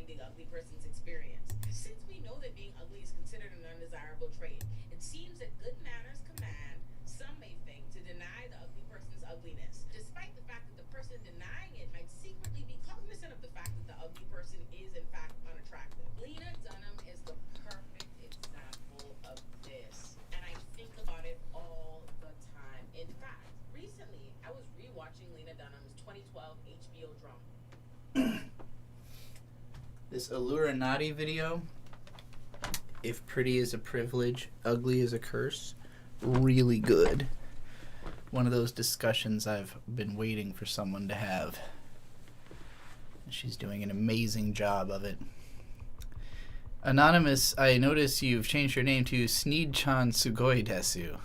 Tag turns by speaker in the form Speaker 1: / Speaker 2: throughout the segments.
Speaker 1: describing the ugly person's experience. Since we know that being ugly is considered an undesirable trait, it seems that good manners command, some may think, to deny the ugly person's ugliness, despite the fact that the person denying it might secretly be cognizant of the fact that the ugly person is in fact unattractive. Lena Dunham is the perfect example of this, and I think about it all the time. In fact, recently I was rewatching Lena Dunham's 2012 HBO drama.
Speaker 2: This Illuminati video, if pretty is a privilege, ugly is a curse, really good. One of those discussions I've been waiting for someone to have. She's doing an amazing job of it. Anonymous, I notice you've changed your name to Sneed-chan Sugoi Desu.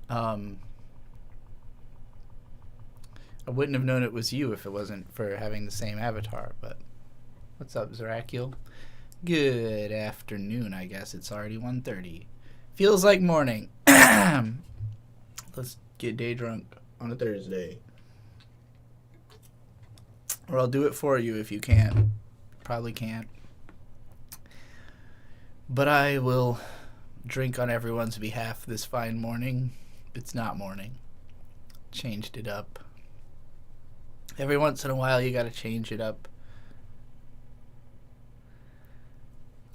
Speaker 2: I wouldn't have known it was you if it wasn't for having the same avatar, but what's up, Zerakiel? Good afternoon, I guess. It's already 1:30. Feels like morning. Let's get day drunk on a Thursday. Or I'll do it for you if you can't. Probably can't. But I will drink on everyone's behalf this fine morning. It's not morning. Changed it up. Every once in a while you gotta change it up.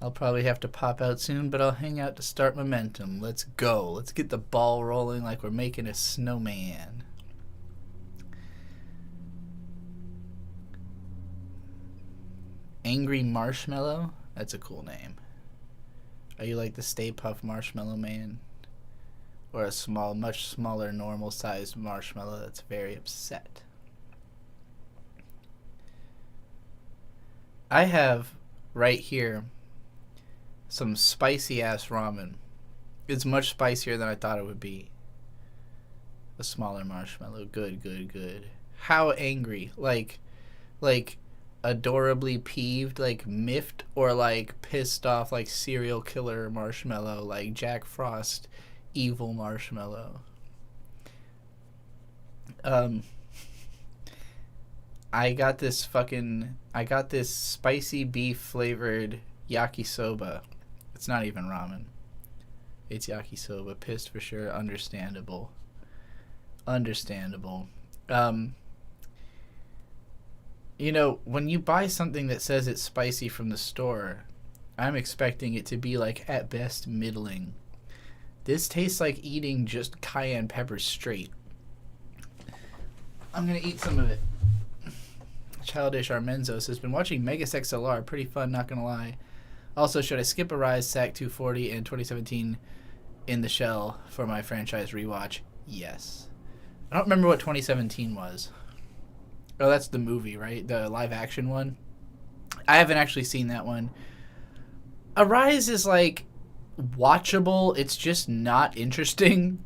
Speaker 2: I'll probably have to pop out soon, but I'll hang out to start momentum. Let's go. Let's get the ball rolling like we're making a snowman. Angry Marshmallow? That's a cool name. Are you like the Stay Puft Marshmallow Man? Or a small, much smaller, normal-sized marshmallow that's very upset? I have, right here, some spicy-ass ramen. It's much spicier than I thought it would be. A smaller marshmallow. Good, good, good. How angry? Like adorably peeved, like miffed, or like pissed off, like serial killer marshmallow, like Jack Frost evil marshmallow. I got this spicy beef flavored yakisoba. It's not even ramen. It's yakisoba. Pissed for sure. Understandable. You know, when you buy something that says it's spicy from the store, I'm expecting it to be like, at best, middling. This tastes like eating just cayenne pepper straight. I'm gonna eat some of it. Childish Armenzos has been watching Megas XLR. Pretty fun, not gonna lie. Also, should I skip a Rise, SAC 240, and 2017 in the shell for my franchise rewatch? Yes. I don't remember what 2017 was. Oh, that's the movie, right? The live action one? I haven't actually seen that one. Arise is like watchable. It's just not interesting.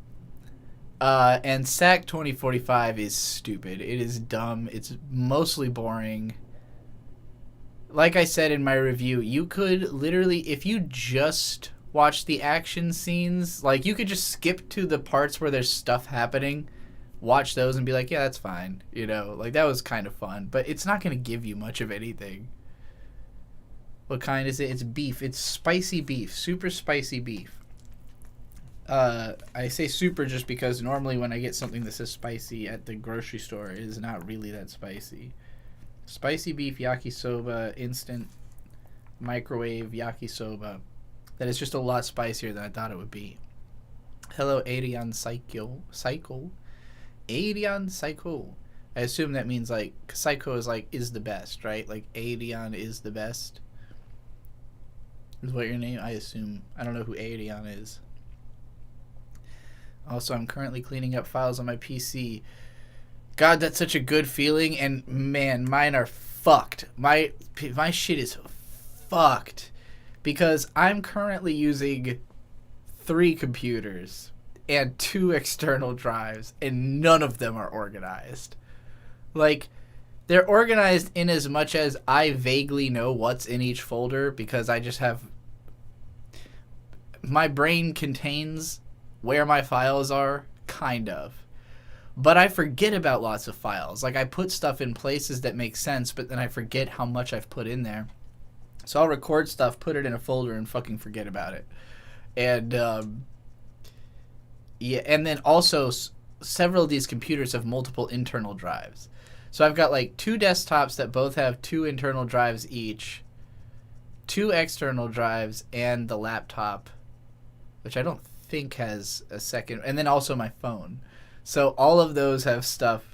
Speaker 2: And SAC 2045 is stupid. It is dumb. It's mostly boring. Like I said in my review, you could literally, if you just watch the action scenes, like you could just skip to the parts where there's stuff happening, watch those and be like, yeah, that's fine. You know, like that was kind of fun, but it's not going to give you much of anything. What kind is it? It's beef. It's spicy beef. Super spicy beef. I say super just because normally when I get something that says spicy at the grocery store, it is not really that spicy. Spicy beef yakisoba, instant microwave yakisoba. That is just a lot spicier than I thought it would be. Hello, Arian Psycho. Arian Psycho. I assume that means like, Psycho is like, is the best, right? Like, Arian is the best. Is what your name? I assume. I don't know who Arian is. Also, I'm currently cleaning up files on my PC. God, that's such a good feeling, and man, mine are fucked. My shit is fucked because I'm currently using 3 computers and 2 external drives, and none of them are organized. Like, they're organized in as much as I vaguely know what's in each folder because I just have... My brain contains where my files are, kind of. But I forget about lots of files. Like, I put stuff in places that make sense, but then I forget how much I've put in there. So I'll record stuff, put it in a folder, and fucking forget about it. And, yeah, and then also several of these computers have multiple internal drives. So I've got, like, 2 desktops that both have 2 internal drives each, 2 external drives, and the laptop, which I don't think has a second, and then also my phone. So all of those have stuff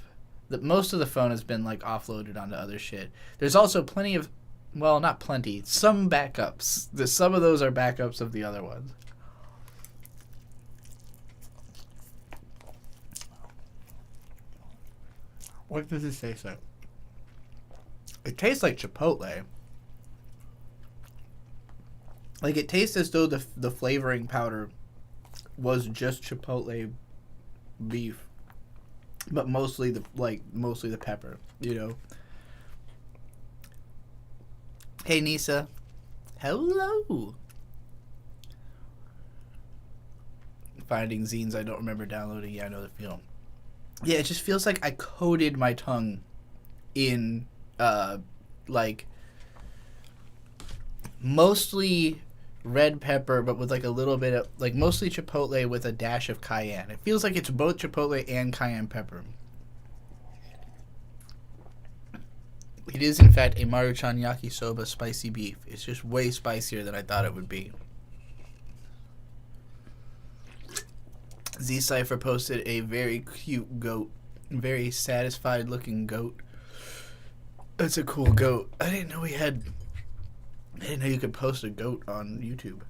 Speaker 2: that most of the phone has been like offloaded onto other shit. There's also plenty of, well, not plenty, some backups. Some of those are backups of the other ones. What does it taste like? It tastes like Chipotle. Like, it tastes as though the flavoring powder was just Chipotle beef, but mostly the pepper, you know. Hey, Nisa. Hello. Finding zines I don't remember downloading. Yeah, I know the feeling. Yeah, it just feels like I coated my tongue in, like, mostly red pepper, but with like a little bit of, like, mostly chipotle with a dash of cayenne. It feels like it's both chipotle and cayenne pepper. It is, in fact, a Maruchan yakisoba spicy beef. It's just way spicier than I thought it would be. Z-Cypher posted a very cute goat. Very satisfied looking goat. That's a cool goat. I didn't know you could post a goat on YouTube.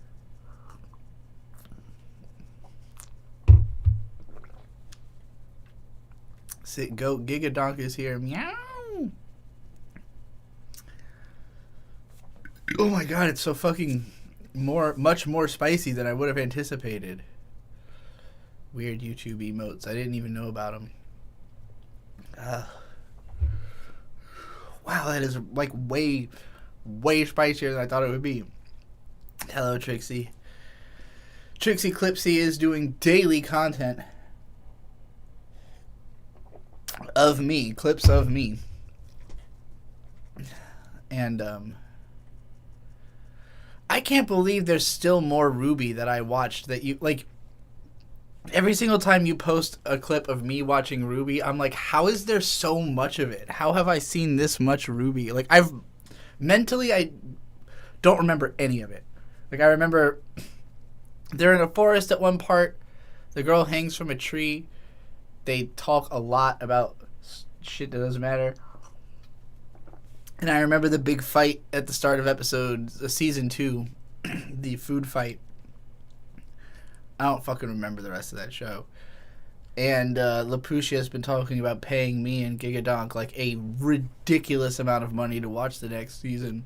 Speaker 2: Sit goat. Gigadonk is here. Meow. Oh my god, it's so fucking much more spicy than I would have anticipated. Weird YouTube emotes. I didn't even know about them. Wow, that is like way spicier than I thought it would be. Hello, Trixie. Trixie Clipsy is doing daily content of me, clips of me. And, I can't believe there's still more Ruby that I watched that you, like, every single time you post a clip of me watching Ruby, I'm like, how is there so much of it? How have I seen this much Ruby? Like, I don't remember any of it. Like, I remember they're in a forest at one part. The girl hangs from a tree. They talk a lot about shit that doesn't matter. And I remember the big fight at the start of season 2, the food fight. I don't fucking remember the rest of that show. And Lapucia has been talking about paying me and Gigadonk like a ridiculous amount of money to watch the next season.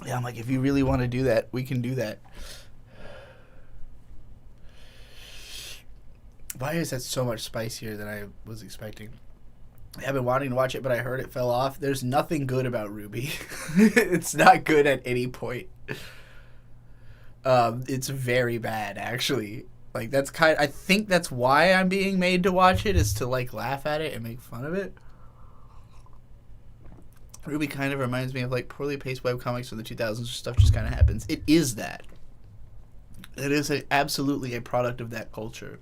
Speaker 2: Yeah, I'm like, if you really want to do that, we can do that. Why is that so much spicier than I was expecting? I've been wanting to watch it, but I heard it fell off. There's nothing good about Ruby. It's not good at any point. It's very bad, actually. Like, I think that's why I'm being made to watch it, is to, like, laugh at it and make fun of it. Ruby kind of reminds me of, like, poorly paced webcomics from the 2000s where stuff just kind of happens. It is that. It is absolutely a product of that culture.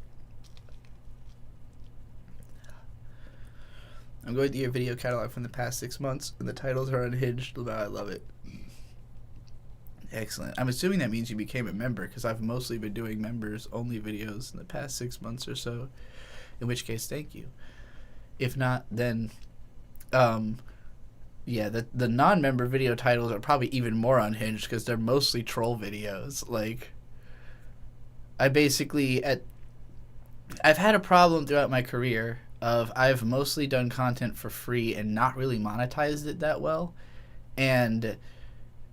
Speaker 2: I'm going through your video catalog from the past 6 months, and the titles are unhinged. I love it. Excellent. I'm assuming that means you became a member, because I've mostly been doing members-only videos in the past 6 months or so, in which case, thank you. If not, then, yeah, the non-member video titles are probably even more unhinged, because they're mostly troll videos. Like, I've had a problem throughout my career of I've mostly done content for free and not really monetized it that well. And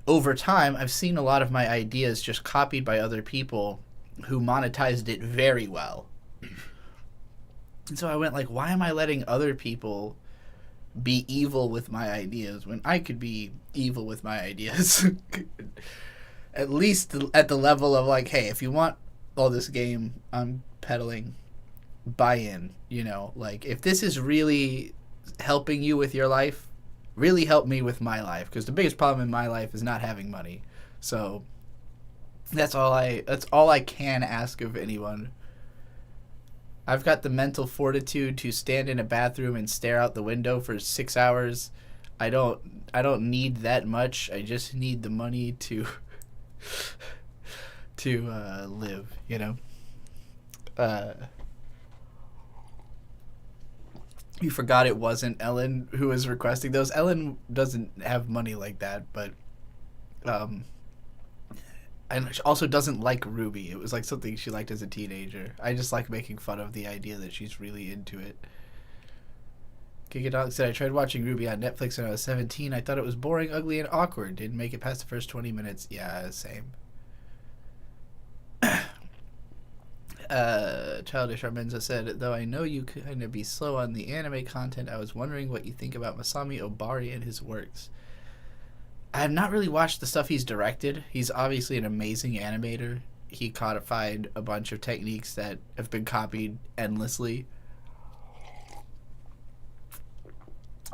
Speaker 2: over time, I've seen a lot of my ideas just copied by other people who monetized it very well. And so I went like, why am I letting other people be evil with my ideas when I could be evil with my ideas? At least at the level of like, hey, if you want all this game I'm peddling, buy in. You know, like, if this is really helping you with your life, really help me with my life, because the biggest problem in my life is not having money. So that's all I can ask of anyone. I've got the mental fortitude to stand in a bathroom and stare out the window for 6 hours. I don't need that much. I just need the money to live, you know. You forgot it wasn't Ellen who was requesting those. Ellen doesn't have money like that, but and she also doesn't like Ruby. It was like something she liked as a teenager. I just like making fun of the idea that she's really into it. Gigadog said, I tried watching Ruby on Netflix when I was 17. I thought it was boring, ugly, and awkward. Didn't make it past the first 20 minutes. Yeah, same. Childish Armenza said, though I know you kind of be slow on the anime content, I was wondering what you think about Masami Obari and his works. I have not really watched the stuff he's directed. He's obviously an amazing animator. He codified a bunch of techniques that have been copied endlessly.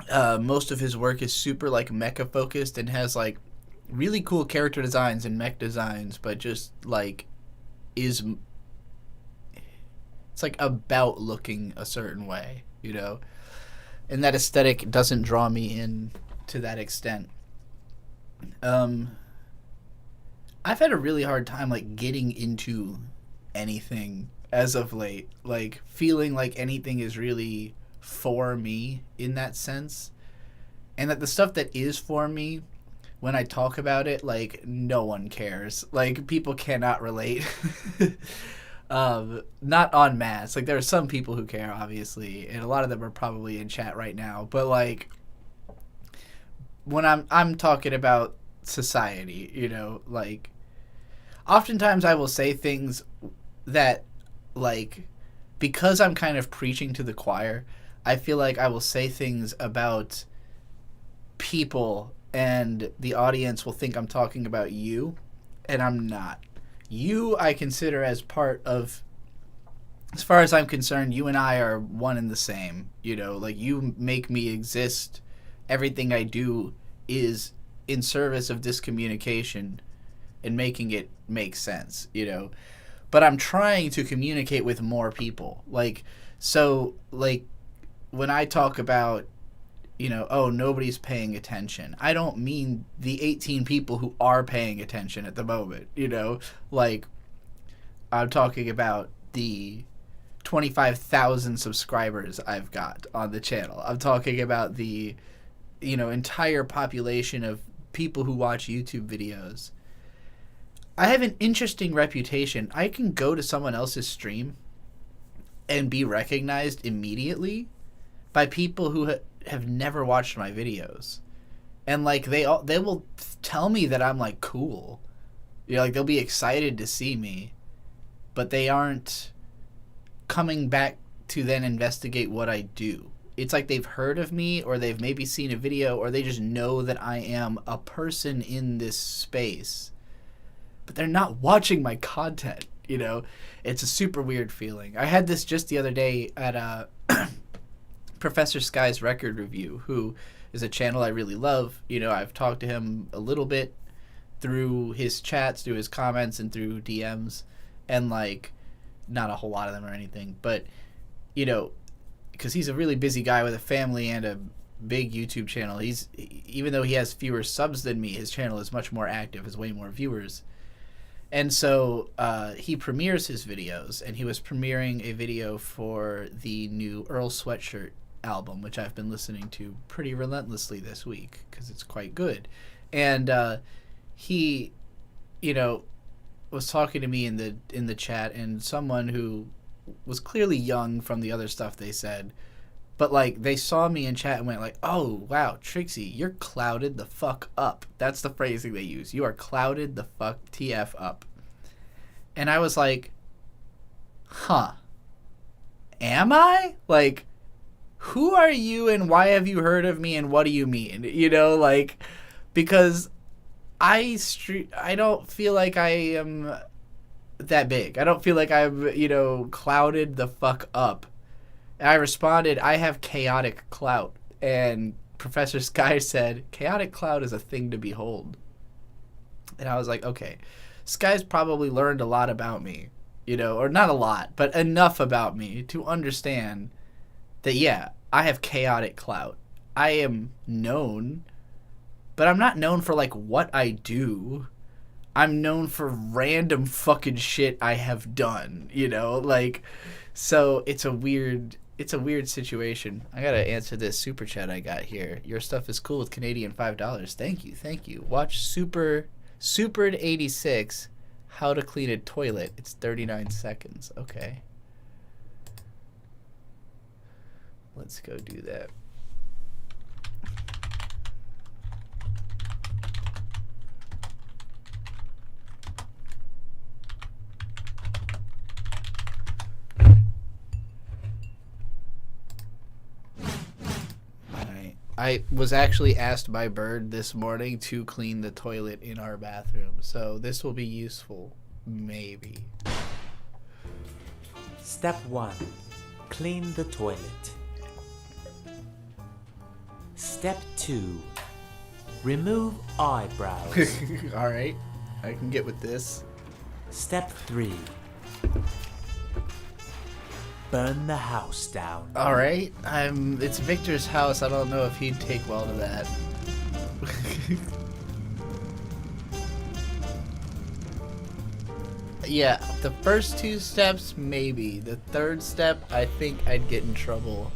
Speaker 2: Most of his work is super like mecha focused and has like really cool character designs and mech designs, but just like it's like about looking a certain way, you know? And that aesthetic doesn't draw me in to that extent. I've had a really hard time like getting into anything as of late, like feeling like anything is really for me in that sense, and that the stuff that is for me, when I talk about it, like, no one cares. Like, people cannot relate. Not en masse. Like, there are some people who care, obviously, and a lot of them are probably in chat right now, but like, when I'm talking about society, you know, like, oftentimes I will say things that, like, because I'm kind of preaching to the choir, I feel like I will say things about people and the audience will think I'm talking about you, and I'm not. You, I consider as part of, as far as I'm concerned, you and I are one and the same, you know, like, you make me exist. Everything I do is in service of this communication and making it make sense, you know. But I'm trying to communicate with more people. Like, so, like, when I talk about, you know, oh, nobody's paying attention, I don't mean the 18 people who are paying attention at the moment, you know. Like, I'm talking about the 25,000 subscribers I've got on the channel. I'm talking about the, you know, entire population of people who watch YouTube videos. I have an interesting reputation. I can go to someone else's stream and be recognized immediately by people who have never watched my videos. And like, they will tell me that I'm like cool. You know, like, they'll be excited to see me, but they aren't coming back to then investigate what I do. It's like they've heard of me, or they've maybe seen a video, or they just know that I am a person in this space, but they're not watching my content, you know? It's a super weird feeling. I had this just the other day at Professor Sky's Record Review, who is a channel I really love. You know, I've talked to him a little bit through his chats, through his comments, and through DMs, and like, not a whole lot of them or anything, but, you know, because he's a really busy guy with a family and a big YouTube channel. Even though he has fewer subs than me, his channel is much more active, has way more viewers. And so he premieres his videos, and he was premiering a video for the new Earl Sweatshirt album, which I've been listening to pretty relentlessly this week because it's quite good. And he, you know, was talking to me in the chat, and someone who was clearly young from the other stuff they said, but like, they saw me in chat and went like, oh wow, Trixie, you're clouded the fuck up. That's the phrasing they use. You are clouded the fuck TF up. And I was like, huh, am I? Like, who are you and why have you heard of me and what do you mean? You know, like, because I don't feel like I am that big. I don't feel like I'm, clouded the fuck up. And I responded, I have chaotic clout. And Professor Sky said, chaotic clout is a thing to behold. And I was like, okay, Sky's probably learned a lot about me, or not a lot, but enough about me to understand that, yeah, I have chaotic clout. I am known, but I'm not known for, like, what I do. I'm known for random fucking shit I have done, Like, so it's a weird situation. I gotta answer this super chat I got here. Your stuff is cool with Canadian $5. Thank you. Watch Supered 86, how to clean a toilet. It's 39 seconds. Okay. Let's go do that. I was actually asked by Bird this morning to clean the toilet in our bathroom, so this will be useful, maybe.
Speaker 3: Step 1. Clean the toilet. Step 2. Remove eyebrows.
Speaker 2: Alright, I can get with this.
Speaker 3: Step 3. Burn the house down.
Speaker 2: Alright, it's Victor's house. I don't know if he'd take well to that. Yeah, the first 2 steps, maybe. The third step, I think I'd get in trouble.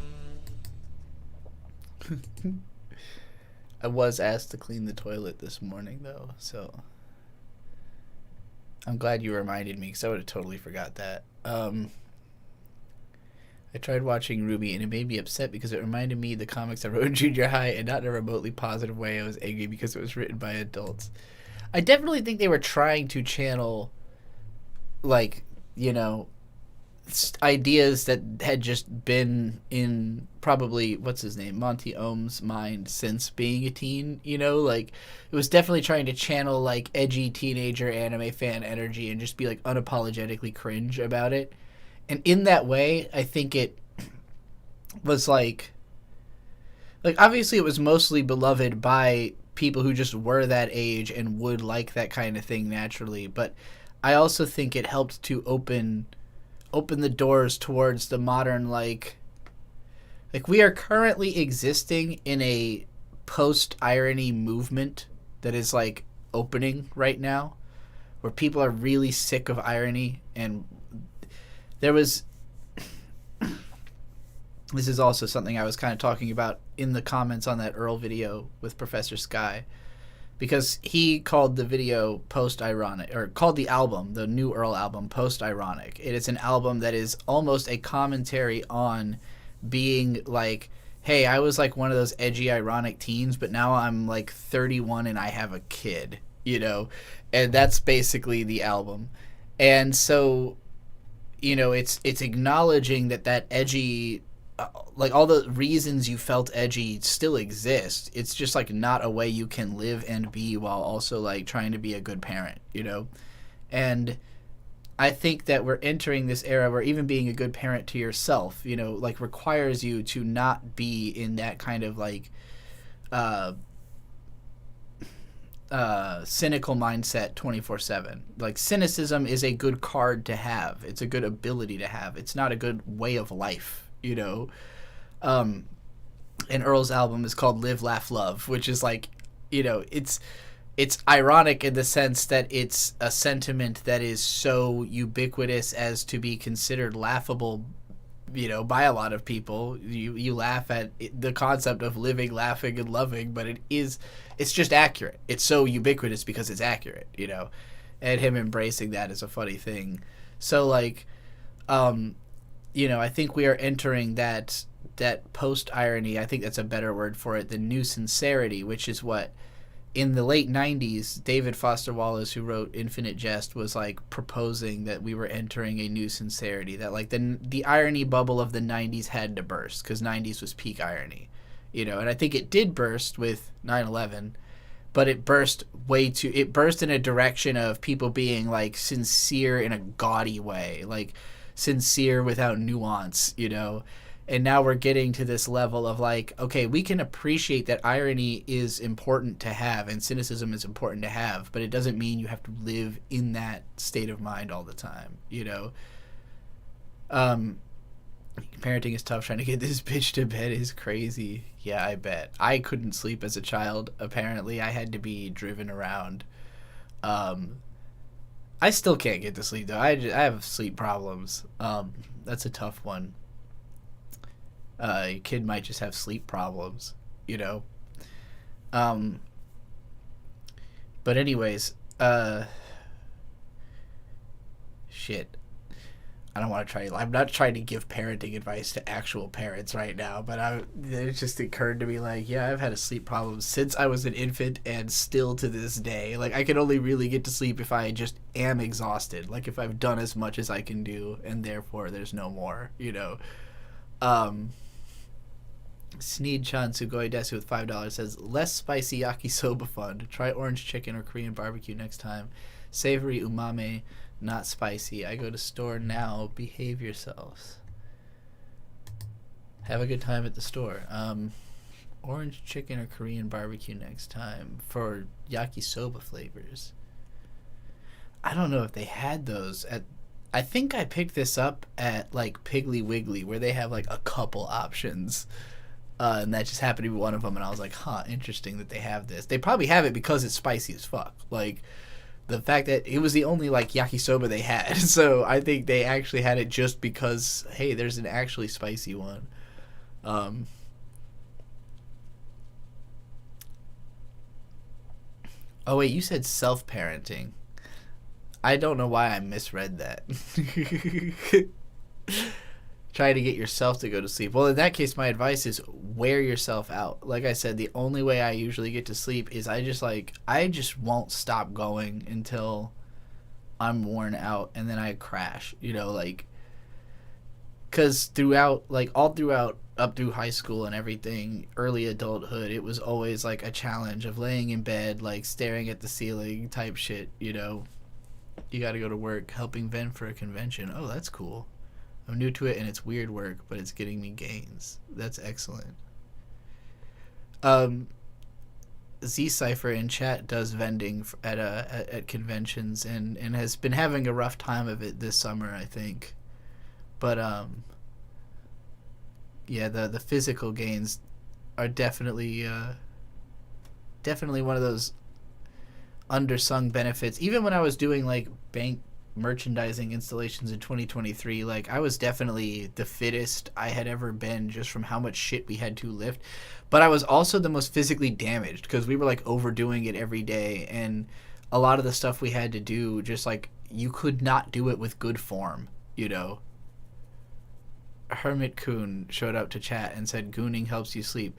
Speaker 2: I was asked to clean the toilet this morning, though, so I'm glad you reminded me, because I would have totally forgot that. I tried watching Ruby, and it made me upset because it reminded me of the comics I wrote in junior high, and not in a remotely positive way. I was angry because it was written by adults. I definitely think they were trying to channel, like, ideas that had just been in probably, what's his name, Monty Ohm's mind since being a teen, Like, it was definitely trying to channel, like, edgy teenager anime fan energy and just be, like, unapologetically cringe about it. And in that way, I think it was like obviously it was mostly beloved by people who just were that age and would like that kind of thing naturally. But I also think it helped to open the doors towards the modern, like we are currently existing in a post-irony movement that is, like, opening right now, where people are really sick of irony. And there was, this is also something I was kind of talking about in the comments on that Earl video with Professor Sky, because he called the video post-ironic, or called the album, the new Earl album, post-ironic. It is an album that is almost a commentary on being like, hey, I was like one of those edgy, ironic teens, but now I'm like 31 and I have a kid, and that's basically the album. And so, it's acknowledging that edgy, like, all the reasons you felt edgy still exist. It's just, like, not a way you can live and be while also, like, trying to be a good parent, And I think that we're entering this era where even being a good parent to yourself, like, requires you to not be in that kind of, like, cynical mindset 24/7. Like, cynicism is a good card to have. It's a good ability to have. It's not a good way of life, And Earl's album is called Live, Laugh, Love, which is like, it's ironic in the sense that it's a sentiment that is so ubiquitous as to be considered laughable, by a lot of people. You laugh at the concept of living, laughing, and loving, but it's just accurate. It's so ubiquitous because it's accurate, and him embracing that is a funny thing. So, like, I think we are entering that post-irony. I think that's a better word for it than new sincerity, which is what, in the late 90s, David Foster Wallace, who wrote Infinite Jest, was, like, proposing that we were entering a new sincerity, that, like, the irony bubble of the 90s had to burst, because 90s was peak irony, And I think it did burst with 9/11, but it burst in a direction of people being like sincere in a gaudy way, like sincere without nuance, you know. And now we're getting to this level of like, okay, we can appreciate that irony is important to have and cynicism is important to have, but it doesn't mean you have to live in that state of mind all the time, you know. Parenting is tough. Trying to get this bitch to bed is crazy. Yeah, I bet. I couldn't sleep as a child, apparently. I had to be driven around. I still can't get to sleep, though. I have sleep problems. That's a tough one. Your kid might just have sleep problems, you know. But anyways, shit. I don't want to try. I'm not trying to give parenting advice to actual parents right now, but it just occurred to me like, yeah, I've had a sleep problem since I was an infant and still to this day. Like, I can only really get to sleep if I just am exhausted. Like, if I've done as much as I can do and therefore there's no more, you know. Sneed-chan Sugoi Desu with $5 says, less spicy yakisoba fun. Try orange chicken or Korean barbecue next time. Savory umame, not spicy. I go to store now. Behave yourselves. Have a good time at the store. Orange chicken or Korean barbecue next time for yakisoba flavors. I don't know if they had those at... I think I picked this up at like Piggly Wiggly where they have like a couple options. And that just happened to be one of them, and I was like, huh, interesting that they have this. They probably have it because it's spicy as fuck. Like, the fact that it was the only, like, yakisoba they had. So I think they actually had it just because, hey, there's an actually spicy one. Oh, wait, you said self-parenting. I don't know why I misread that. Try to get yourself to go to sleep. Well, in that case, my advice is wear yourself out. Like I said, the only way I usually get to sleep is I just won't stop going until I'm worn out, and then I crash, you know, like, because throughout, like, all throughout, up through high school and everything, early adulthood, it was always, like, a challenge of laying in bed, like, staring at the ceiling type shit, you know. You gotta go to work, helping vent for a convention. Oh, that's cool. I'm new to it, and it's weird work, but it's getting me gains. That's excellent. Z-Cypher in chat does vending at conventions and has been having a rough time of it this summer, I think. But, yeah, the physical gains are definitely one of those undersung benefits. Even when I was doing, like, bank merchandising installations in 2023, like, I was definitely the fittest I had ever been just from how much shit we had to lift, but I was also the most physically damaged because we were like overdoing it every day, and a lot of the stuff we had to do, just like, you could not do it with good form, you know. Hermit Coon showed up to chat and said gooning helps you sleep.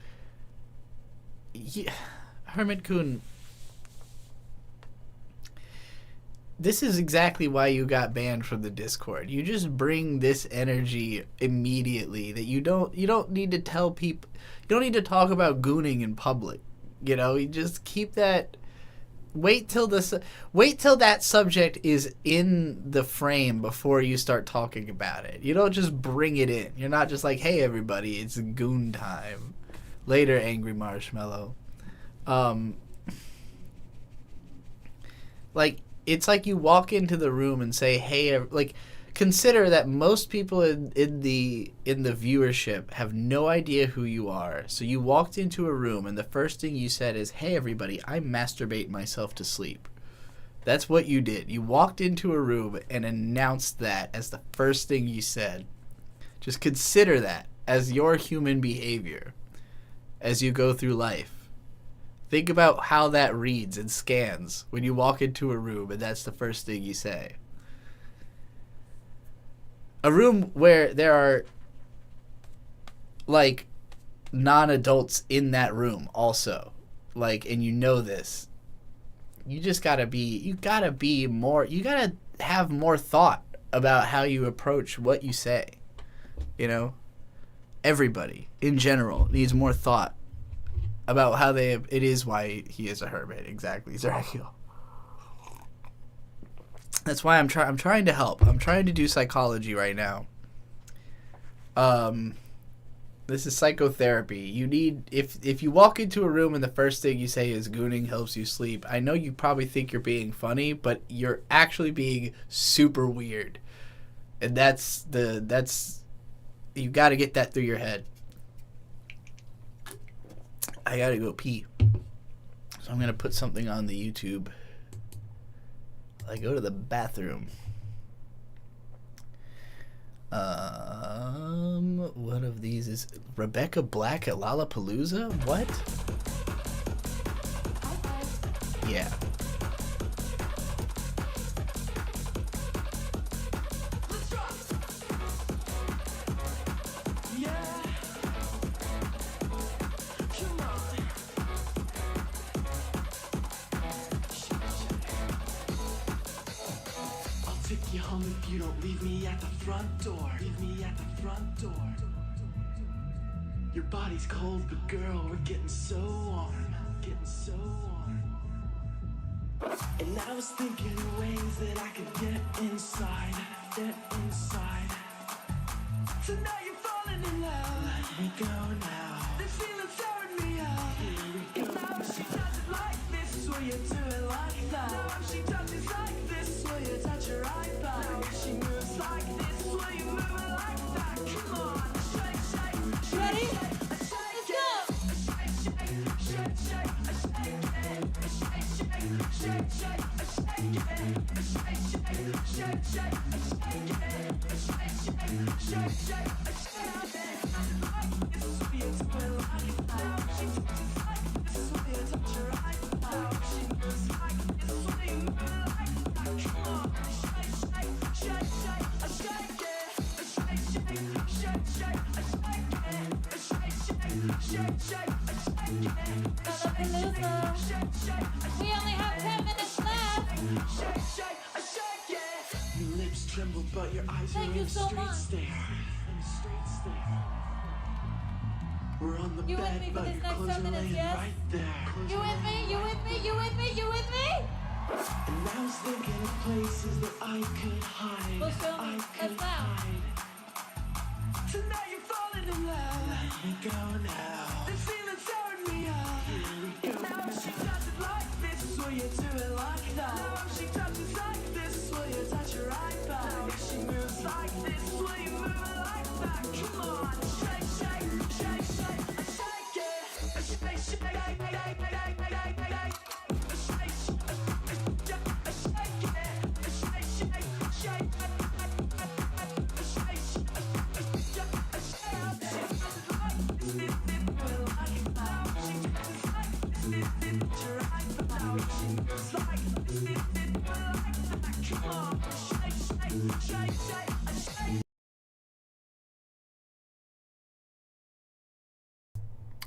Speaker 2: Yeah, Hermit Coon, this is exactly why you got banned from the Discord. You just bring this energy immediately that you don't need to tell people. You don't need to talk about gooning in public. You know, you just keep that. Wait till that subject is in the frame before you start talking about it. You don't just bring it in. You're not just like, hey everybody, it's goon time. Later, Angry Marshmallow. Like, it's like you walk into the room and say, hey, like, consider that most people in the viewership have no idea who you are. So you walked into a room and the first thing you said is, hey everybody, I masturbate myself to sleep. That's what you did. You walked into a room and announced that as the first thing you said. Just consider that as your human behavior as you go through life. Think about how that reads and scans when you walk into a room and that's the first thing you say. A room where there are, like, non-adults in that room also. Like, and you know this. You just gotta have more thought about how you approach what you say. You know? Everybody, in general, needs more thought about how it is why he is a hermit. Exactly, Zerakiel. That's why I'm trying to help. I'm trying to do psychology right now. This is psychotherapy. You need if you walk into a room and the first thing you say is gooning helps you sleep. I know you probably think you're being funny, but you're actually being super weird. And that's you got to get that through your head. I got to go pee. So I'm going to put something on the YouTube. I go to the bathroom. What of these is Rebecca Black at Lollapalooza? What? Yeah.
Speaker 4: Take you home if you don't leave me at the front door. Leave me at the front door. Your body's cold, but girl, we're getting so warm. Getting so warm. And I was thinking of ways that I could get inside. Get inside. So now you're falling in love. Let me go now. This feeling's tearing me up. Here we go. Now if she does it like this, will you do it like that? Now if she does it like this, will you touch her iPad? Now if she moves like this, will you move it like that? Come on, shake, shake, shake. Ready? Let's go. Shake, shake, shake, shake, shake, shake, shake, shake,
Speaker 5: We only have 10 minutes left.
Speaker 4: Your lips tremble, but your eyes
Speaker 5: Thank
Speaker 4: are
Speaker 5: you
Speaker 4: in
Speaker 5: so
Speaker 4: straight
Speaker 5: much.
Speaker 4: stare. We're on the
Speaker 5: You with
Speaker 4: bed,
Speaker 5: me for
Speaker 4: but
Speaker 5: this
Speaker 4: your
Speaker 5: next
Speaker 4: clothes
Speaker 5: 10
Speaker 4: are
Speaker 5: minutes,
Speaker 4: laying
Speaker 5: yes?
Speaker 4: right there.
Speaker 5: You with me? You with me? You with me? You with me?
Speaker 4: And I was thinking of places that I could hide.
Speaker 5: Well, show me.
Speaker 4: I
Speaker 5: Let's
Speaker 4: could
Speaker 5: go.
Speaker 4: hide. So now you're falling in love. Let me go now. This feeling's tearing me up. Here we go. Now if she does it like this, will you do it like that? Now if she does it like this, will you touch her iPad? Now if she moves like this, will you move it like that? Come on, shake, shake, shake, shake, shake it. Shake, shake, shake, shake,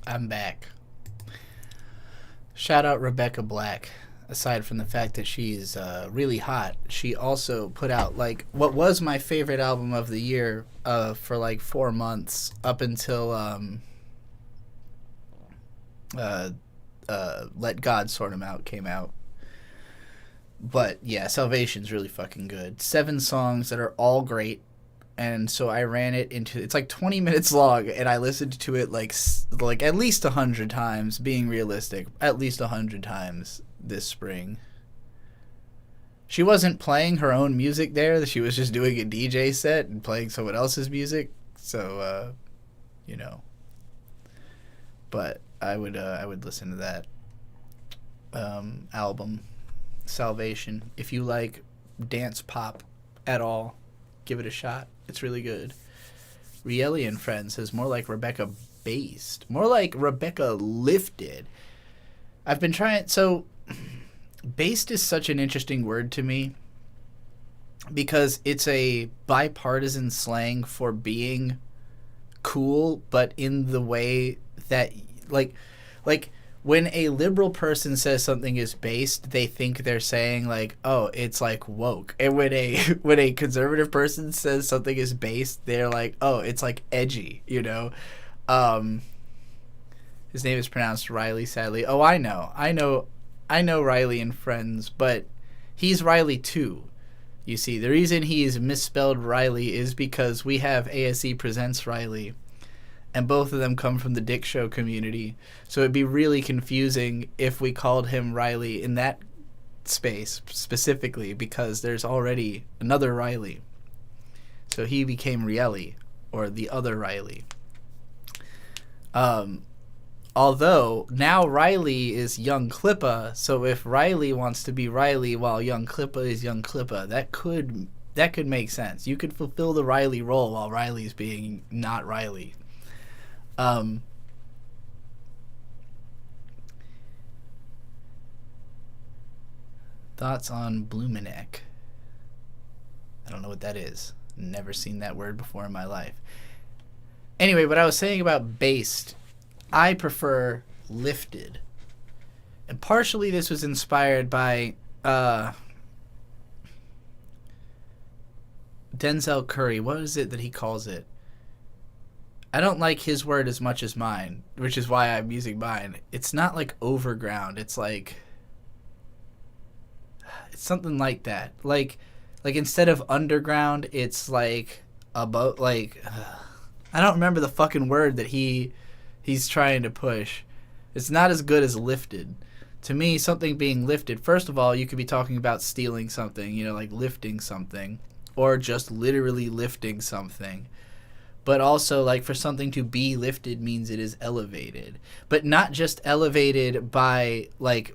Speaker 2: I'm back. Shout out Rebecca Black. Aside from the fact that she's really hot, she also put out like what was my favorite album of the year for like 4 months up until Let God Sort 'Em Out came out. But yeah, Salvation's really fucking good. 7 songs that are all great. And so I ran it into, it's like 20 minutes long, and I listened to it like at least 100 times, being realistic, at least 100 times this spring. She wasn't playing her own music there. She was just doing a DJ set and playing someone else's music. So, you know. But I would listen to that album, Salvation. If you like dance pop at all, give it a shot. It's really good. Rielli and Friends says more like Rebecca based. More like Rebecca lifted. I've been trying... So, based is such an interesting word to me because it's a bipartisan slang for being cool, but in the way that... Like when a liberal person says something is based, they think they're saying like, oh, it's like woke. And when a conservative person says something is based, they're like, oh, it's like edgy, you know? His name is pronounced Riley, sadly. Oh, I know Riley and Friends, but he's Riley too. You see, the reason he's misspelled Riley is because we have ASE Presents Riley, and both of them come from the Dick Show community. So it'd be really confusing if we called him Riley in that space specifically, because there's already another Riley. So he became Rielly, or the other Riley. Although now Riley is young Klippa, so if Riley wants to be Riley while young Klippa is young Klippa, that could make sense. You could fulfill the Riley role while Riley's being not Riley. Thoughts on Blumenek? I don't know what that is. Never seen that word before in my life. Anyway, what I was saying about based, I prefer lifted. And partially this was inspired by Denzel Curry. What is it that he calls it? I don't like his word as much as mine, which is why I'm using mine. It's not like overground. It's like... It's something like that. Like instead of underground, it's like above... I don't remember the fucking word that he's trying to push. It's not as good as lifted. To me, something being lifted, first of all, you could be talking about stealing something, like lifting something, or just literally lifting something. But also, like, for something to be lifted means it is elevated. But not just elevated by, like,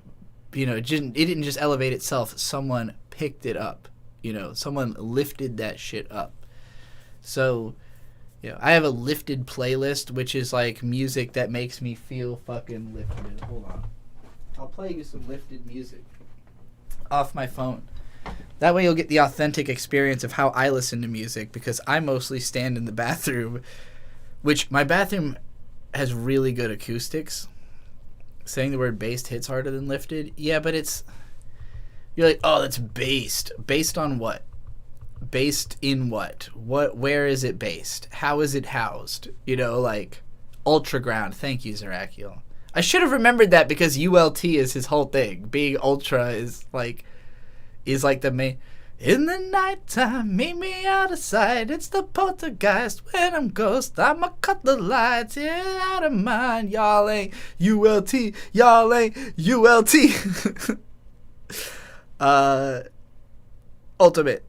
Speaker 2: it didn't just elevate itself. Someone picked it up. Someone lifted that shit up. So... I have a lifted playlist, which is like music that makes me feel fucking lifted. Hold on. I'll play you some lifted music off my phone. That way you'll get the authentic experience of how I listen to music, because I mostly stand in the bathroom, which my bathroom has really good acoustics. Saying the word based hits harder than lifted. Yeah, but you're like, oh, that's based. Based on what? Based in what? Where is it based? How is it housed? Ultraground. Thank you, Zerakiel. I should have remembered that, because ULT is his whole thing. Being ultra is like the main... In the nighttime, meet me out of sight. It's the poltergeist when I'm ghost. I'ma cut the lights, out of mind. Y'all ain't ULT. Y'all ain't ULT. Ultimate.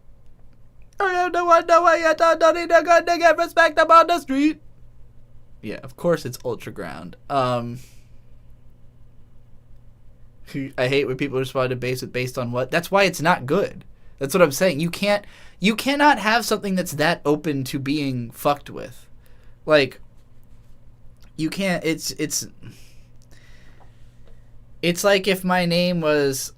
Speaker 2: I don't need a gun to get respect up on the street. Yeah, of course it's Ultraground. I hate when people respond to based on what. That's why it's not good. That's what I'm saying. You cannot have something that's that open to being fucked with. Like, you can't. It's like if my name was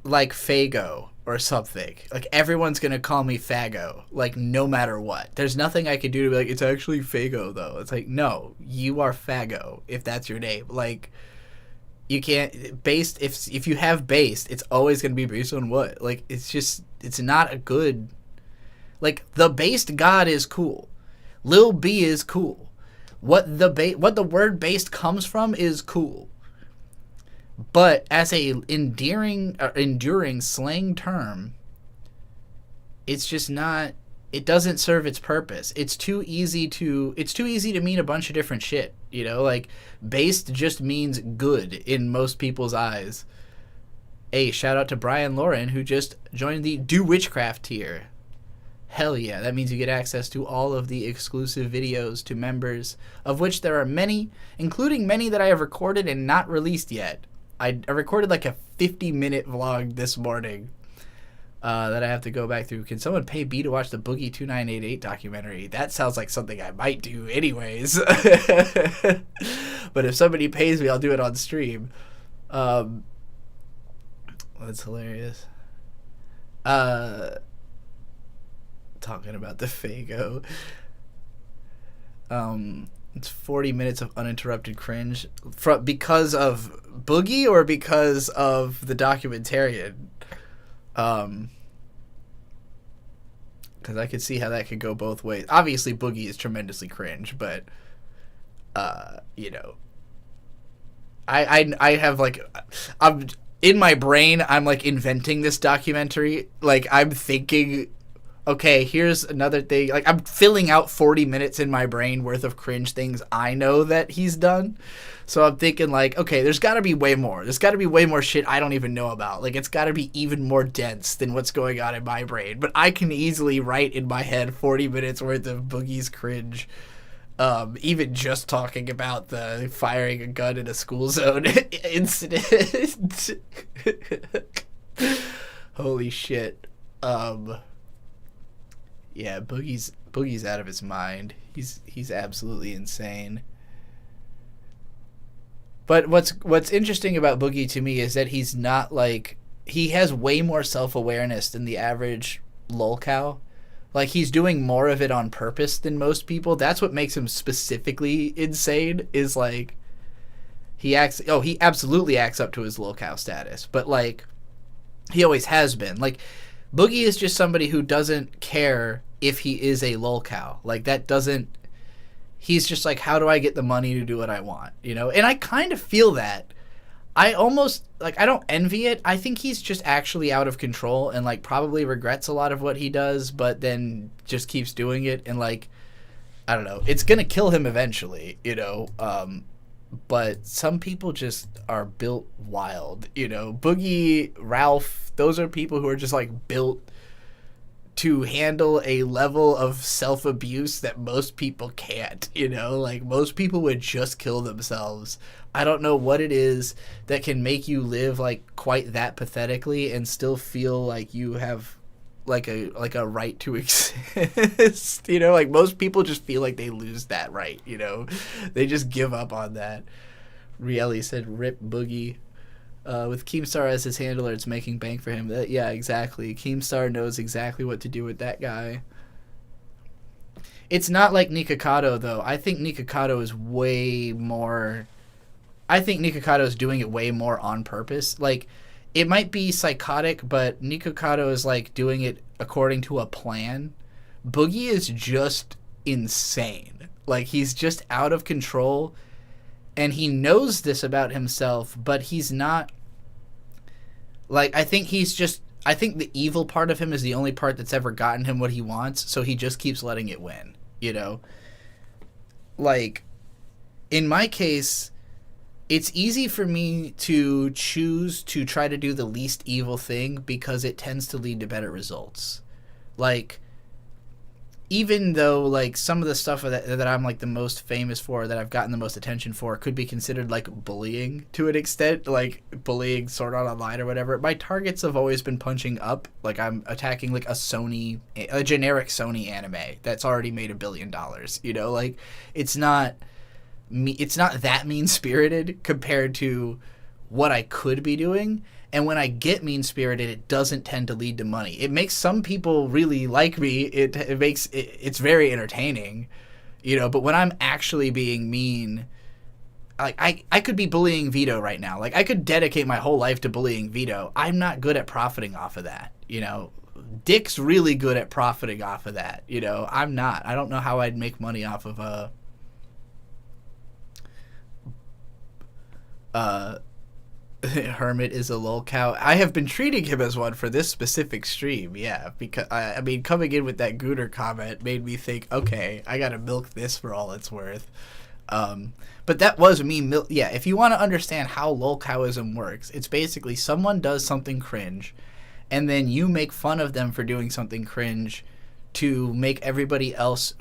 Speaker 2: like Fago or something. Like, everyone's gonna call me Fago, like, no matter what. There's nothing I could do to be like, it's actually Fago, though. It's like, no, you are Fago, if that's your name. Like, you can't... Based... If you have based, it's always gonna be based on what? Like, it's just... It's not a good... Like, the based god is cool. Lil B is cool. What the word based comes from is cool. But as a enduring slang term, it's just not. It doesn't serve its purpose. It's too easy to mean a bunch of different shit. Like, based just means good in most people's eyes. Hey, shout out to Brian Lauren, who just joined the Do Witchcraft tier. Hell yeah, that means you get access to all of the exclusive videos to members, of which there are many, including many that I have recorded and not released yet. I recorded like a 50-minute vlog this morning that I have to go back through. Can someone pay B to watch the Boogie 2988 documentary? That sounds like something I might do anyways. But if somebody pays me, I'll do it on stream. That's hilarious. Talking about the Fago. It's 40 minutes of uninterrupted cringe because of Boogie or because of the documentarian. Because I could see how that could go both ways. Obviously, Boogie is tremendously cringe, but I have like, I'm in my brain. I'm like inventing this documentary. Like I'm thinking, okay, here's another thing. Like I'm filling out 40 minutes in my brain worth of cringe things I know that he's done. So I'm thinking like, okay, there's got to be way more. There's got to be way more shit I don't even know about. Like it's got to be even more dense than what's going on in my brain. But I can easily write in my head 40 minutes worth of Boogie's cringe. Even just talking about the firing a gun in a school zone incident. Holy shit. Yeah, Boogie's out of his mind. He's absolutely insane. But what's interesting about Boogie to me is that he's not like, he has way more self-awareness than the average lolcow. Like he's doing more of it on purpose than most people. That's what makes him specifically insane, is like he absolutely acts up to his lolcow status, but like he always has been. Like Boogie is just somebody who doesn't care if he is a lolcow. Like that doesn't, he's just like, how do I get the money to do what I want, you know? And I kind of feel that. I almost, like, I don't envy it. I think he's just actually out of control and, like, probably regrets a lot of what he does, but then just keeps doing it. And, like, I don't know. It's going to kill him eventually, you know? But some people just are built wild, you know? Boogie, Ralph, those are people who are just, like, built to handle a level of self-abuse that most people can't, you know? Like, most people would just kill themselves. I don't know what it is that can make you live, like, quite that pathetically and still feel like you have, like a right to exist, you know? Like, most people just feel like they lose that right, you know? They just give up on that. Rielly said, rip Boogie. With Keemstar as his handler, it's making bank for him. Yeah, exactly. Keemstar knows exactly what to do with that guy. It's not like Nikocado, though. I think Nikocado is way more... I think Nikocado is doing it way more on purpose. Like, it might be psychotic, but Nikocado is, like, doing it according to a plan. Boogie is just insane. Like, he's just out of control. And he knows this about himself, but he's not, like, I think the evil part of him is the only part that's ever gotten him what he wants, so he just keeps letting it win, you know? Like, in my case, it's easy for me to choose to try to do the least evil thing because it tends to lead to better results. Like, even though, like, some of the stuff that I'm, like, the most famous for, that I've gotten the most attention for, could be considered, like, bullying to an extent, like, bullying Sword Art Online or whatever, my targets have always been punching up. Like, I'm attacking, like, a generic Sony anime that's already made $1 billion, you know? Like, it's not that mean-spirited compared to what I could be doing. And when I get mean-spirited, it doesn't tend to lead to money. It makes some people really like me. It's very entertaining, you know. But when I'm actually being mean, like I could be bullying Vito right now. Like I could dedicate my whole life to bullying Vito. I'm not good at profiting off of that, you know. Dick's really good at profiting off of that, you know. I'm not. I don't know how I'd make money off of Hermit is a lolcow. I have been treating him as one for this specific stream, yeah, because I mean, coming in with that Gooner comment made me think, okay, I gotta milk this for all it's worth. But that was me. Yeah, if you want to understand how lolcowism works, it's basically someone does something cringe, and then you make fun of them for doing something cringe to make everybody else,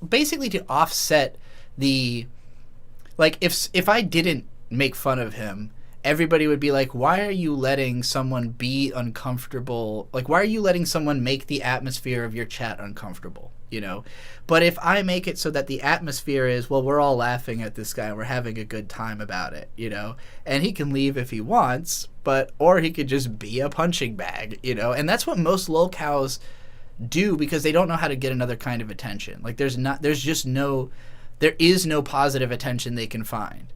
Speaker 2: basically to offset the, like, if I didn't make fun of him, everybody would be like, why are you letting someone be uncomfortable? Like, why are you letting someone make the atmosphere of your chat uncomfortable, you know? But if I make it so that the atmosphere is, well, we're all laughing at this guy, we're having a good time about it, you know? And he can leave if he wants, or he could just be a punching bag, you know? And that's what most lolcows do, because they don't know how to get another kind of attention. Like, there is no positive attention they can find.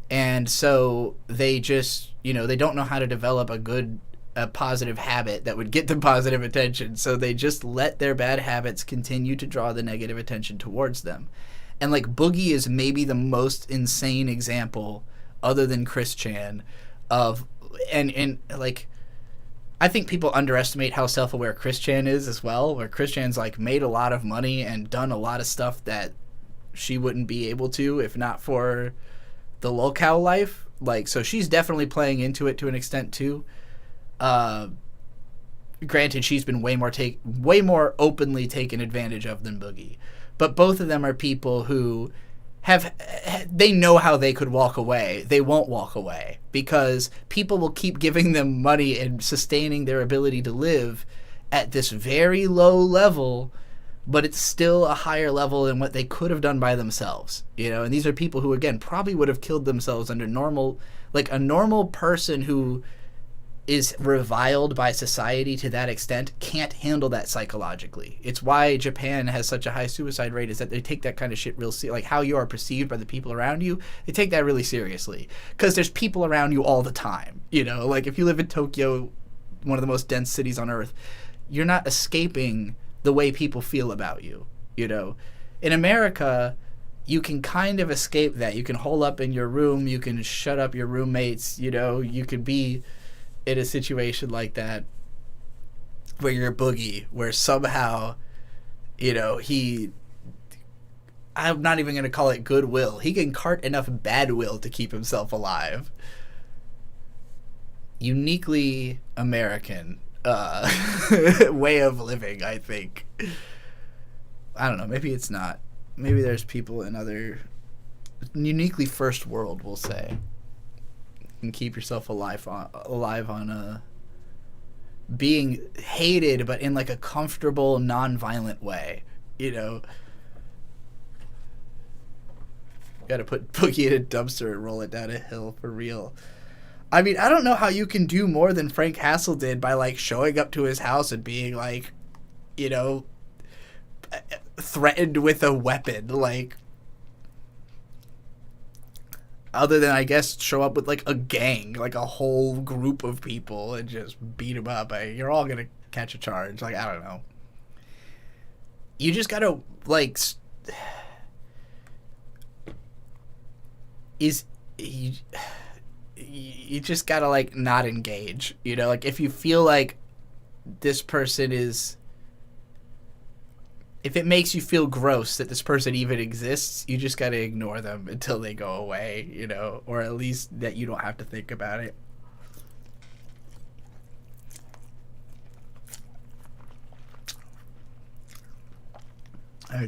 Speaker 2: And so they just, you know, they don't know how to develop a positive habit that would get them positive attention. So they just let their bad habits continue to draw the negative attention towards them. And, like, Boogie is maybe the most insane example other than Chris Chan of and like I think people underestimate how self-aware Chris Chan is as well, where Chris Chan's like made a lot of money and done a lot of stuff that she wouldn't be able to if not for the locale life. Like, so she's definitely playing into it to an extent too. Granted, she's been way more openly taken advantage of than Boogie, but both of them are people who they know how they could walk away. They won't walk away because people will keep giving them money and sustaining their ability to live at this very low level, but it's still a higher level than what they could have done by themselves, you know. And these are people who, again, probably would have killed themselves under normal, like a normal person who is reviled by society to that extent can't handle that psychologically. It's why Japan has such a high suicide rate, is that they take that kind of shit real like how you are perceived by the people around you, they take that really seriously because there's people around you all the time, you know. Like if you live in Tokyo, one of the most dense cities on earth, you're not escaping the way people feel about you, you know. In America, you can kind of escape that. You can hole up in your room, you can shut up your roommates, you know, you could be in a situation like that where you're Boogie, where somehow, you know, I'm not even going to call it goodwill. He can cart enough bad will to keep himself alive. Uniquely American way of living, I think. I don't know, maybe it's not. Maybe there's people in other uniquely first world, we'll say, and keep yourself alive on being hated, but in like a comfortable, non-violent way, you know. Got to put Boogie in a dumpster and roll it down a hill for real. I mean, I don't know how you can do more than Frank Castle did by like showing up to his house and being like, you know, threatened with a weapon, like. Other than, I guess, show up with, like, a gang, like a whole group of people and just beat them up. You're all going to catch a charge. Like, I don't know. You just got to, like, you just got to, like, not engage. You know, like, if you feel like this person is... If it makes you feel gross that this person even exists, you just got to ignore them until they go away, you know, or at least that you don't have to think about it.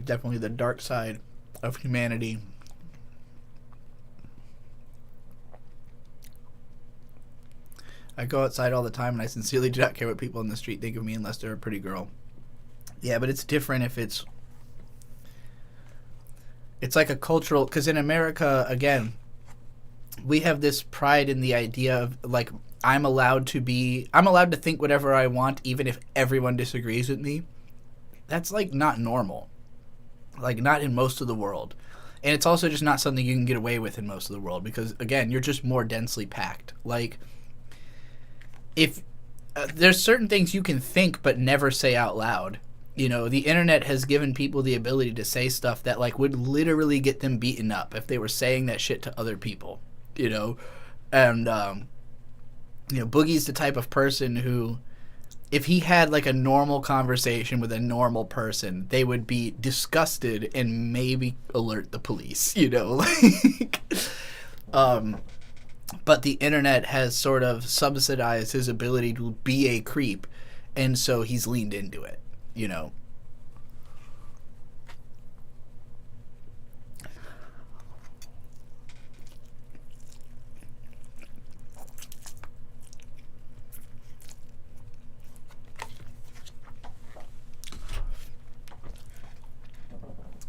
Speaker 2: Definitely the dark side of humanity. I go outside all the time and I sincerely do not care what people in the street think of me unless they're a pretty girl. Yeah, but it's different if it's like a cultural, because in America, again, we have this pride in the idea of, like, I'm allowed to think whatever I want, even if everyone disagrees with me. That's, like, not normal. Like, not in most of the world. And it's also just not something you can get away with in most of the world, because, again, you're just more densely packed. Like, if there's certain things you can think but never say out loud. You know, the internet has given people the ability to say stuff that, like, would literally get them beaten up if they were saying that shit to other people, you know? And, you know, Boogie's the type of person who, if he had, like, a normal conversation with a normal person, they would be disgusted and maybe alert the police, you know? Like, but the internet has sort of subsidized his ability to be a creep, and so he's leaned into it. You know,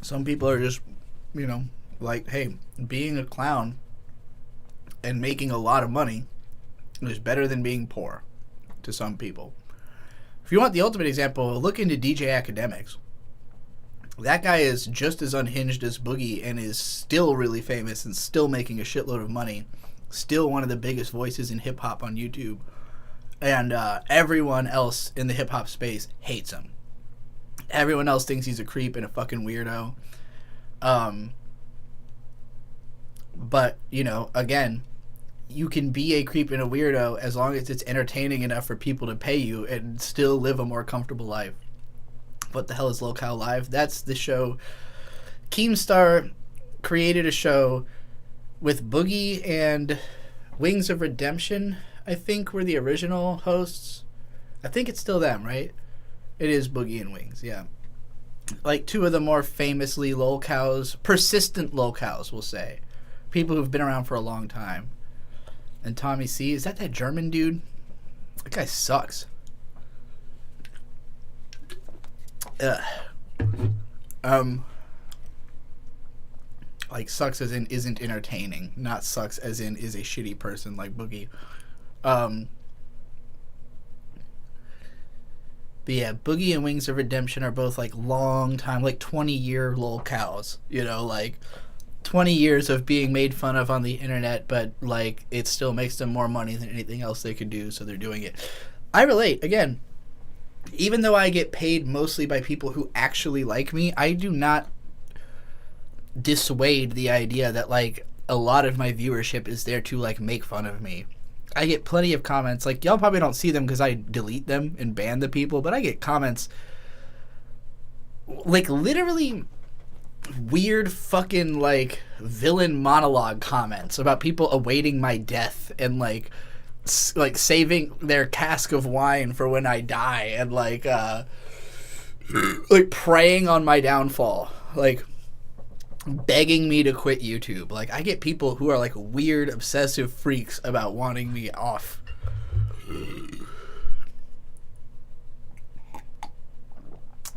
Speaker 2: some people are just, you know, like, hey, being a clown and making a lot of money is better than being poor to some people. If you want the ultimate example, look into DJ Academics. That guy is just as unhinged as Boogie and is still really famous and still making a shitload of money. Still one of the biggest voices in hip-hop on YouTube. And everyone else in the hip-hop space hates him. Everyone else thinks he's a creep and a fucking weirdo. But, you know, again, you can be a creep and a weirdo as long as it's entertaining enough for people to pay you and still live a more comfortable life. What the hell is Locale Live? That's the show. Keemstar created a show with Boogie and Wings of Redemption, I think, were the original hosts. I think it's still them, right? It is Boogie and Wings, yeah. Like two of the more famously lolcows, persistent lolcows, we'll say. People who've been around for a long time. And Tommy C, is that German dude? That guy sucks. Ugh. Like sucks as in isn't entertaining, not sucks as in is a shitty person like Boogie. But yeah, Boogie and Wings of Redemption are both like long time, like 20-year lolcows, you know, like 20 years of being made fun of on the internet, but like it still makes them more money than anything else they could do, so they're doing it. I relate. Again, even though I get paid mostly by people who actually like me, I do not dissuade the idea that like a lot of my viewership is there to like make fun of me. I get plenty of comments, like y'all probably don't see them because I delete them and ban the people, but I get comments like literally weird fucking like villain monologue comments about people awaiting my death and like saving their cask of wine for when I die and like preying on my downfall, like begging me to quit YouTube. Like I get people who are like weird obsessive freaks about wanting me off.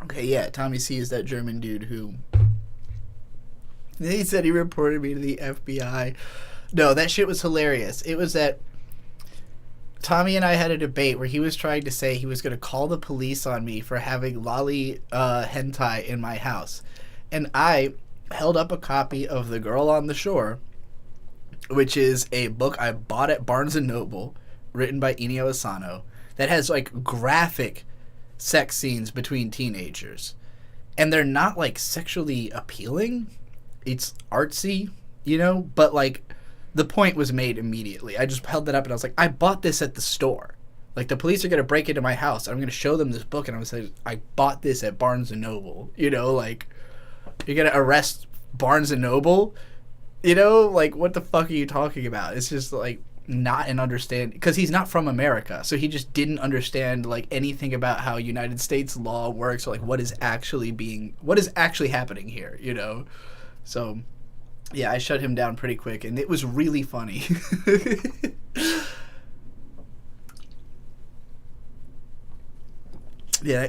Speaker 2: Okay, yeah, Tommy C is that German dude who he said he reported me to the FBI. No, that shit was hilarious. It was that Tommy and I had a debate where he was trying to say he was going to call the police on me for having lolly hentai in my house. And I held up a copy of The Girl on the Shore, which is a book I bought at Barnes & Noble, written by Inio Asano, that has like graphic sex scenes between teenagers. And they're not like sexually appealing. It's artsy, you know, but like the point was made immediately. I just held that up and I was like, I bought this at the store. Like the police are going to break into my house. I'm going to show them this book and I'm going to say, I bought this at Barnes & Noble. You know, like you're going to arrest Barnes & Noble? You know, like what the fuck are you talking about? It's just like not an understand, because he's not from America, so he just didn't understand like anything about how United States law works or like what is actually happening here, you know? So yeah, I shut him down pretty quick and it was really funny. Yeah,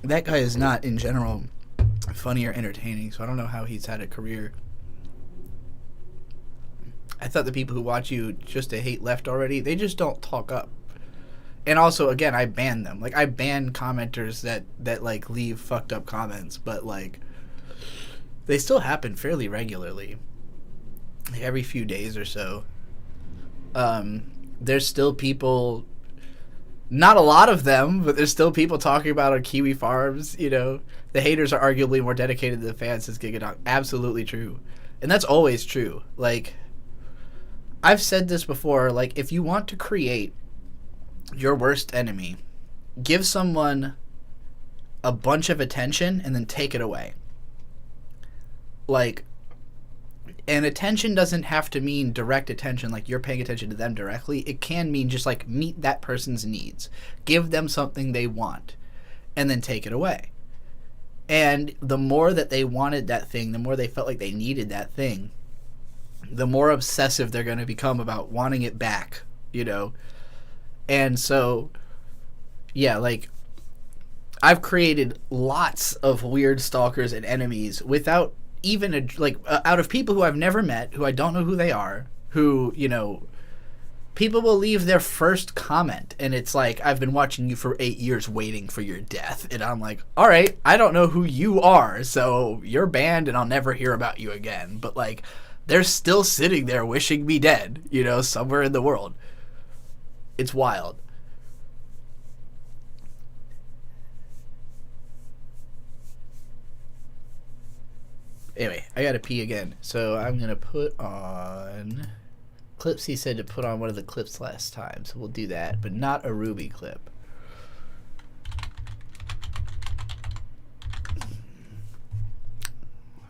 Speaker 2: that guy is not in general funny or entertaining, so I don't know how he's had a career. I thought the people who watch you just to hate left already, they just don't talk up. And also, again, I ban them. Like, I ban commenters that like, leave fucked up comments, but, like, they still happen fairly regularly. Like, every few days or so. There's still people, not a lot of them, but there's still people talking about on Kiwi Farms, you know. The haters are arguably more dedicated to the fans since Gigadon. Absolutely true. And that's always true. Like, I've said this before, like, if you want to create your worst enemy, give someone a bunch of attention and then take it away. Like, and attention doesn't have to mean direct attention, like you're paying attention to them directly. It can mean just, like, meet that person's needs. Give them something they want, and then take it away. And the more that they wanted that thing, the more they felt like they needed that thing, the more obsessive they're going to become about wanting it back, you know? And so, yeah, like, I've created lots of weird stalkers and enemies without even, out of people who I've never met, who I don't know who they are, who, you know, people will leave their first comment, and it's like, I've been watching you for 8 years waiting for your death. And I'm like, all right, I don't know who you are, so you're banned and I'll never hear about you again. But, like, they're still sitting there wishing me dead, you know, somewhere in the world. It's wild. Anyway, I gotta pee again, so I'm gonna put on Clipsy said to put on one of the clips last time, so we'll do that, but not a Ruby clip.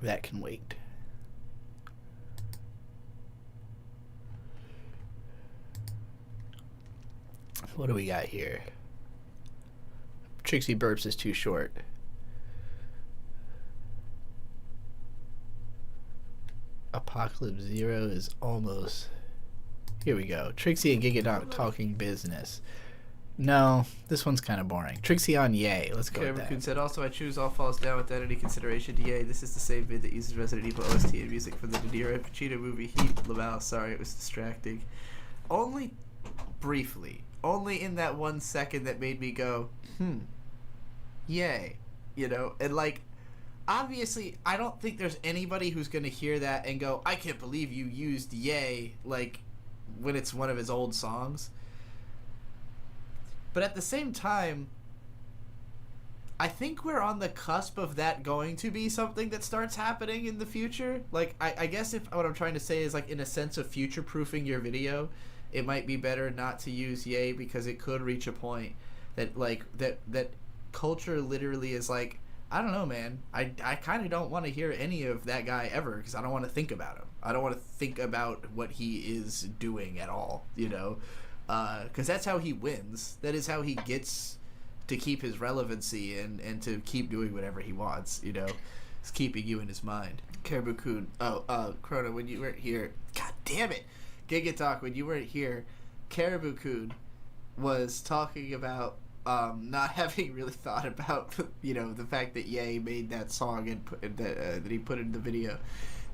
Speaker 2: That can wait. What do we got here? Trixie burps is too short. Apocalypse Zero is almost... Here we go. Trixie and Gigadonk talking business. No, this one's kind of boring. Trixie on Yay. Let's go with that.
Speaker 6: Kun said, also, I choose All Falls Down without any consideration to Yay. This is the same vid that uses Resident Evil OST and music from the De Niro and Pacino movie Heat. Laval, sorry, it was distracting. Only briefly. Only in that 1 second that made me go, Yay. You know? And, like, obviously, I don't think there's anybody who's going to hear that and go, I can't believe you used Yay, like, when it's one of his old songs. But at the same time, I think we're on the cusp of that going to be something that starts happening in the future. Like, I guess if what I'm trying to say is, like, in a sense of future-proofing your video, it might be better not to use Yay because it could reach a point that, like, that culture literally is like, I don't know, man. I kind of don't want to hear any of that guy ever because I don't want to think about him. I don't want to think about what he is doing at all, you know? Because that's how he wins. That is how he gets to keep his relevancy and to keep doing whatever he wants, you know? It's keeping you in his mind. Caribou-kun. Chrono, when you weren't here... God damn it! Gigatalk, when you weren't here, Caribou-kun was talking about not having really thought about, you know, the fact that Ye made that song and that he put in the video.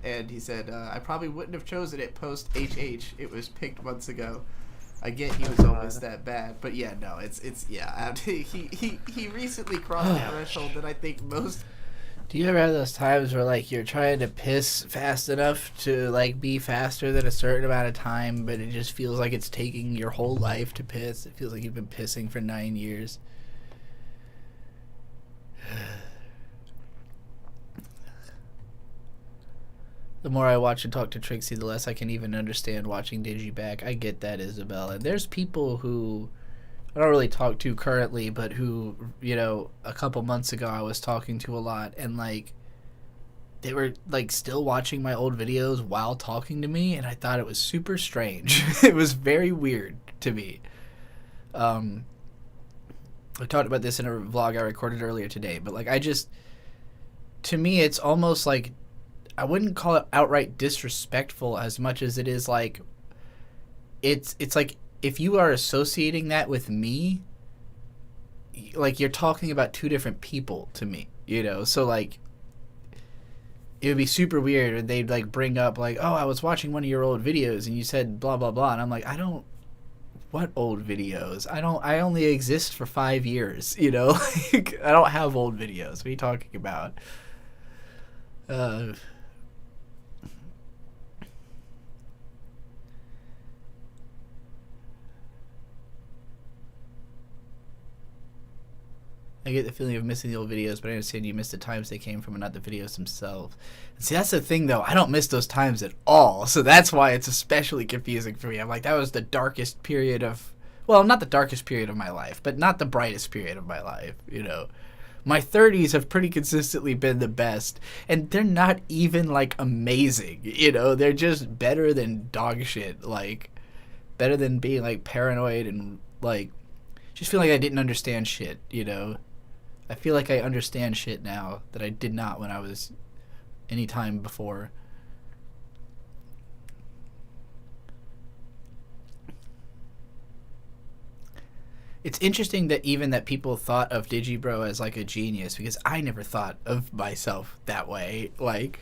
Speaker 6: And he said, I probably wouldn't have chosen it post HH. It was picked months ago. I get he was always that bad, but yeah, no, it's yeah. He recently crossed the threshold that I think most.
Speaker 2: Do you ever have those times where, like, you're trying to piss fast enough to, like, be faster than a certain amount of time, but it just feels like it's taking your whole life to piss? It feels like you've been pissing for 9 years. The more I watch and talk to Trixie, the less I can even understand watching Digiback. I get that, Isabel. And there's people who I don't really talk to currently, but who, you know, a couple months ago I was talking to a lot, and, like, they were, like, still watching my old videos while talking to me, and I thought it was super strange. It was very weird to me. I talked about this in a vlog I recorded earlier today, but, like, to me, it's almost like, I wouldn't call it outright disrespectful as much as it is, like, it's like, if you are associating that with me, like, you're talking about two different people to me, you know? So, like, it would be super weird when they'd, like, bring up, like, oh, I was watching one of your old videos and you said blah, blah, blah. And I'm like, what old videos? I only exist for 5 years, you know? Like, I don't have old videos. What are you talking about? I get the feeling of missing the old videos, but I understand you miss the times they came from and not the videos themselves. And see, that's the thing, though. I don't miss those times at all, so that's why it's especially confusing for me. I'm like, that was the darkest period of... Well, not the darkest period of my life, but not the brightest period of my life, you know. My 30s have pretty consistently been the best, and they're not even, like, amazing, you know. They're just better than dog shit, like, better than being, like, paranoid and, like, just feel like I didn't understand shit, you know. I feel like I understand shit now that I did not when I was any time before. It's interesting that even that people thought of Digibro as, like, a genius, because I never thought of myself that way. Like,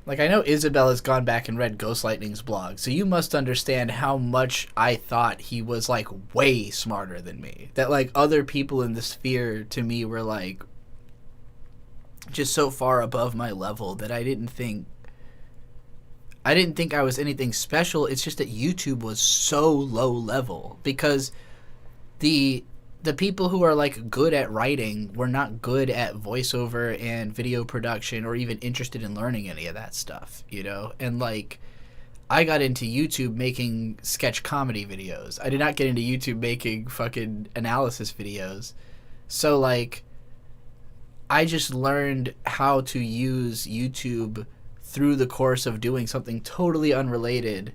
Speaker 2: I know Isabel has gone back and read Ghost Lightning's blog, so you must understand how much I thought he was, like, way smarter than me. That, like, other people in the sphere, to me, were, like, just so far above my level that I didn't think I was anything special. It's just that YouTube was so low level, because the people who are, like, good at writing were not good at voiceover and video production or even interested in learning any of that stuff, you know? And, like, I got into YouTube making sketch comedy videos. I did not get into YouTube making fucking analysis videos. So, like, I just learned how to use YouTube through the course of doing something totally unrelated,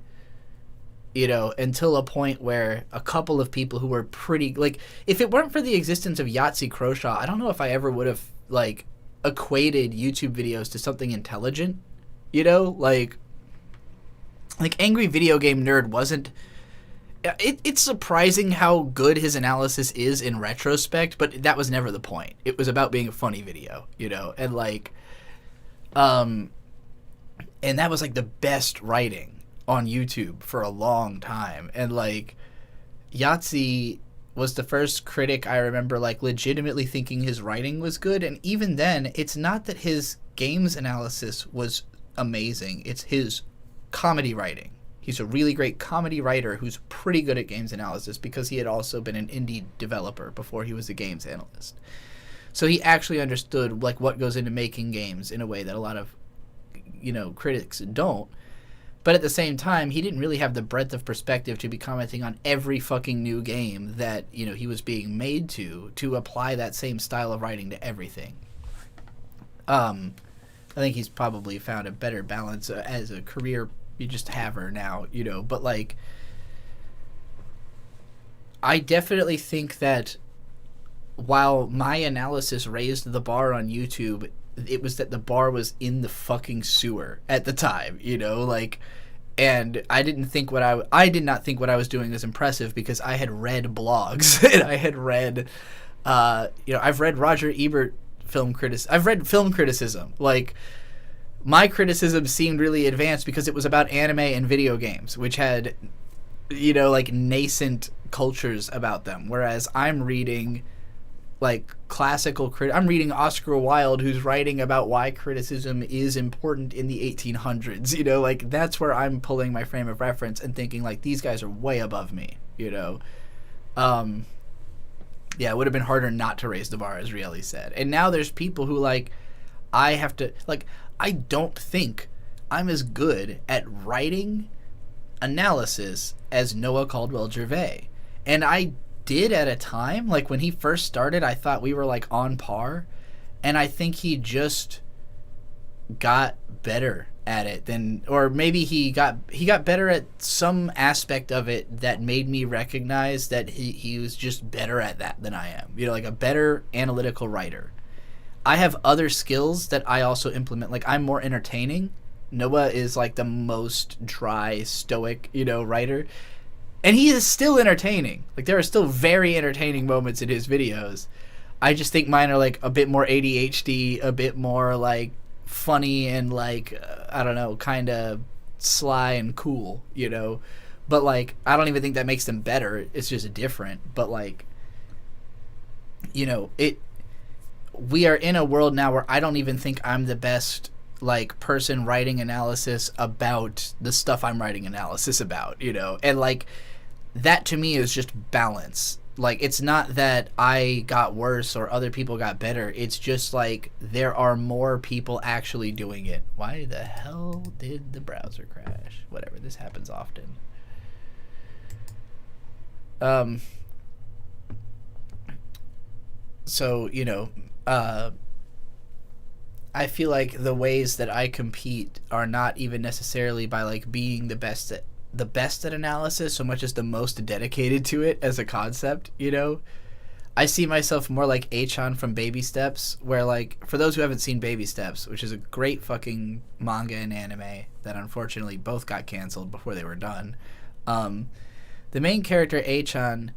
Speaker 2: you know, until a point where a couple of people who were pretty, like, if it weren't for the existence of Yahtzee Croshaw, I don't know if I ever would have, like, equated YouTube videos to something intelligent, you know? Like Angry Video Game Nerd wasn't... It's surprising how good his analysis is in retrospect, but that was never the point. It was about being a funny video, you know? And, like... and that was, like, the best writing on YouTube for a long time. And, like, Yahtzee was the first critic I remember, like, legitimately thinking his writing was good. And even then, it's not that his games analysis was amazing. It's his comedy writing. He's a really great comedy writer who's pretty good at games analysis because he had also been an indie developer before he was a games analyst. So he actually understood, like, what goes into making games in a way that a lot of, you know, critics don't. But at the same time, he didn't really have the breadth of perspective to be commenting on every fucking new game that, you know, he was being made to apply that same style of writing to everything. I think he's probably found a better balance as a career you just have her now, you know, but, like, I definitely think that while my analysis raised the bar on YouTube, it was that the bar was in the fucking sewer at the time, you know, like, and I did not think what I was doing was impressive because I had read blogs and I had read, you know, I've read Roger Ebert I've read film criticism. Like, my criticism seemed really advanced because it was about anime and video games, which had, you know, like, nascent cultures about them, whereas I'm reading, like, I'm reading Oscar Wilde, who's writing about why criticism is important in the 1800s, you know, like, that's where I'm pulling my frame of reference and thinking, like, these guys are way above me, you know. Yeah, it would have been harder not to raise the bar, as Rieli said. And now there's people who, like, I have to, like, I don't think I'm as good at writing analysis as Noah Caldwell-Gervais. And I did at a time, like, when he first started, I thought we were, like, on par. And I think he just got better at it than, or maybe he got better at some aspect of it that made me recognize that he was just better at that than I am. You know, like, a better analytical writer. I have other skills that I also implement. Like, I'm more entertaining. Noah is, like, the most dry, stoic, you know, writer. And he is still entertaining. Like, there are still very entertaining moments in his videos. I just think mine are, like, a bit more ADHD, a bit more, like, funny and, like, I don't know, kind of sly and cool, you know? But, like, I don't even think that makes them better. It's just different. But, like, you know, we are in a world now where I don't even think I'm the best, like, person writing analysis about the stuff I'm writing analysis about, you know? And, like, that to me is just balance. Like, it's not that I got worse or other people got better. It's just, like, there are more people actually doing it. Why the hell did the browser crash? Whatever, this happens often. So, you know, I feel like the ways that I compete are not even necessarily by, like, being the best at analysis so much as the most dedicated to it as a concept, you know? I see myself more like Achan from Baby Steps, where, like, for those who haven't seen Baby Steps, which is a great fucking manga and anime that unfortunately both got canceled before they were done, the main character Achan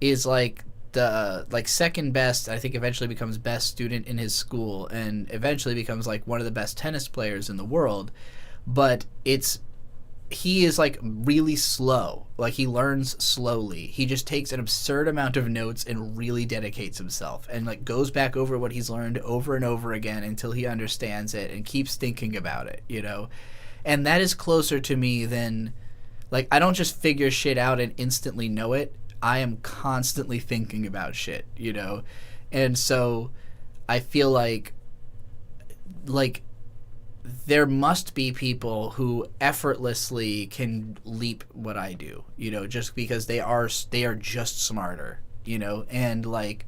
Speaker 2: is, like, the, like, second best, I think eventually becomes best student in his school and eventually becomes, like, one of the best tennis players in the world. But he is, like, really slow. Like, he learns slowly. He just takes an absurd amount of notes and really dedicates himself and, like, goes back over what he's learned over and over again until he understands it and keeps thinking about it, you know? And that is closer to me than, like, I don't just figure shit out and instantly know it. I am constantly thinking about shit, you know? And so I feel like there must be people who effortlessly can leap what I do, just because they are just smarter, and like,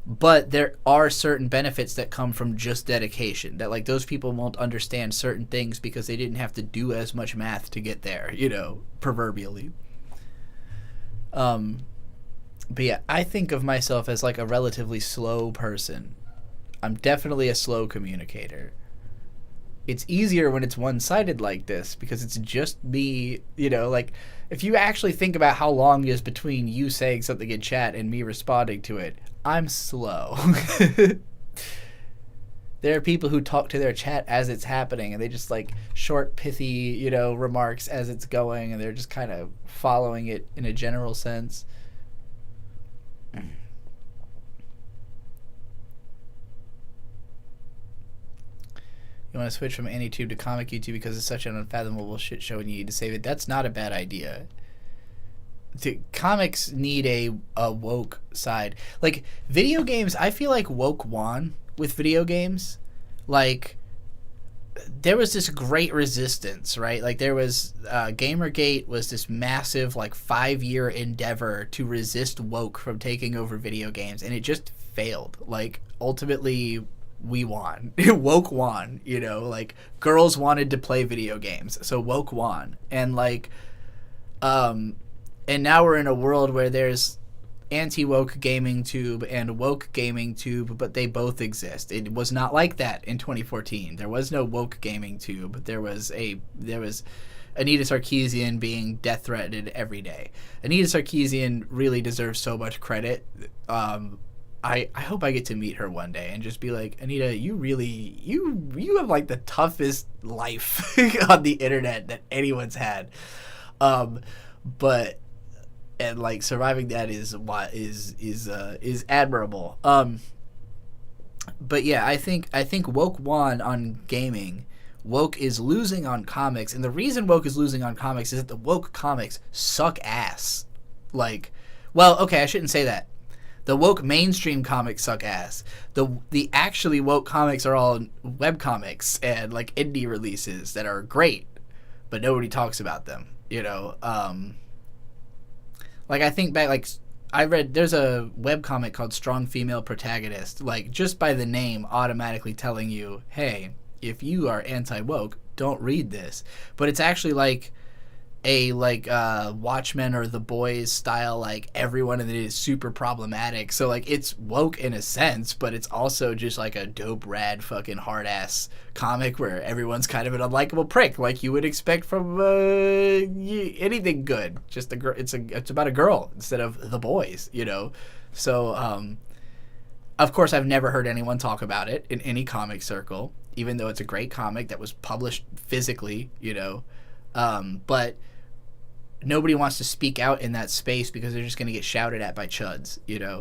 Speaker 2: but there are certain benefits that come from just dedication, that like those people won't understand certain things because they didn't have to do as much math to get there, proverbially. But yeah, I think of myself as like a relatively slow person. I'm definitely a slow communicator. It's easier when it's one-sided like this because it's just me, like if you actually think about how long it is between you saying something in chat and me responding to it, I'm slow. There are people who talk to their chat as it's happening and they just like short, pithy, remarks as it's going, and they're just kind of following it in a general sense. You want to switch from AnyTube to comic YouTube because it's such an unfathomable shit show and you need to save it. That's not a bad idea. Comics need a woke side. Like, video games, I feel like woke won with video games. Like, there was this great resistance, right? Like, there was Gamergate was this massive, like, 5-year endeavor to resist woke from taking over video games, and it just failed. Like, ultimately, we won. Woke won, like, girls wanted to play video games, so woke won. And, like, and now we're in a world where there's anti-woke gaming tube and woke gaming tube, but they both exist. It was not like that in 2014. There was no woke gaming tube. There was Anita Sarkeesian being death threatened every day. Anita Sarkeesian really deserves so much credit. I hope I get to meet her one day and just be like, Anita, you have like the toughest life on the internet that anyone's had. But and like surviving that is admirable. But yeah, I think woke won on gaming. Woke is losing on comics, and the reason woke is losing on comics is that the woke comics suck ass. Like, well, okay, I shouldn't say that. The woke mainstream comics suck ass. The actually woke comics are all webcomics and like indie releases that are great, but nobody talks about them. Like, I think back, like, there's a webcomic called Strong Female Protagonist, like, just by the name automatically telling you, hey, if you are anti-woke, don't read this. But it's actually like a Watchmen or The Boys style, like, everyone in it is super problematic. So, like, it's woke in a sense, but it's also just like a dope, rad, fucking hard-ass comic where everyone's kind of an unlikable prick, like you would expect from anything good. Just a girl. It's about a girl instead of the boys, So, of course, I've never heard anyone talk about it in any comic circle, even though it's a great comic that was published physically, but nobody wants to speak out in that space because they're just going to get shouted at by chuds,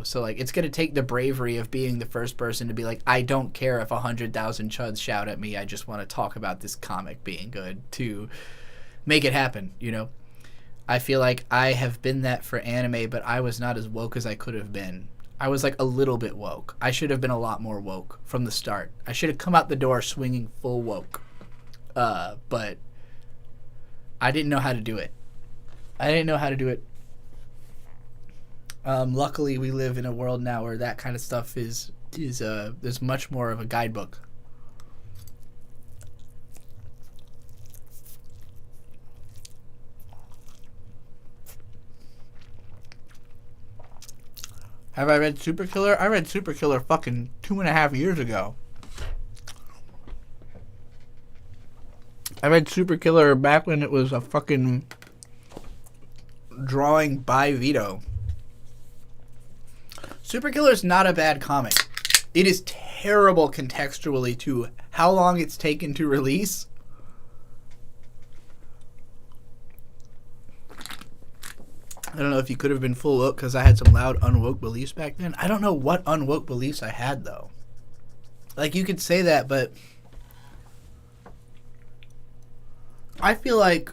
Speaker 2: So, like, it's going to take the bravery of being the first person to be like, I don't care if 100,000 chuds shout at me. I just want to talk about this comic being good to make it happen, I feel like I have been that for anime, but I was not as woke as I could have been. I was, like, a little bit woke. I should have been a lot more woke from the start. I should have come out the door swinging full woke. But I didn't know how to do it. Luckily, we live in a world now where that kind of stuff is there's much more of a guidebook. Have I read Super Killer? I read Super Killer fucking 2.5 years ago. I read Super Killer back when it was a fucking drawing by Vito. Super Killer's not a bad comic. It is terrible contextually to how long it's taken to release. I don't know if you could have been full woke because I had some loud unwoke beliefs back then. I don't know what unwoke beliefs I had, though. Like, you could say that, but I feel like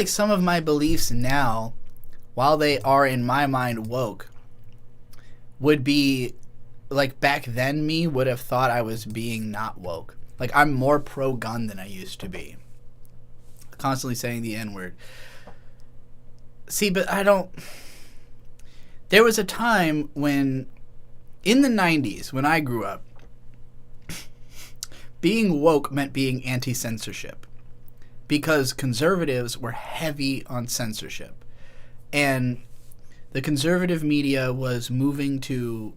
Speaker 2: some of my beliefs now, while they are in my mind woke, would be like back then me would have thought I was being not woke. Like, I'm more pro-gun than I used to be. Constantly saying the N-word. See, but I don't... There was a time when, in the 90s, when I grew up, being woke meant being anti-censorship. Because conservatives were heavy on censorship. And the conservative media was moving to,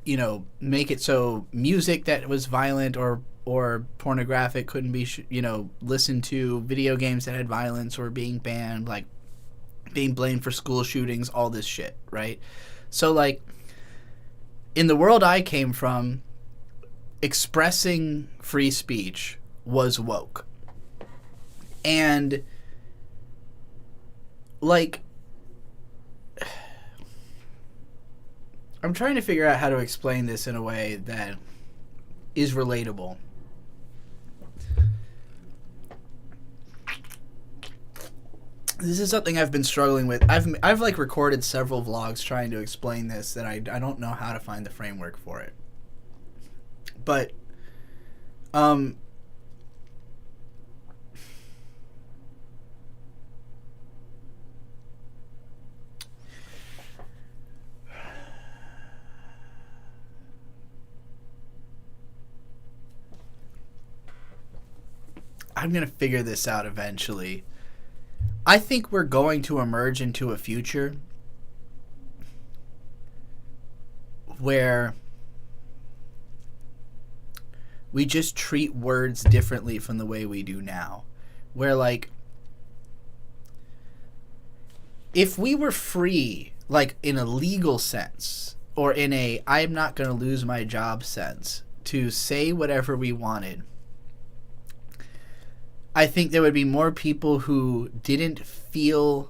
Speaker 2: you know, make it so music that was violent or pornographic couldn't be, listened to. Video games that had violence were being banned, like being blamed for school shootings, all this shit, right? So, like, in the world I came from, expressing free speech was woke. And, like, I'm trying to figure out how to explain this in a way that is relatable. This is something I've been struggling with. I've like recorded several vlogs trying to explain this, that I don't know how to find the framework for it. But I'm going to figure this out eventually. I think we're going to emerge into a future where we just treat words differently from the way we do now. Where, like, if we were free, like, in a legal sense, or in a I'm not going to lose my job sense, to say whatever we wanted, I think there would be more people who didn't feel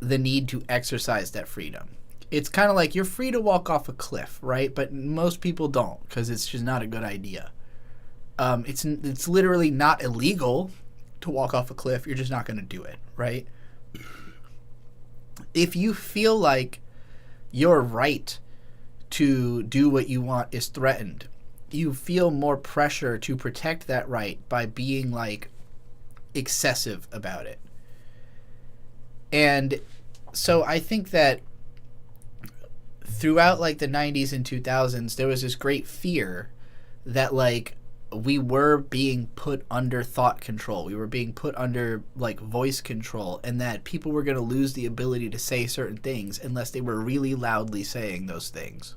Speaker 2: the need to exercise that freedom. It's kind of like you're free to walk off a cliff, right? But most people don't, because it's just not a good idea. It's literally not illegal to walk off a cliff. You're just not going to do it, right? If you feel like your right to do what you want is threatened, you feel more pressure to protect that right by being, like, excessive about it. And so I think that throughout, like, the 90s and 2000s, there was this great fear that, like, we were being put under thought control. We were being put under, like, voice control, and that people were going to lose the ability to say certain things unless they were really loudly saying those things.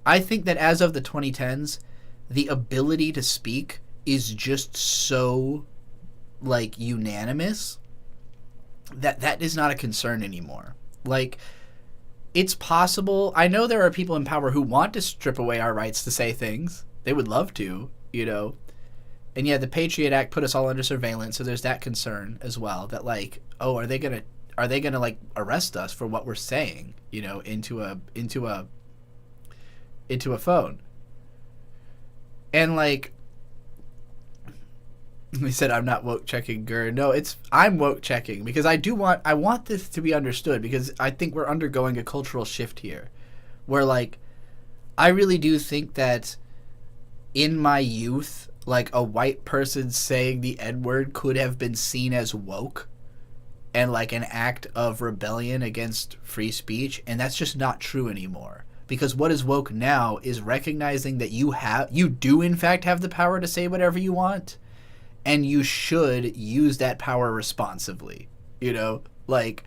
Speaker 2: I think that as of the 2010s, the ability to speak is just so, like, unanimous that is not a concern anymore. Like, it's possible. I know there are people in power who want to strip away our rights to say things. They would love to, you know. And yeah, the Patriot Act put us all under surveillance, so there's that concern as well, that, like, oh, are they gonna like arrest us for what we're saying, you know, into a phone. And, like, he said, I'm not woke checking, Gur. No, I'm woke checking, because I want this to be understood, because I think we're undergoing a cultural shift here where, like, I really do think that in my youth, like, a white person saying the N-word could have been seen as woke and, like, an act of rebellion against free speech, and that's just not true anymore. Because what is woke now is recognizing that you do in fact have the power to say whatever you want, and you should use that power responsibly. You know, like,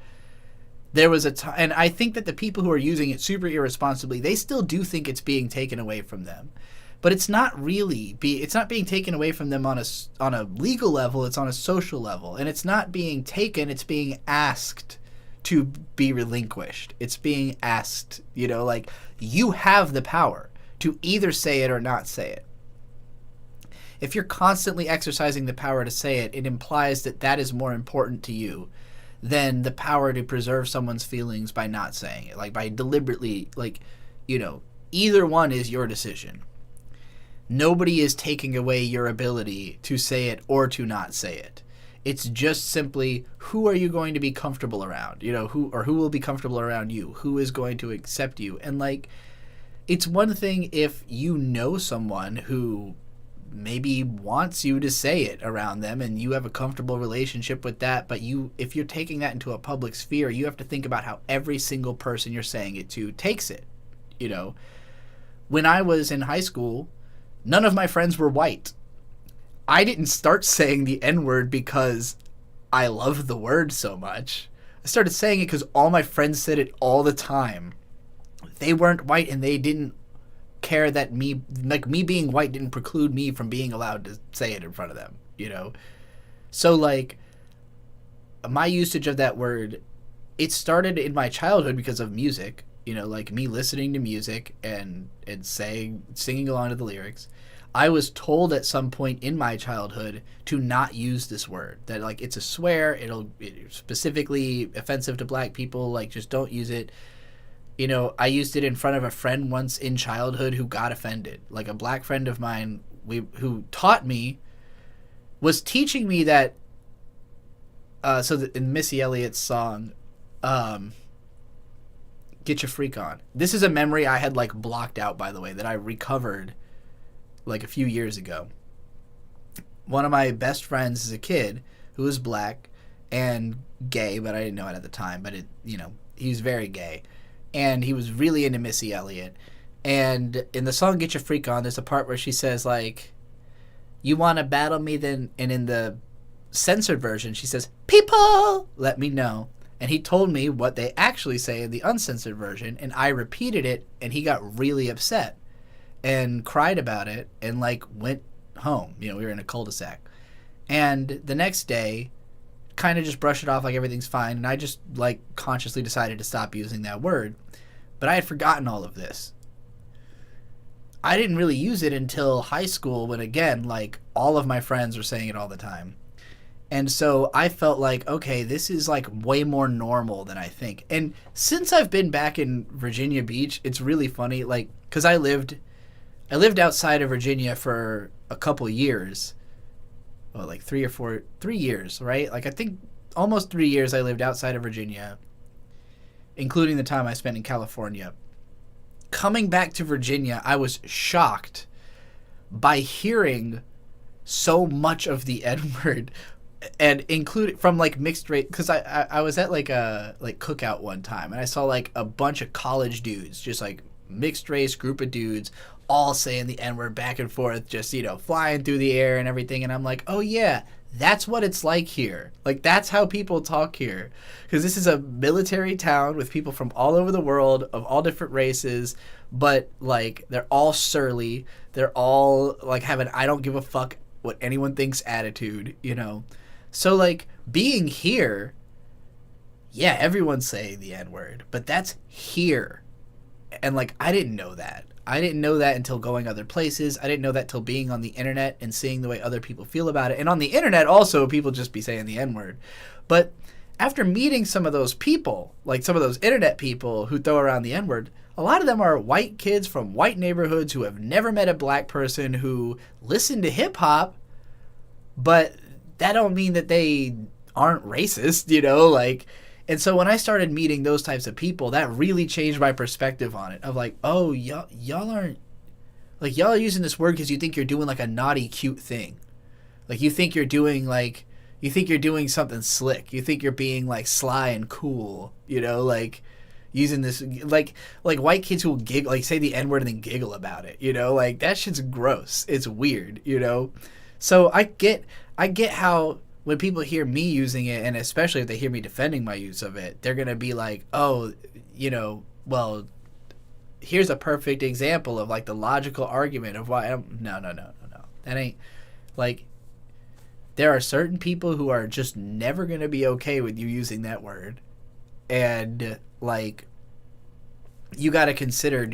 Speaker 2: there was a time, and I think that the people who are using it super irresponsibly, they still do think it's being taken away from them. But it's not really it's not being taken away from them on a legal level, it's on a social level. And it's not being taken, it's being asked to be relinquished. It's being asked, you know, like, you have the power to either say it or not say it. If you're constantly exercising the power to say it, it implies that that is more important to you than the power to preserve someone's feelings by not saying it. Like, by deliberately, like, you know, either one is your decision. Nobody is taking away your ability to say it or to not say it. It's just simply, who are you going to be comfortable around? You know, who will be comfortable around you? Who is going to accept you? And, like, it's one thing if you know someone who maybe wants you to say it around them and you have a comfortable relationship with that, but if you're taking that into a public sphere, you have to think about how every single person you're saying it to takes it. You know, when I was in high school, none of my friends were white. I didn't start saying the N-word because I love the word so much. I started saying it because all my friends said it all the time. They weren't white and they didn't care that me being white didn't preclude me from being allowed to say it in front of them, you know? So, like, my usage of that word, it started in my childhood because of music, you know, like me listening to music and singing along to the lyrics. I was told at some point in my childhood to not use this word, that, like, it's a swear, it's specifically offensive to black people, like, just don't use it. You know, I used it in front of a friend once in childhood who got offended. Like, a black friend of mine who taught me, was teaching me that, in Missy Elliott's song, Get Your Freak On. This is a memory I had, like, blocked out, by the way, that I recovered, like, a few years ago. One of my best friends as a kid who was black and gay, but I didn't know it at the time, but he was very gay. And he was really into Missy Elliott. And in the song Get Your Freak On, there's a part where she says, like, you want to battle me then? And in the censored version, she says, people, let me know. And he told me what they actually say in the uncensored version. And I repeated it, and he got really upset and cried about it and, like, went home. You know, we were in a cul-de-sac. And the next day, kind of just brush it off like everything's fine, and I just, like, consciously decided to stop using that word. But I had forgotten all of this. I didn't really use it until high school when, again, like, all of my friends were saying it all the time. And so I felt like, okay, this is, like, way more normal than I think. And since I've been back in Virginia Beach, it's really funny, like, because I lived outside of Virginia for a couple years. Well, like 3 years, right? Like, I think almost 3 years I lived outside of Virginia, including the time I spent in California. Coming back to Virginia, I was shocked by hearing so much of the N-word, and included from, like, mixed race, because I was at, like, a cookout one time, and I saw, like, a bunch of college dudes, just, like, mixed race group of dudes, all saying the N-word back and forth, just, you know, flying through the air and everything. And I'm like, oh yeah, that's what it's like here. Like, that's how people talk here. Because this is a military town with people from all over the world, of all different races, but, like, they're all surly. They're all, like, have an I don't give a fuck what anyone thinks attitude, you know. So, like, being here, yeah, everyone's saying the N-word, but that's here. And, like, I didn't know that. I didn't know that until going other places. I didn't know that till being on the internet and seeing the way other people feel about it. And on the internet also, people just be saying the N-word. But after meeting some of those people, like some of those internet people who throw around the N-word, a lot of them are white kids from white neighborhoods who have never met a black person, who listen to hip-hop, but that don't mean that they aren't racist, you know, like. And so when I started meeting those types of people, that really changed my perspective on it. Of like, oh, y'all aren't, like, y'all are using this word because you think you're doing, like, a naughty, cute thing. Like, you think you're doing something slick. You think you're being, like, sly and cool, you know, like, using this, like white kids who will giggle, like, say the N-word and then giggle about it, you know, like, that shit's gross. It's weird, you know. So I get how, when people hear me using it, and especially if they hear me defending my use of it, they're going to be like, oh, you know, well, here's a perfect example of, like, the logical argument of why no. That ain't, like, there are certain people who are just never going to be okay with you using that word. And, like, you got to consider,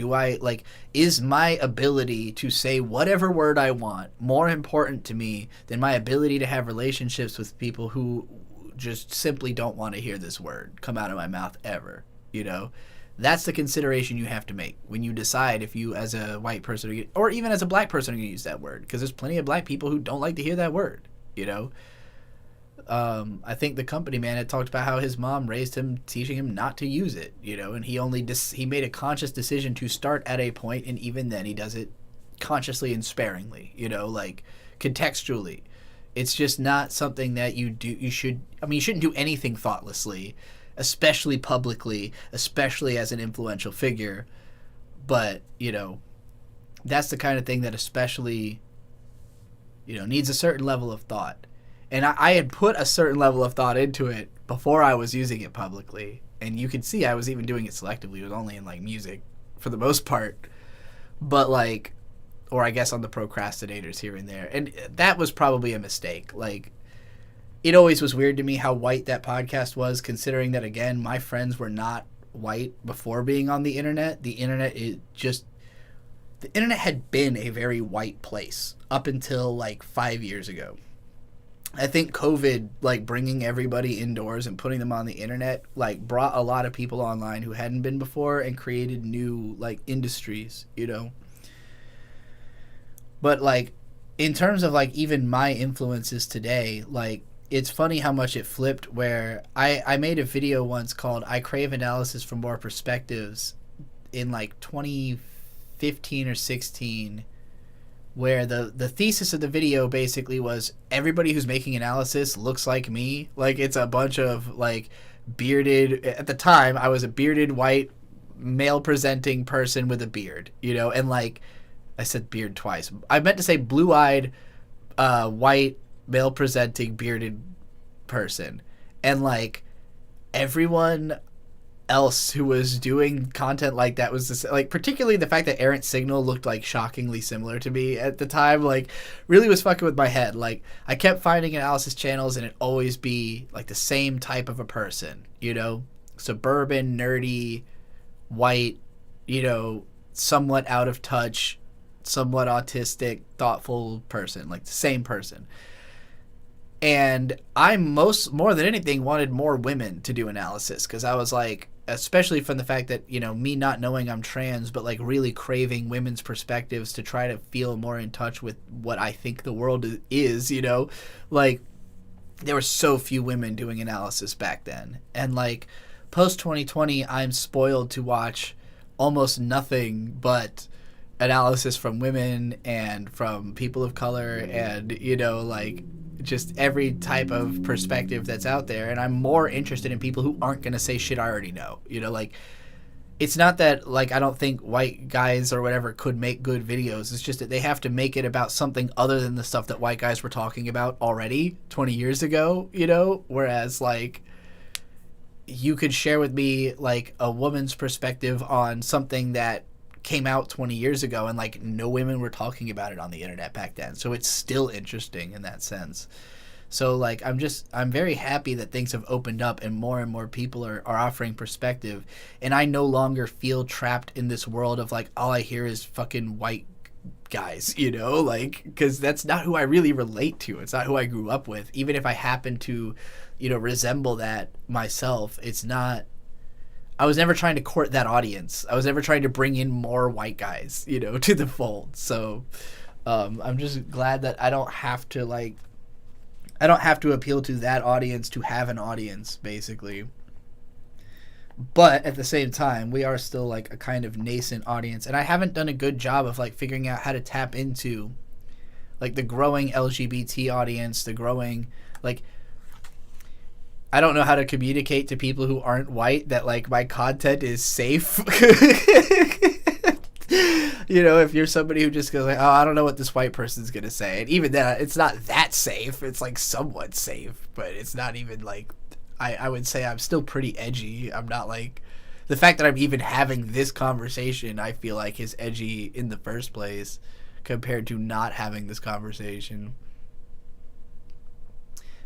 Speaker 2: is my ability to say whatever word I want more important to me than my ability to have relationships with people who just simply don't want to hear this word come out of my mouth ever, you know? That's the consideration you have to make when you decide if you, as a white person, or even as a black person, are going to use that word. Because there's plenty of black people who don't like to hear that word, you know? I think the company man had talked about how his mom raised him, teaching him not to use it, you know, and he made a conscious decision to start at a point, and even then he does it consciously and sparingly, you know, like contextually. It's just not something that you shouldn't do anything thoughtlessly, especially publicly, especially as an influential figure. But, you know, that's the kind of thing that especially, you know, needs a certain level of thought. And I had put a certain level of thought into it before I was using it publicly. And you can see I was even doing it selectively. It was only in, like, music for the most part. But, like, or I guess on the procrastinators here and there. And that was probably a mistake. Like, it always was weird to me how white that podcast was, considering that, again, my friends were not white before being on the internet. The internet had been a very white place up until, like, 5 years ago. I think COVID, like, bringing everybody indoors and putting them on the internet, like, brought a lot of people online who hadn't been before and created new, like, industries, you know? But, like, in terms of, like, even my influences today, like, it's funny how much it flipped where I made a video once called I Crave Analysis from More Perspectives in, like, 2015 or 16, where the thesis of the video basically was everybody who's making analysis looks like me. Like, it's a bunch of, like, bearded, at the time I was a bearded white male presenting person with a beard, you know, and, like, I said beard twice. I meant to say blue-eyed white male presenting bearded person, and, like, everyone else who was doing content like that was this, like, particularly the fact that Errant Signal looked, like, shockingly similar to me at the time, like, really was fucking with my head. Like, I kept finding analysis channels and it'd always be, like, the same type of a person, you know, suburban, nerdy, white, you know, somewhat out of touch, somewhat autistic, thoughtful person, like the same person. And I more than anything wanted more women to do analysis, because I was like, especially from the fact that, you know, me not knowing I'm trans, but, like, really craving women's perspectives to try to feel more in touch with what I think the world is, you know, like, there were so few women doing analysis back then. And, like, post 2020, I'm spoiled to watch almost nothing but analysis from women and from people of color and, you know, like, just every type of perspective that's out there. And I'm more interested in people who aren't going to say shit I already know, you know, like, it's not that, like, I don't think white guys or whatever could make good videos. It's just that they have to make it about something other than the stuff that white guys were talking about already 20 years ago, you know, whereas, like, you could share with me, like, a woman's perspective on something that came out 20 years ago, and, like, no women were talking about it on the internet back then, so it's still interesting in that sense. So, like, I'm very happy that things have opened up and more people are offering perspective, and I no longer feel trapped in this world of, like, all I hear is fucking white guys, you know, like, because that's not who I really relate to. It's not who I grew up with. Even if I happen to, you know, resemble that myself, it's not, I was never trying to court that audience. I was never trying to bring in more white guys, you know, to the fold. So I'm just glad that I don't have to appeal to that audience to have an audience, basically. But at the same time, we are still, like, a kind of nascent audience. And I haven't done a good job of, like, figuring out how to tap into, like, the growing LGBT audience, the growing, like, I don't know how to communicate to people who aren't white that, like, my content is safe. You know, if you're somebody who just goes like, oh, I don't know what this white person's going to say. And even then, it's not that safe. It's, like, somewhat safe. But it's not even, like, I would say I'm still pretty edgy. I'm not, like, the fact that I'm even having this conversation, I feel like, is edgy in the first place compared to not having this conversation.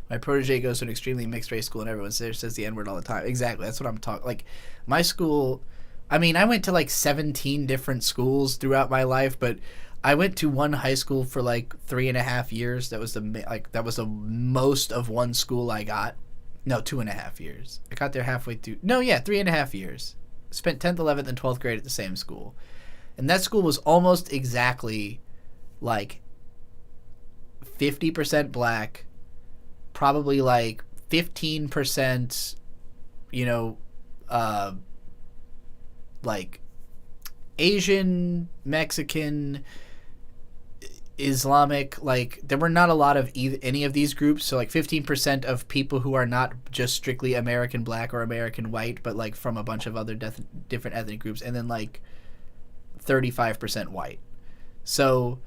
Speaker 2: My protege goes to an extremely mixed race school and everyone says the N-word all the time. Exactly. That's what I'm talking. Like, my school, I mean, I went to, like, 17 different schools throughout my life, but I went to one high school for, like, 3.5 years. That was the most of one school I got. No, 2.5 years. I got there halfway through. No, yeah, 3.5 years. Spent 10th, 11th, and 12th grade at the same school. And that school was almost exactly, like, 50% black, probably, like, 15%, you know, like, Asian, Mexican, Islamic, like there were not a lot of any of these groups. So like 15% of people who are not just strictly American black or American white, but like from a bunch of other different ethnic groups, and then like 35% white. So,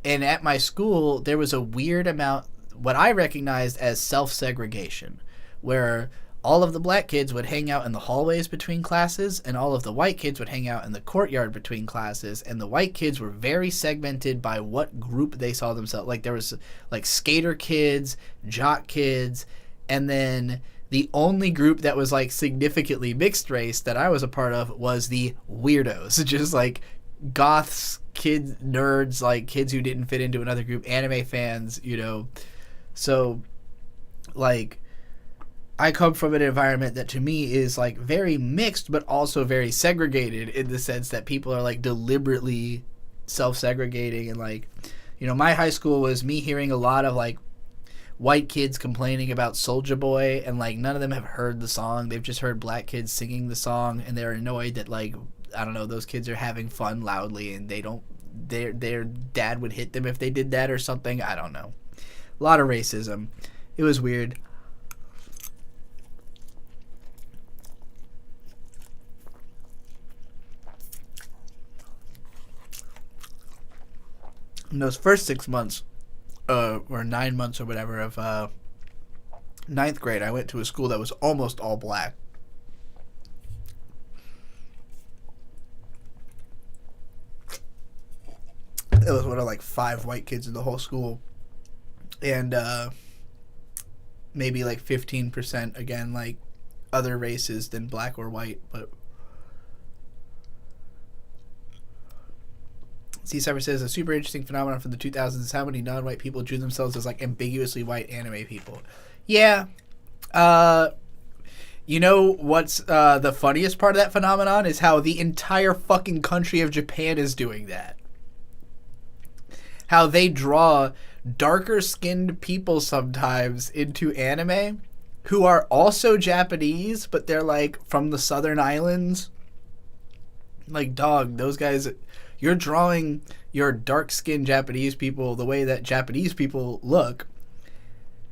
Speaker 2: and at my school there was a weird amount, what I recognized as self-segregation, where all of the black kids would hang out in the hallways between classes, and all of the white kids would hang out in the courtyard between classes, and the white kids were very segmented by what group they saw themselves. Like there was like skater kids, jock kids, and then the only group that was like significantly mixed race that I was a part of was the weirdos, just like goths, kids, nerds, like kids who didn't fit into another group, anime fans, you know. So like I come from an environment that to me is like very mixed, but also very segregated, in the sense that people are like deliberately self-segregating. And like, you know, my high school was me hearing a lot of like white kids complaining about Soulja Boy, and like none of them have heard the song. They've just heard black kids singing the song, and they're annoyed that like, I don't know, those kids are having fun loudly, and they don't, their dad would hit them if they did that or something. I don't know. A lot of racism. It was weird. In those first 6 months, or 9 months or whatever of ninth grade, I went to a school that was almost all black. It was one of like 5 white kids in the whole school, and maybe like 15% again like other races than black or white. But C-Cypher says a super interesting phenomenon from the 2000s is how many non-white people drew themselves as like ambiguously white anime people. Yeah. You know what's the funniest part of that phenomenon is how the entire fucking country of Japan is doing that. How they draw darker skinned people sometimes into anime who are also Japanese, but they're like from the southern islands. Like, dog, those guys, you're drawing your dark skinned Japanese people the way that Japanese people look,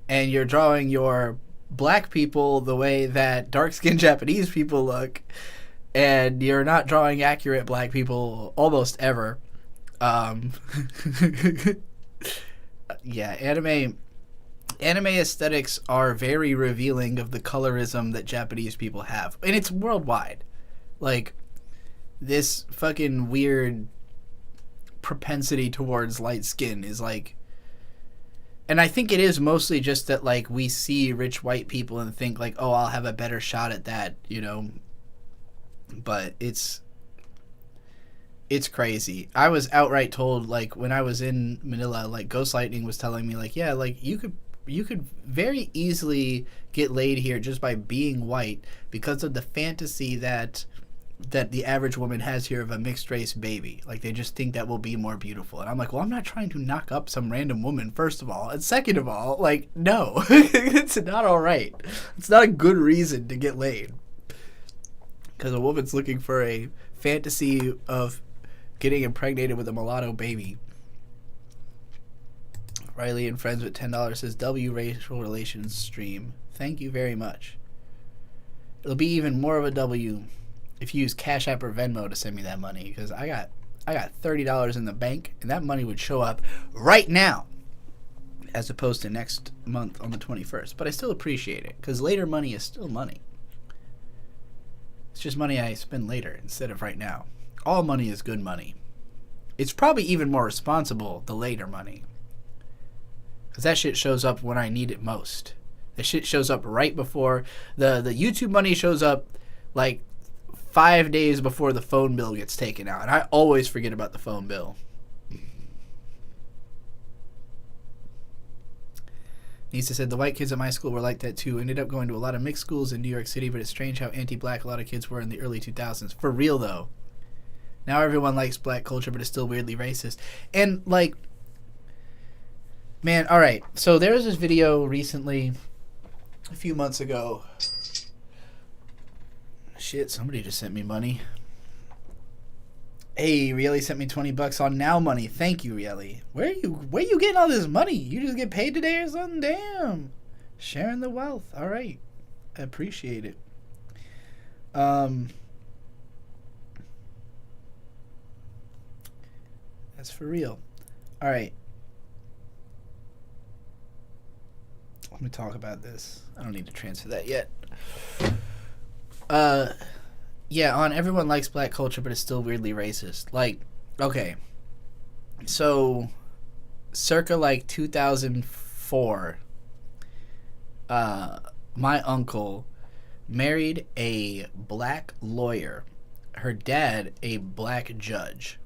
Speaker 2: and you're drawing your black people the way that dark skinned Japanese people look, and you're not drawing accurate black people almost ever. Yeah, anime aesthetics are very revealing of the colorism that Japanese people have, and it's worldwide. Like, this fucking weird propensity towards light skin is like, and I think it is mostly just that like we see rich white people and think like, oh, I'll have a better shot at that, you know. But it's crazy. I was outright told, like, when I was in Manila, like, Ghost Lightning was telling me, like, yeah, like, you could very easily get laid here just by being white because of the fantasy that the average woman has here of a mixed race baby. Like, they just think that will be more beautiful. And I'm like, well, I'm not trying to knock up some random woman, first of all. And second of all, like, no. It's not all right. It's not a good reason to get laid. Because a woman's looking for a fantasy of getting impregnated with a mulatto baby. Riley and Friends with $10 says, W racial relations stream. Thank you very much. It'll be even more of a W if you use Cash App or Venmo to send me that money, because I got $30 in the bank, and that money would show up right now as opposed to next month on the 21st. But I still appreciate it, because later money is still money. It's just money I spend later instead of right now. All money is good money. It's probably even more responsible, the later money, because that shit shows up when I need it most. The shit shows up right before the YouTube money shows up like 5 days before the phone bill gets taken out, and I always forget about the phone bill. Nisa said, the white kids at my school were like that too. Ended up going to a lot of mixed schools in New York City, but it's strange how anti-black a lot of kids were in the early 2000s. For real, though. Now everyone likes black culture, but it's still weirdly racist. And, like, man, alright. So there was this video recently, a few months ago. Shit, somebody just sent me money. Hey, Rieli sent me $20 on Now Money. Thank you, Rieli. Where you getting all this money? You just get paid today or something? Damn. Sharing the wealth. All right. I appreciate it. That's for real. All right. Let me talk about this. I don't need to transfer that yet. Yeah, on Everyone Likes Black Culture, but it's still weirdly racist. Like, okay. So, circa like 2004, my uncle married a black lawyer. Her dad, a black judge.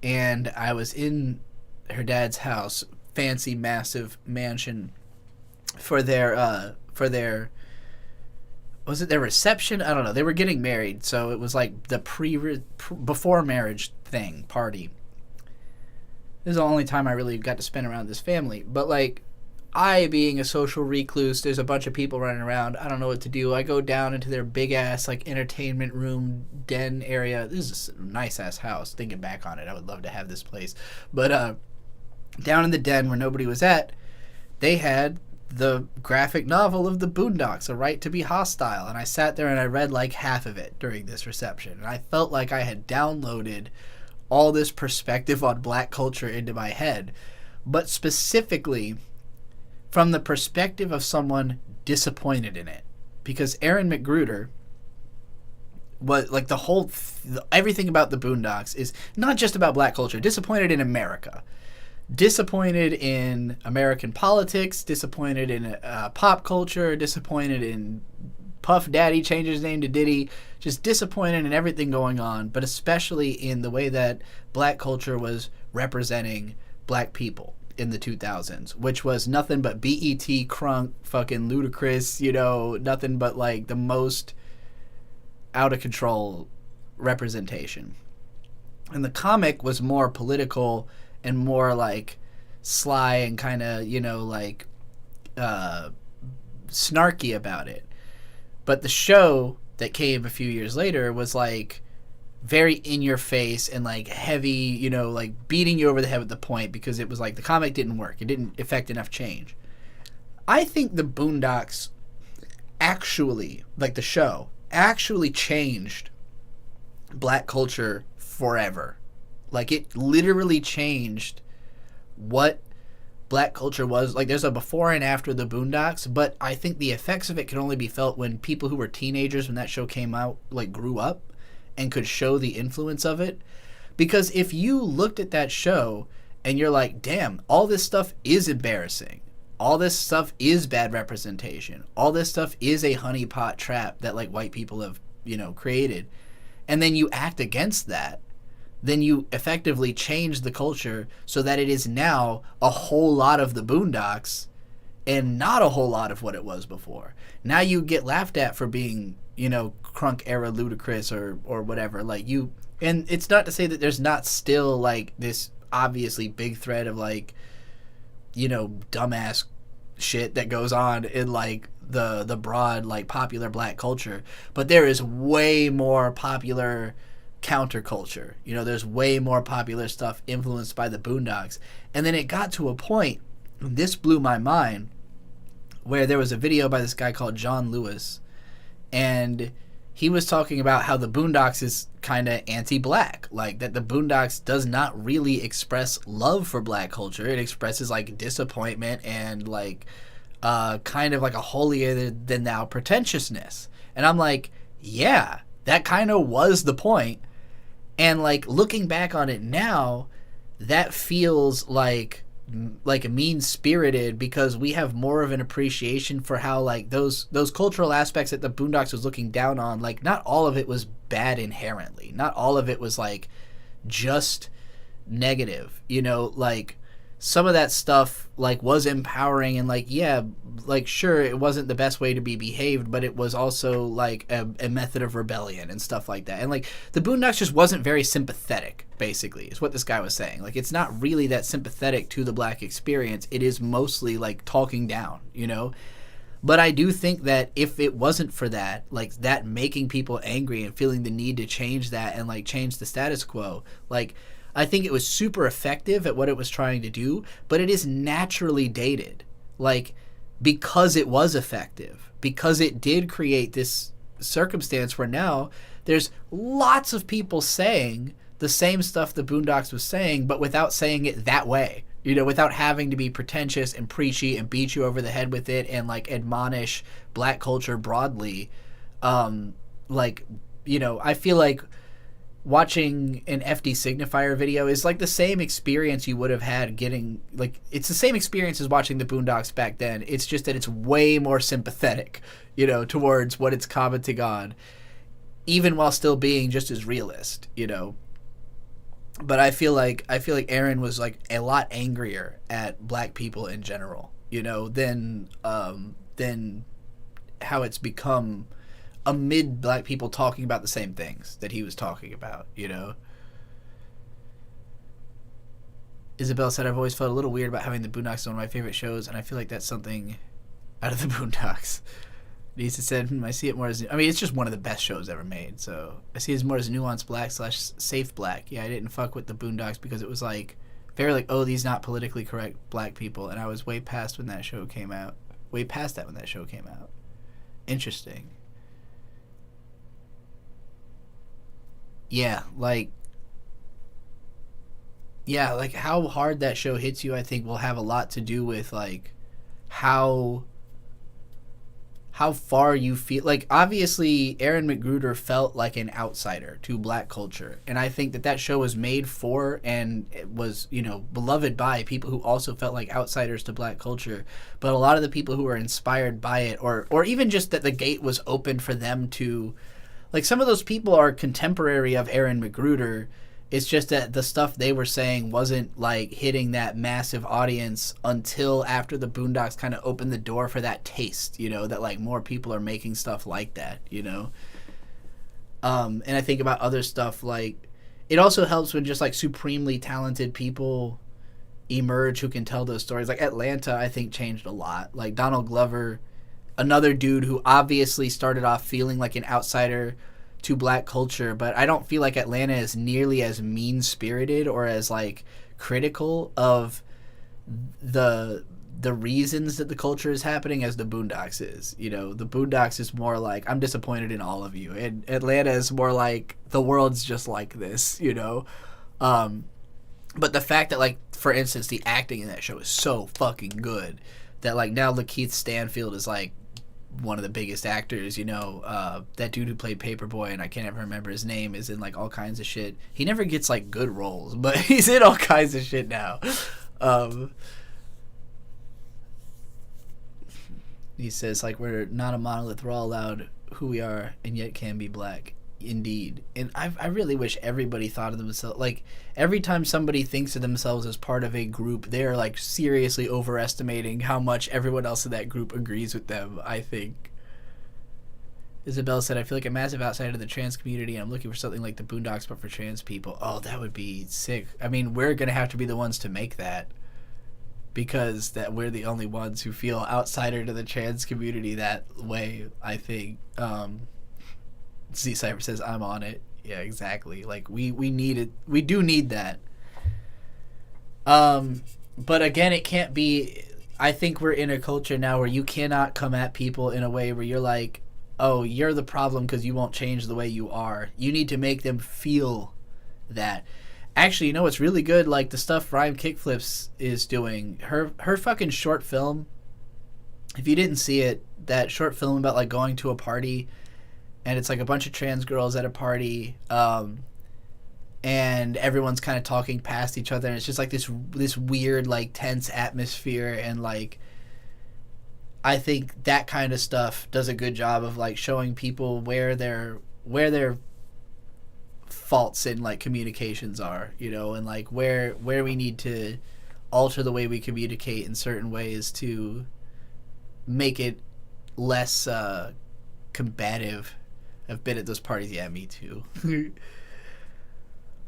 Speaker 2: And I was in her dad's house, fancy, massive mansion, for their was it their reception? I don't know. They were getting married, so it was like the before marriage thing party. This is the only time I really got to spend around this family. But like, I being a social recluse, there's a bunch of people running around. I don't know what to do. I go down into their big ass like entertainment room den area. This is a nice ass house. Thinking back on it, I would love to have this place. But down in the den where nobody was at, they had the graphic novel of the Boondocks, A Right to Be Hostile, and I sat there and I read like half of it during this reception, and I felt like I had downloaded all this perspective on black culture into my head, but specifically from the perspective of someone disappointed in it, because Aaron McGruder was like everything about the Boondocks is not just about black culture. Disappointed in America. Disappointed in American politics, disappointed in pop culture, disappointed in Puff Daddy changed his name to Diddy, just disappointed in everything going on, but especially in the way that black culture was representing black people in the 2000s, which was nothing but BET, crunk, fucking ludicrous, nothing but like the most out of control representation. And the comic was more political and more like sly and kind of, snarky about it. But the show that came a few years later was like very in your face and like heavy, like beating you over the head with the point, because it was like the comic didn't work. It didn't affect enough change. I think the Boondocks actually, like the show, actually changed black culture forever. Like, it literally changed what black culture was. Like, there's a before and after the Boondocks, but I think the effects of it could only be felt when people who were teenagers when that show came out, like, grew up and could show the influence of it. Because if you looked at that show and you're like, damn, all this stuff is embarrassing. All this stuff is bad representation. All this stuff is a honeypot trap that, like, white people have, created. And then you act against that, then you effectively change the culture so that it is now a whole lot of the Boondocks and not a whole lot of what it was before. Now you get laughed at for being, crunk era ludicrous or whatever. Like, and it's not to say that there's not still like this obviously big thread of like, dumbass shit that goes on in like the broad like popular black culture, but there is way more popular counterculture. There's way more popular stuff influenced by the Boondocks. And then it got to a point, and this blew my mind, where there was a video by this guy called John Lewis, and he was talking about how the Boondocks is kind of anti-black, like that the Boondocks does not really express love for black culture. It expresses like disappointment and like kind of like a holier than thou pretentiousness. And I'm like, yeah, that kind of was the point. And like looking back on it now, that feels like mean-spirited, because we have more of an appreciation for how like those cultural aspects that the Boondocks was looking down on, like not all of it was bad inherently. Not all of it was like just negative, like some of that stuff like was empowering and like, yeah, like sure, it wasn't the best way to be behaved, but it was also like a method of rebellion and stuff like that. And like the Boondocks just wasn't very sympathetic, basically, is what this guy was saying. Like, it's not really that sympathetic to the black experience. It is mostly like talking down, But I do think that if it wasn't for that, like that making people angry and feeling the need to change that and like change the status quo, like I think it was super effective at what it was trying to do, but it is naturally dated. Like because it was effective, because it did create this circumstance where now there's lots of people saying the same stuff the Boondocks was saying, but without saying it that way. You know, without having to be pretentious and preachy and beat you over the head with it and like admonish black culture broadly. Like, you know, I feel like watching an FD Signifier video is like the same experience you would have had getting, like, it's the same experience as watching the Boondocks back then. It's just that it's way more sympathetic, you know, towards what it's commenting on, even while still being just as realist, you know. But I feel like Aaron was like a lot angrier at black people in general, you know, than how it's become amid black people talking about the same things that he was talking about, you know. Isabel said, I've always felt a little weird about having the Boondocks as one of my favorite shows, and I feel like that's something out of the Boondocks. Lisa said, I see it more as, I mean, it's just one of the best shows ever made, so I see it more as nuanced black / safe black. Yeah, I didn't fuck with the Boondocks because it was like very like, oh, these not politically correct black people, and I was way past when that show came out. Way past that when that show came out. Interesting. Yeah, like how hard that show hits you, I think will have a lot to do with like how far you feel. Like obviously Aaron McGruder felt like an outsider to black culture, and I think that show was made for and it was, you know, beloved by people who also felt like outsiders to black culture. But a lot of the people who were inspired by it, or even just that the gate was opened for them to, like, some of those people are contemporary of Aaron McGruder. It's just that the stuff they were saying wasn't like hitting that massive audience until after the Boondocks kind of opened the door for that taste, you know, that like more people are making stuff like that, you know. And I think about other stuff, like it also helps when just like supremely talented people emerge who can tell those stories. Like Atlanta, I think changed a lot. Like Donald Glover, another dude who obviously started off feeling like an outsider to black culture, but I don't feel like Atlanta is nearly as mean-spirited or as like critical of the reasons that the culture is happening as the Boondocks is. You know, the Boondocks is more like, I'm disappointed in all of you, and Atlanta is more like, the world's just like this, you know. But the fact that, like, for instance, the acting in that show is so fucking good that like now Lakeith Stanfield is like one of the biggest actors, you know. That dude who played Paperboy, and I can't ever remember his name, is in like all kinds of shit. He never gets like good roles, but he's in all kinds of shit now. He says like, we're not a monolith, we're all allowed who we are and yet can be black. Indeed. And I really wish everybody thought of themselves, like every time somebody thinks of themselves as part of a group, they're like seriously overestimating how much everyone else in that group agrees with them, I think. Isabel said, I feel like a massive outsider of the trans community, and I'm looking for something like the Boondocks but for trans people. Oh, that would be sick. I mean, we're gonna have to be the ones to make that, because that we're the only ones who feel outsider to the trans community that way, I think. Z Cypher says, I'm on it. Yeah, exactly. Like we need it. We do need that. But again, it can't be. I think we're in a culture now where you cannot come at people in a way where you're like, oh, you're the problem because you won't change the way you are. You need to make them feel that. Actually, you know what's really good? Like the stuff Rhyme Kickflips is doing. Her fucking short film. If you didn't see it, that short film about like going to a party, and it's like a bunch of trans girls at a party, and everyone's kind of talking past each other, and it's just like this weird like tense atmosphere, and like I think that kind of stuff does a good job of like showing people where their faults in like communications are, you know, and like where we need to alter the way we communicate in certain ways to make it less combative. I've been at those parties. Yeah, me too.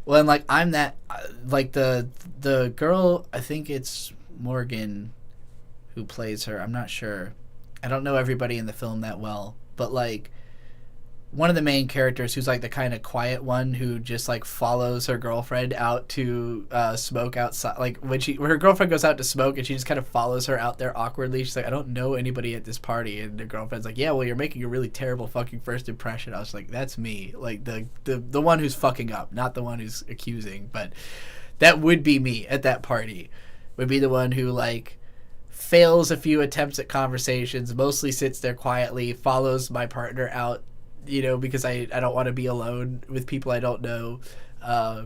Speaker 2: Well, and like I'm that, like the girl, I think it's Morgan who plays her. I'm not sure. I don't know everybody in the film that well, but like one of the main characters who's like the kind of quiet one who just like follows her girlfriend out to smoke outside, like when her girlfriend goes out to smoke and she just kind of follows her out there awkwardly. She's like, I don't know anybody at this party, and the girlfriend's like, yeah, well, you're making a really terrible fucking first impression. I was like, that's me, like the one who's fucking up, not the one who's accusing, but that would be me at that party. Would be the one who like fails a few attempts at conversations, mostly sits there quietly, follows my partner out, you know, because I don't want to be alone with people I don't know. I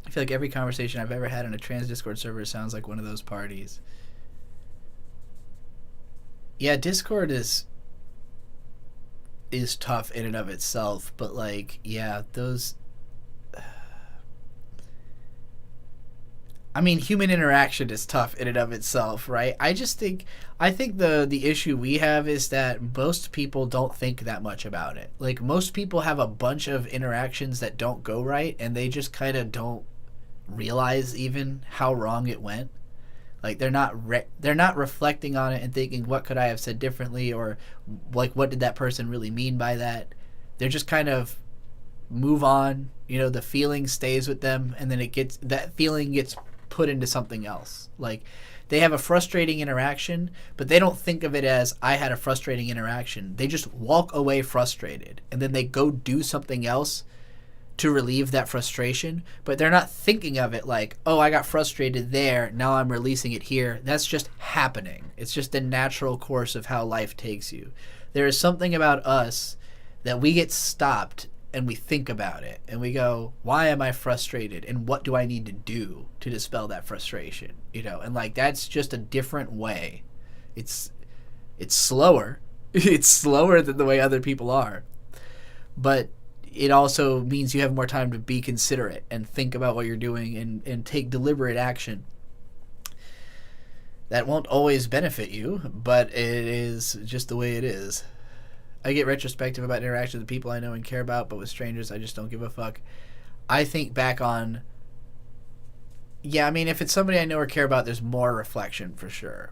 Speaker 2: feel like every conversation I've ever had on a trans Discord server sounds like one of those parties. Yeah, Discord is tough in and of itself, but like, yeah, those... I mean, human interaction is tough in and of itself, right? I think the issue we have is that most people don't think that much about it. Like, most people have a bunch of interactions that don't go right, and they just kind of don't realize even how wrong it went. Like, they're not reflecting on it and thinking, what could I have said differently, or like, what did that person really mean by that? They're just kind of move on. You know, the feeling stays with them, and then that feeling gets put into something else. Like, they have a frustrating interaction, but they don't think of it as, I had a frustrating interaction. They just walk away frustrated, and then they go do something else to relieve that frustration, but they're not thinking of it like, oh, I got frustrated there, now I'm releasing it here. That's just happening. It's just the natural course of how life takes you. There is something about us that we get stopped and we think about it and we go, why am I frustrated, and what do I need to do to dispel that frustration, you know? And like, that's just a different way. It's slower. It's slower than the way other people are, but it also means you have more time to be considerate and think about what you're doing and take deliberate action. That won't always benefit you, but it is just the way it is. I get retrospective about interactions with people I know and care about, but with strangers, I just don't give a fuck. I think back on... Yeah, I mean, if it's somebody I know or care about, there's more reflection for sure.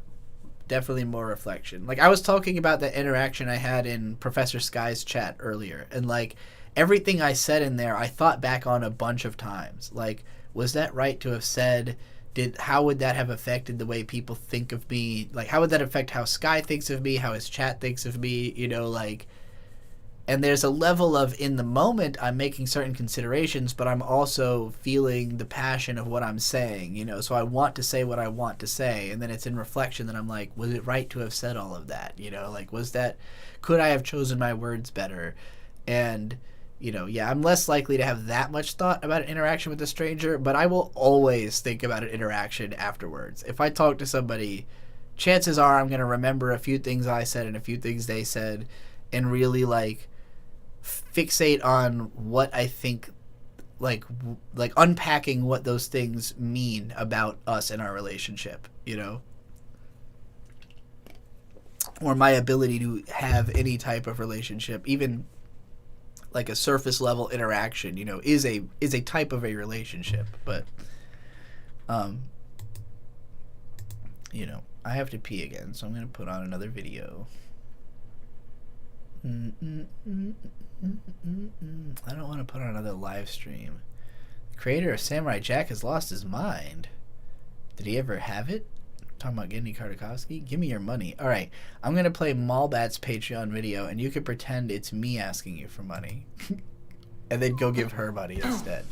Speaker 2: Definitely more reflection. Like, I was talking about the interaction I had in Professor Sky's chat earlier, and, like, everything I said in there, I thought back on a bunch of times. Like, was that right to have said... How would that have affected the way people think of me? Like, how would that affect how Sky thinks of me, how his chat thinks of me, you know, like... And there's a level of, in the moment, I'm making certain considerations, but I'm also feeling the passion of what I'm saying, you know? So I want to say what I want to say, and then it's in reflection that I'm like, was it right to have said all of that, you know? Like, could I have chosen my words better? And... You know, yeah, I'm less likely to have that much thought about an interaction with a stranger, but I will always think about an interaction afterwards. If I talk to somebody, chances are I'm going to remember a few things I said and a few things they said and really, like, fixate on what I think, like unpacking what those things mean about us and our relationship, you know? Or my ability to have any type of relationship, even... like a surface level interaction, you know, is a type of a relationship. But you know, I have to pee again, so I'm gonna put on another video. I don't want to put on another live stream. The creator of Samurai Jack has lost his mind. Did he ever have it? Talking about Gendy Tartakovsky? Give me your money. Alright, I'm going to play Malbat's Patreon video, and you can pretend it's me asking you for money. And then go give her money instead.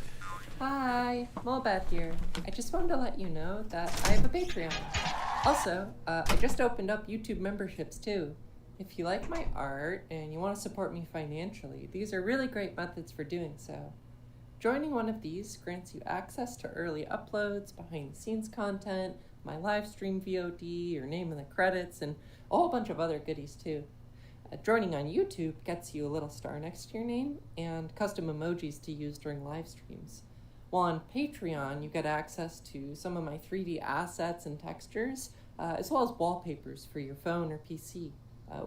Speaker 7: Hi, Malbat here. I just wanted to let you know that I have a Patreon. Also, I just opened up YouTube memberships too. If you like my art and you want to support me financially, these are really great methods for doing so. Joining one of these grants you access to early uploads, behind-the-scenes content, my live stream VOD, your name in the credits, and a whole bunch of other goodies too. Joining on YouTube gets you a little star next to your name and custom emojis to use during live streams. While on Patreon, you get access to some of my 3D assets and textures, as well as wallpapers for your phone or PC.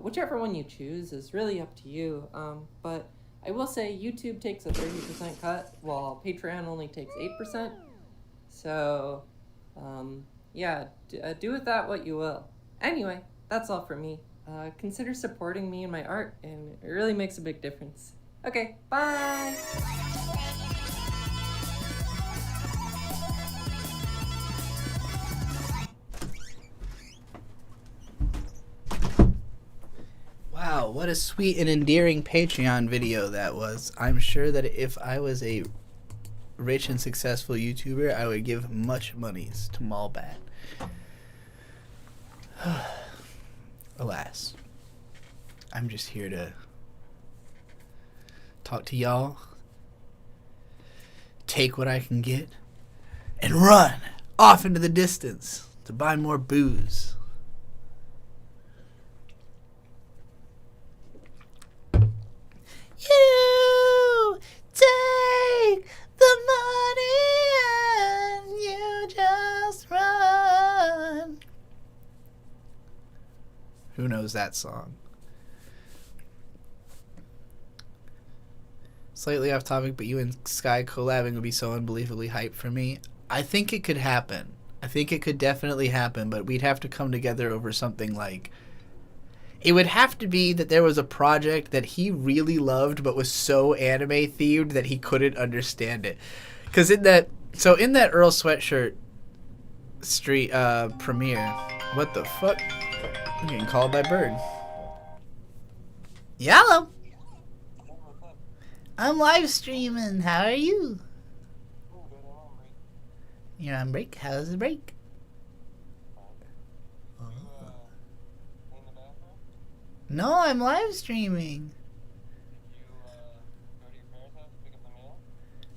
Speaker 7: Whichever one you choose is really up to you, but I will say YouTube takes a 30% cut, while Patreon only takes 8%. So, yeah, do with that what you will. Anyway, that's all from me. Consider supporting me and my art, and it really makes a big difference. Okay, bye!
Speaker 2: Wow, what a sweet and endearing Patreon video that was. I'm sure that if I was a rich and successful YouTuber, I would give much monies to Malbat. Alas, I'm just here to talk to y'all, take what I can get, and run off into the distance to buy more booze. You take the money and you just run. Who knows that song? Slightly off topic, but you and Sky collabing would be so unbelievably hype for me. I think it could happen. I think it could definitely happen, but we'd have to come together over something like... It would have to be that there was a project that he really loved but was so anime themed that he couldn't understand it. Because in that Earl Sweatshirt street premiere, what the fuck? I'm getting called by Bird. Yellow. I'm live streaming. How are you? You're on break. How's the break? No, I'm live streaming.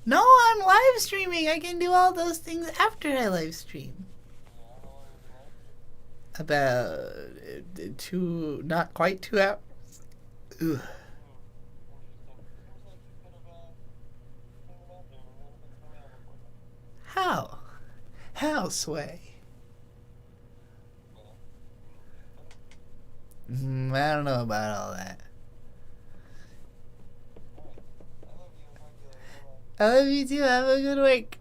Speaker 2: No, I'm live streaming. I can do all those things after I live stream. About not quite 2 hours. Ugh. How? How, Sway? I don't know about all that. I love you too. Have a good week.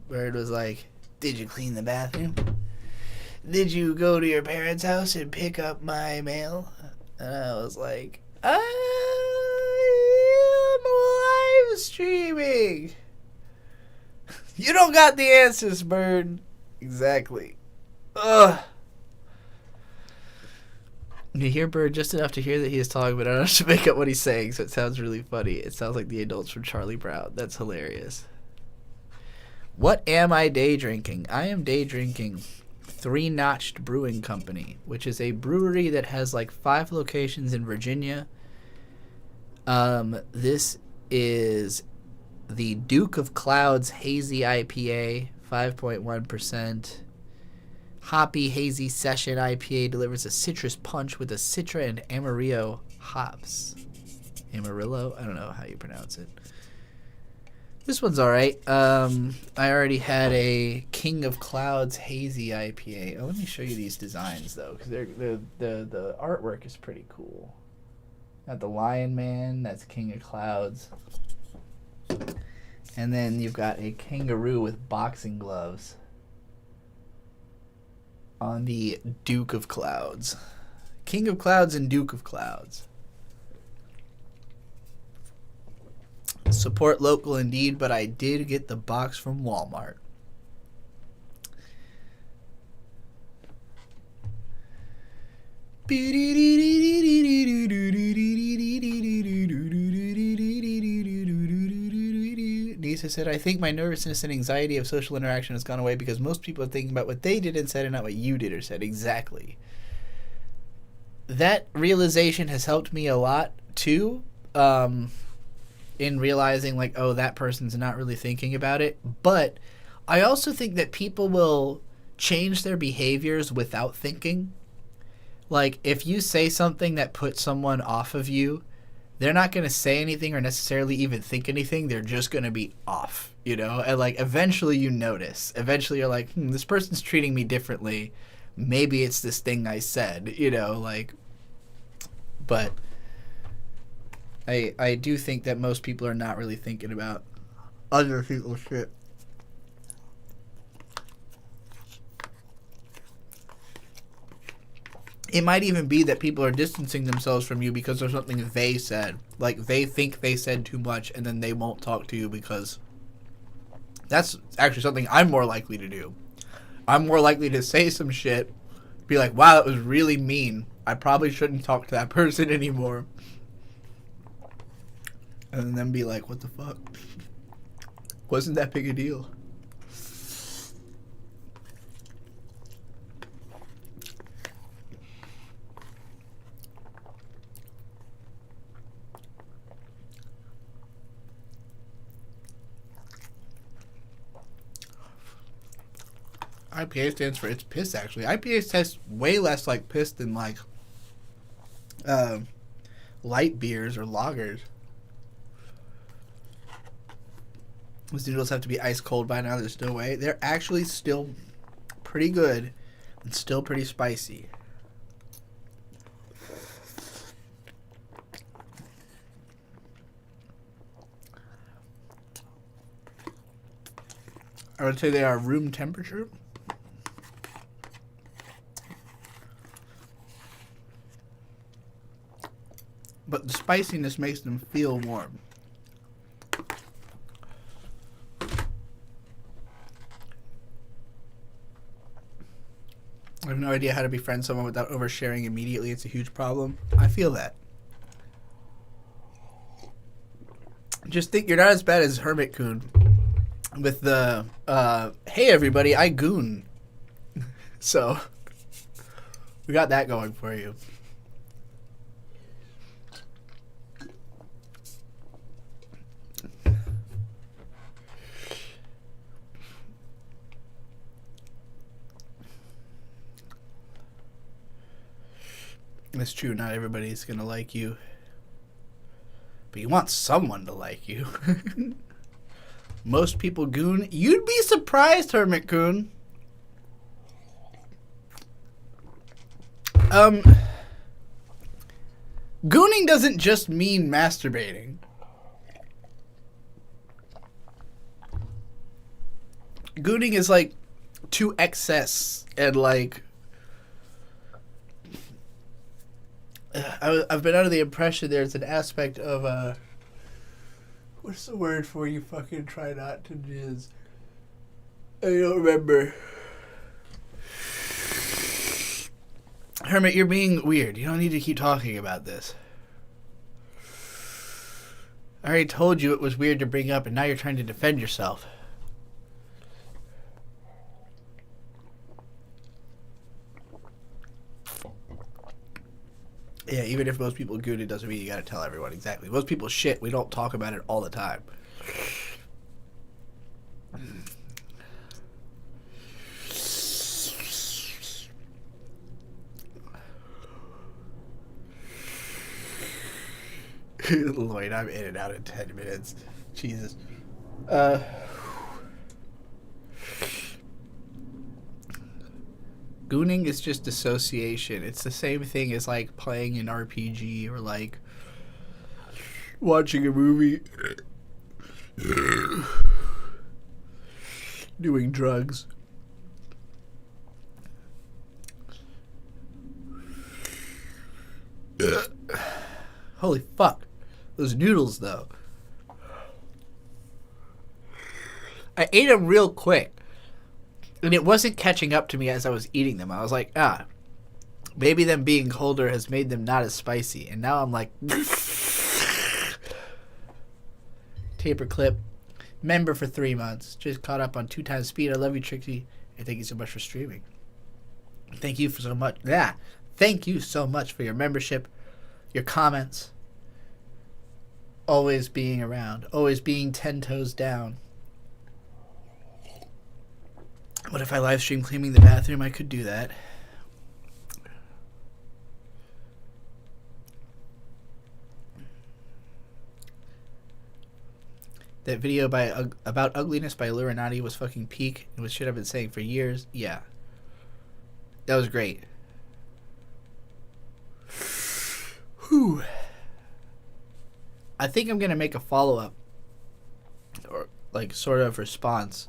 Speaker 2: Bird was like, did you clean the bathroom? Did you go to your parents' house and pick up my mail? And I was like, I am live streaming. You don't got the answers, Bird. Exactly. Ugh. You hear Bird just enough to hear that he is talking, but I don't have to make up what he's saying, so it sounds really funny. It sounds like the adults from Charlie Brown. That's hilarious. What am I day drinking? I am day drinking Three Notched Brewing Company, which is a brewery that has like 5 locations in Virginia. This is the Duke of Clouds Hazy IPA, 5.1%. Hoppy Hazy Session IPA delivers a citrus punch with a Citra and Amarillo hops. Amarillo? I don't know how you pronounce it. This one's alright. I already had a King of Clouds Hazy IPA. Oh, let me show you these designs, though, because the artwork is pretty cool. Got the Lion Man, that's King of Clouds. And then you've got a kangaroo with boxing gloves on the Duke of Clouds. King of Clouds and Duke of Clouds. Support local indeed, but I did get the box from Walmart. Nisa said, I think my nervousness and anxiety of social interaction has gone away because most people are thinking about what they did and said and not what you did or said. Exactly. That realization has helped me a lot, too, in realizing, like, oh, that person's not really thinking about it. But I also think that people will change their behaviors without thinking. Like, if you say something that puts someone off of you, they're not going to say anything or necessarily even think anything. They're just going to be off, you know? And, like, eventually you notice. Eventually you're like, this person's treating me differently. Maybe it's this thing I said, you know? Like, but I do think that most people are not really thinking about other people's shit. It might even be that people are distancing themselves from you because of something they said. Like, they think they said too much, and then they won't talk to you because that's actually something I'm more likely to do. I'm more likely to say some shit, be like, wow, that was really mean. I probably shouldn't talk to that person anymore. And then be like, what the fuck? Wasn't that big a deal? IPA stands for it's piss, actually. IPAs taste way less like piss than like light beers or lagers. Those noodles have to be ice cold by now. There's no way. They're actually still pretty good and still pretty spicy. I would say they are room temperature. But the spiciness makes them feel warm. I have no idea how to befriend someone without oversharing immediately. It's a huge problem. I feel that. Just think you're not as bad as Hermit Coon with the, hey everybody, I goon. So, we got that going for you. It's true, not everybody's gonna like you. But you want someone to like you. Most people goon. You'd be surprised, Hermit Coon. Gooning doesn't just mean masturbating. Gooning is like to excess and like I've been under the impression there's an aspect of what's the word for you fucking try not to jizz? I don't remember. Hermit, you're being weird. You don't need to keep talking about this. I already told you it was weird to bring up, and now you're trying to defend yourself. Yeah, even if most people goon, it doesn't mean you gotta tell everyone exactly. Most people shit. We don't talk about it all the time. Lloyd, I'm in and out in 10 minutes. Jesus. Gooning is just dissociation. It's the same thing as like playing an RPG or like watching a movie, doing drugs. Holy fuck. Those noodles, though. I ate them real quick. And it wasn't catching up to me as I was eating them. I was like, maybe them being colder has made them not as spicy. And now I'm like, taper clip. Member for 3 months. Just caught up on 2 times speed. I love you, Trixie. And thank you so much for streaming. Thank you for so much. Yeah. Thank you so much for your membership, your comments, always being around, always being 10 toes down. What if I live stream cleaning the bathroom? I could do that. That video about ugliness by Illuminati was fucking peak. It was shit I've been saying for years. Yeah. That was great. Whew. I think I'm going to make a follow-up or like sort of response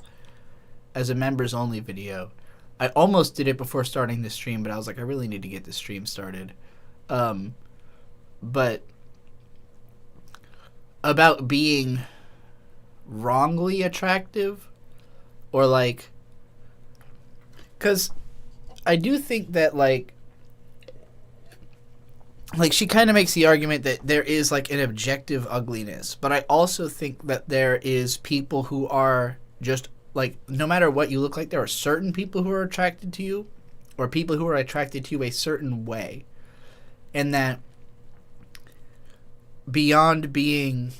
Speaker 2: as a members only video I almost did it before starting the stream, but I was like, I really need to get the stream started. But about being wrongly attractive, or like, because I do think that like she kind of makes the argument that there is like an objective ugliness, but I also think that there is people who are just like, no matter what you look like, there are certain people who are attracted to you, or people who are attracted to you a certain way, and that beyond being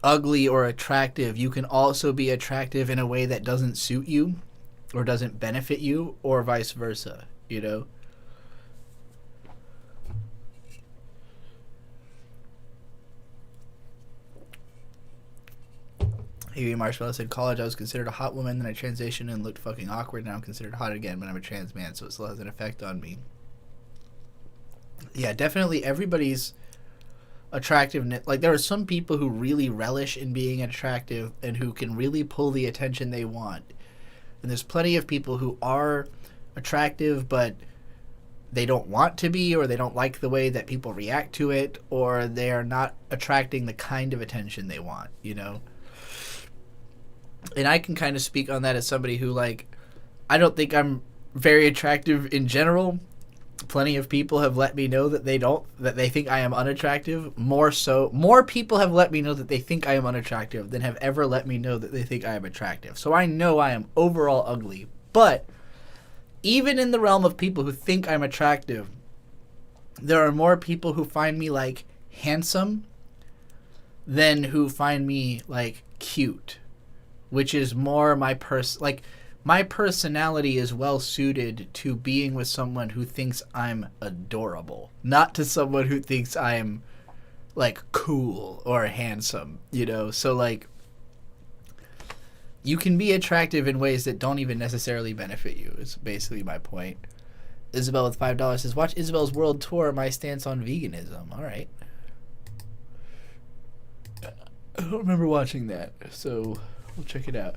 Speaker 2: ugly or attractive, you can also be attractive in a way that doesn't suit you or doesn't benefit you, or vice versa, you know? Amy Marshmallow said, college, I was considered a hot woman, then I transitioned and looked fucking awkward, now I'm considered hot again, but I'm a trans man, so it still has an effect on me. Yeah, definitely everybody's attractiveness, like there are some people who really relish in being attractive and who can really pull the attention they want. And there's plenty of people who are attractive, but they don't want to be, or they don't like the way that people react to it, or they are not attracting the kind of attention they want, you know? And I can kind of speak on that as somebody who, like, I don't think I'm very attractive in general. Plenty of people have let me know that they think I am unattractive. More people have let me know that they think I am unattractive than have ever let me know that they think I am attractive. So I know I am overall ugly. But even in the realm of people who think I'm attractive, there are more people who find me, like, handsome than who find me, like, cute. Which is more my my personality is well suited to being with someone who thinks I'm adorable, not to someone who thinks I'm like cool or handsome, you know? So like, you can be attractive in ways that don't even necessarily benefit you, is basically my point. Isabel with $5 says, watch Isabel's world tour, my stance on veganism. All right. I don't remember watching that, so we'll check it out.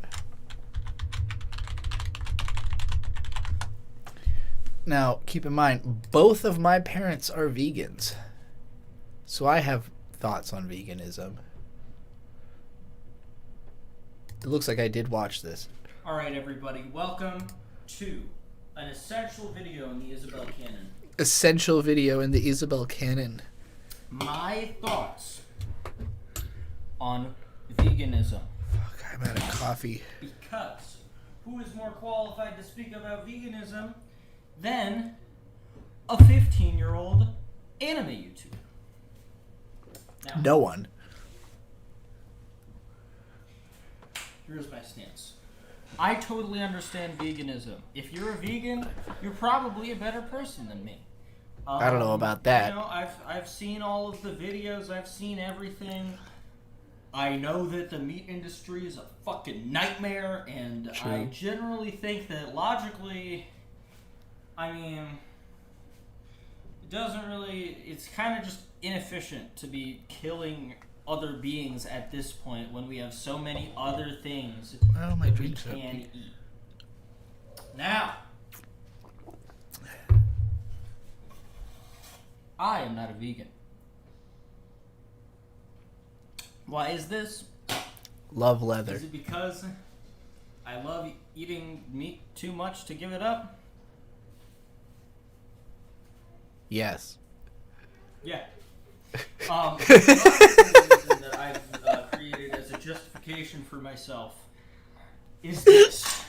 Speaker 2: Now, keep in mind, both of my parents are vegans, so I have thoughts on veganism. It looks like I did watch this.
Speaker 8: All right, everybody, welcome to an essential video in the Isabel canon.
Speaker 2: Essential video in the Isabel canon.
Speaker 8: My thoughts on veganism.
Speaker 2: Fuck, I'm out of coffee.
Speaker 8: Because who is more qualified to speak about veganism than a 15-year-old anime YouTuber? Now,
Speaker 2: No one.
Speaker 8: here's my stance. I totally understand veganism. If you're a vegan, you're probably a better person than me.
Speaker 2: I don't know about that.
Speaker 8: You know, I've seen all of the videos. I've seen everything. I know that the meat industry is a fucking nightmare, and
Speaker 2: True.
Speaker 8: I generally think that logically, I mean, it doesn't really, it's kind of just inefficient to be killing other beings at this point when we have so many other things
Speaker 2: Oh, my
Speaker 8: that we
Speaker 2: drinks are
Speaker 8: can eat. Now, I am not a vegan. Why is this?
Speaker 2: Love leather.
Speaker 8: Is it because I love eating meat too much to give it up?
Speaker 2: Yes.
Speaker 8: Yeah. The reason that I've created as a justification for myself is this.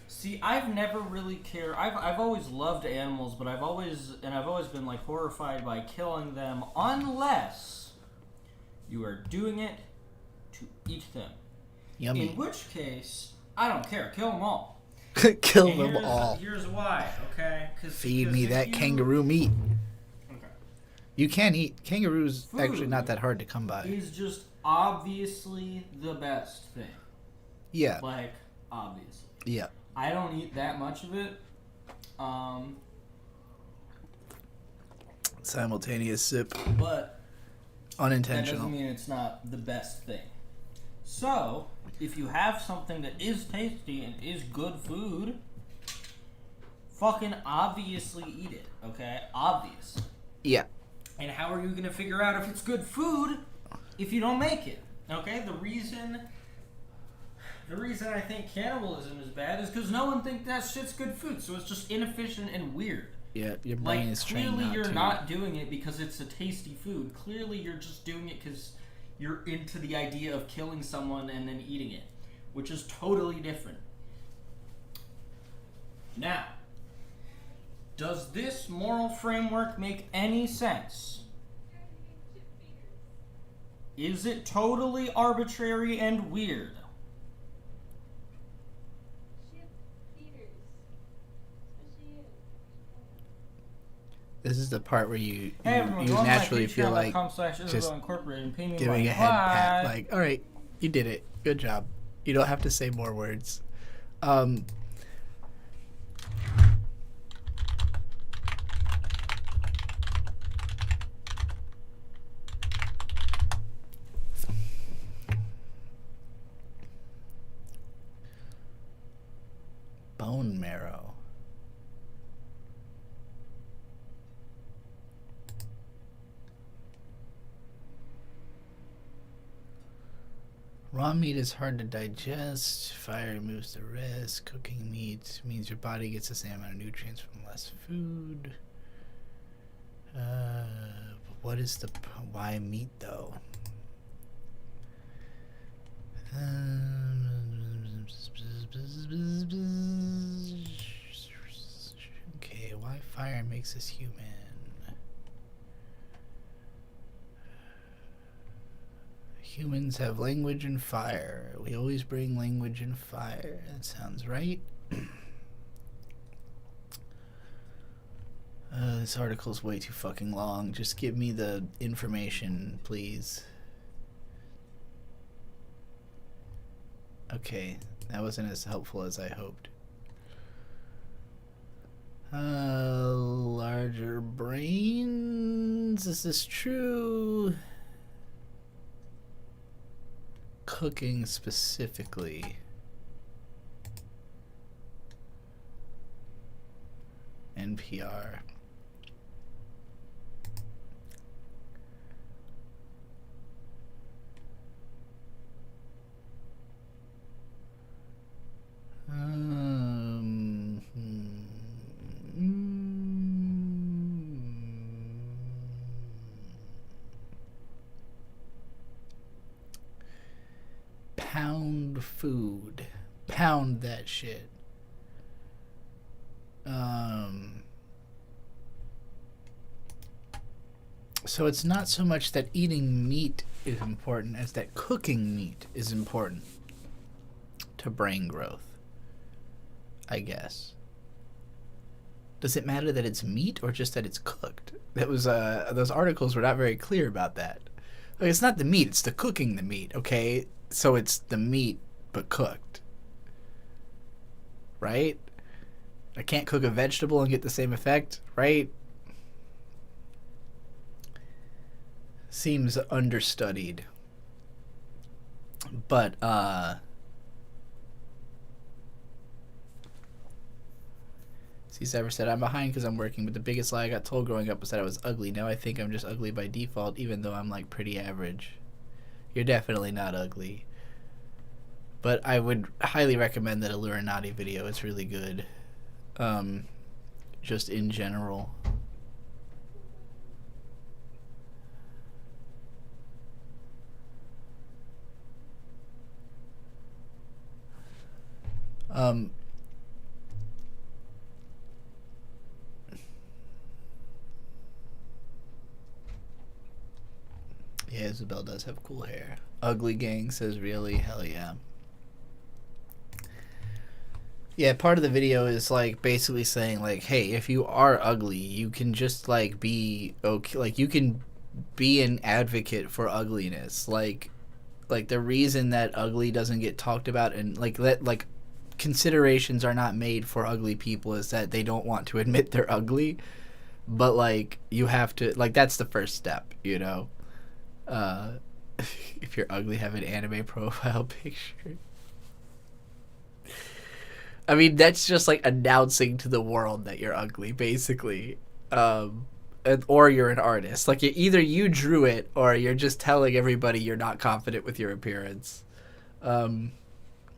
Speaker 8: See, I've never really cared. I've always loved animals, but I've always been like horrified by killing them unless you are doing it to eat them.
Speaker 2: Yummy.
Speaker 8: In which case, I don't care. Kill them all.
Speaker 2: Kill
Speaker 8: And
Speaker 2: them all.
Speaker 8: Here's why, okay?
Speaker 2: Feed me
Speaker 8: if
Speaker 2: that
Speaker 8: you-
Speaker 2: kangaroo meat.
Speaker 8: Okay.
Speaker 2: You can eat. Kangaroo's
Speaker 8: Food
Speaker 2: actually not that hard to come by.
Speaker 8: Is just obviously the best thing.
Speaker 2: Yeah.
Speaker 8: Like, obviously.
Speaker 2: Yeah.
Speaker 8: I don't eat that much of it.
Speaker 2: Simultaneous sip.
Speaker 8: But that
Speaker 2: Unintentional.
Speaker 8: doesn't mean it's not the best thing. So, if you have something that is tasty and is good food, fucking obviously eat it, okay? Obvious.
Speaker 2: Yeah.
Speaker 8: And how are you gonna figure out if it's good food if you don't make it? Okay? The reason I think cannibalism is bad is because no one thinks that shit's good food, so it's just inefficient and weird.
Speaker 2: Yeah, your brain is trained
Speaker 8: clearly
Speaker 2: not
Speaker 8: you're
Speaker 2: to.
Speaker 8: not doing it because it's a tasty food. Clearly you're just doing it because you're into the idea of killing someone and then eating it, which is totally different. Now, does this moral framework make any sense? Is it totally arbitrary and weird?
Speaker 2: This is the part where you
Speaker 8: Hey everyone,
Speaker 2: you
Speaker 8: go on
Speaker 2: naturally feel like
Speaker 8: just Incorporated, pay me
Speaker 2: giving
Speaker 8: money.
Speaker 2: a head pat,
Speaker 8: Bye.
Speaker 2: like, all right, you did it, good job. You don't have to say more words. Bone marrow. Raw meat is hard to digest. Fire removes the rest. Cooking meat means your body gets the same amount of nutrients from less food. What is the... Why meat, though? Okay, why fire makes us human? Humans have language and fire. We always bring language and fire. That sounds right. This article's way too fucking long. Just give me the information, please. Okay, that wasn't as helpful as I hoped. Larger brains. Is this true? Cooking specifically. NPR. Pound food. Pound that shit. So it's not so much that eating meat is important as that cooking meat is important to brain growth, I guess. Does it matter that it's meat or just that it's cooked? That was those articles were not very clear about that. Like, it's not the meat, it's the cooking the meat, okay? So it's the meat but cooked. Right? I can't cook a vegetable and get the same effect, right? Seems understudied. But C7 said, I'm behind because I'm working, but the biggest lie I got told growing up was that I was ugly. Now I think I'm just ugly by default, even though I'm like pretty average. You're definitely not ugly. But I would highly recommend that Illuminati video. It's really good. Just in general. Yeah, Isabel does have cool hair. Ugly Gang says, really? Hell yeah. Yeah, part of the video is like basically saying like, hey, if you are ugly, you can just like be okay, like you can be an advocate for ugliness. Like the reason that ugly doesn't get talked about and like considerations are not made for ugly people is that they don't want to admit they're ugly. But like you have to, like, that's the first step, you know. If you're ugly, have an anime profile picture. I mean, that's just like announcing to the world that you're ugly, basically. Or you're an artist. Like, either you drew it or you're just telling everybody you're not confident with your appearance.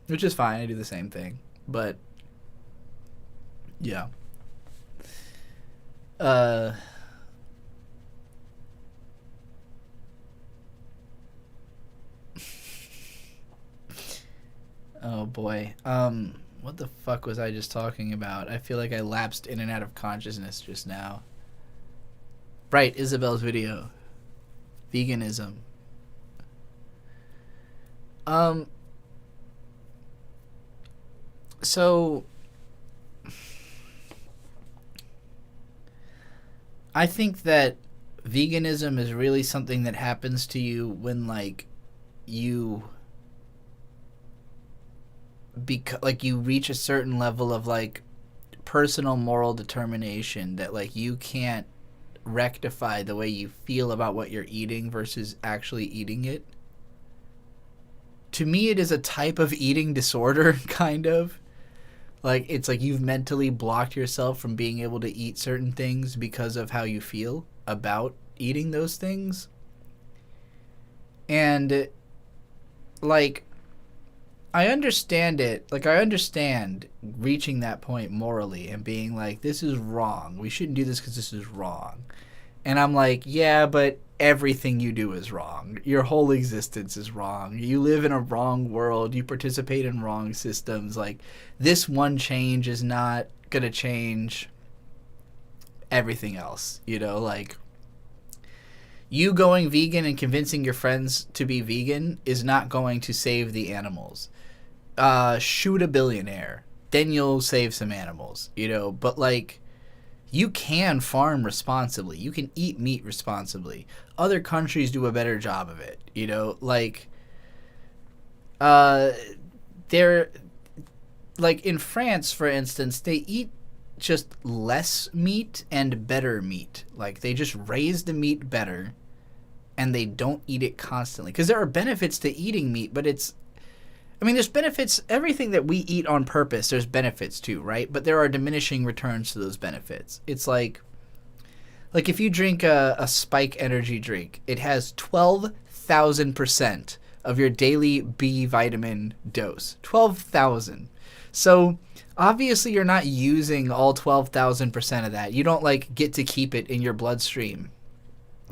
Speaker 2: Which is fine. I do the same thing. But, yeah. Oh boy. What the fuck was I just talking about? I feel like I lapsed in and out of consciousness just now. Right, Isabel's video. Veganism. So I think that veganism is really something that happens to you when, like, you you reach a certain level of, like, personal moral determination that, like, you can't rectify the way you feel about what you're eating versus actually eating it. To me, it is a type of eating disorder, kind of. Like, it's like you've mentally blocked yourself from being able to eat certain things because of how you feel about eating those things. And, like, I understand it. Like, I understand reaching that point morally and being like, this is wrong. We shouldn't do this because this is wrong. And I'm like, yeah, but everything you do is wrong. Your whole existence is wrong. You live in a wrong world. You participate in wrong systems. Like, this one change is not going to change everything else. You know, like, you going vegan and convincing your friends to be vegan is not going to save the animals. Shoot a billionaire. Then you'll save some animals, you know. But, like, you can farm responsibly. You can eat meat responsibly. Other countries do a better job of it, you know. Like, they're, like, in France, for instance, they eat just less meat and better meat. Like, they just raise the meat better, and they don't eat it constantly. Because there are benefits to eating meat, but it's, I mean, there's benefits. Everything that we eat on purpose, there's benefits to, right? But there are diminishing returns to those benefits. It's like if you drink a Spike energy drink, it has 12,000% of your daily B vitamin dose. 12,000. So obviously you're not using all 12,000% of that. You don't, like, get to keep it in your bloodstream.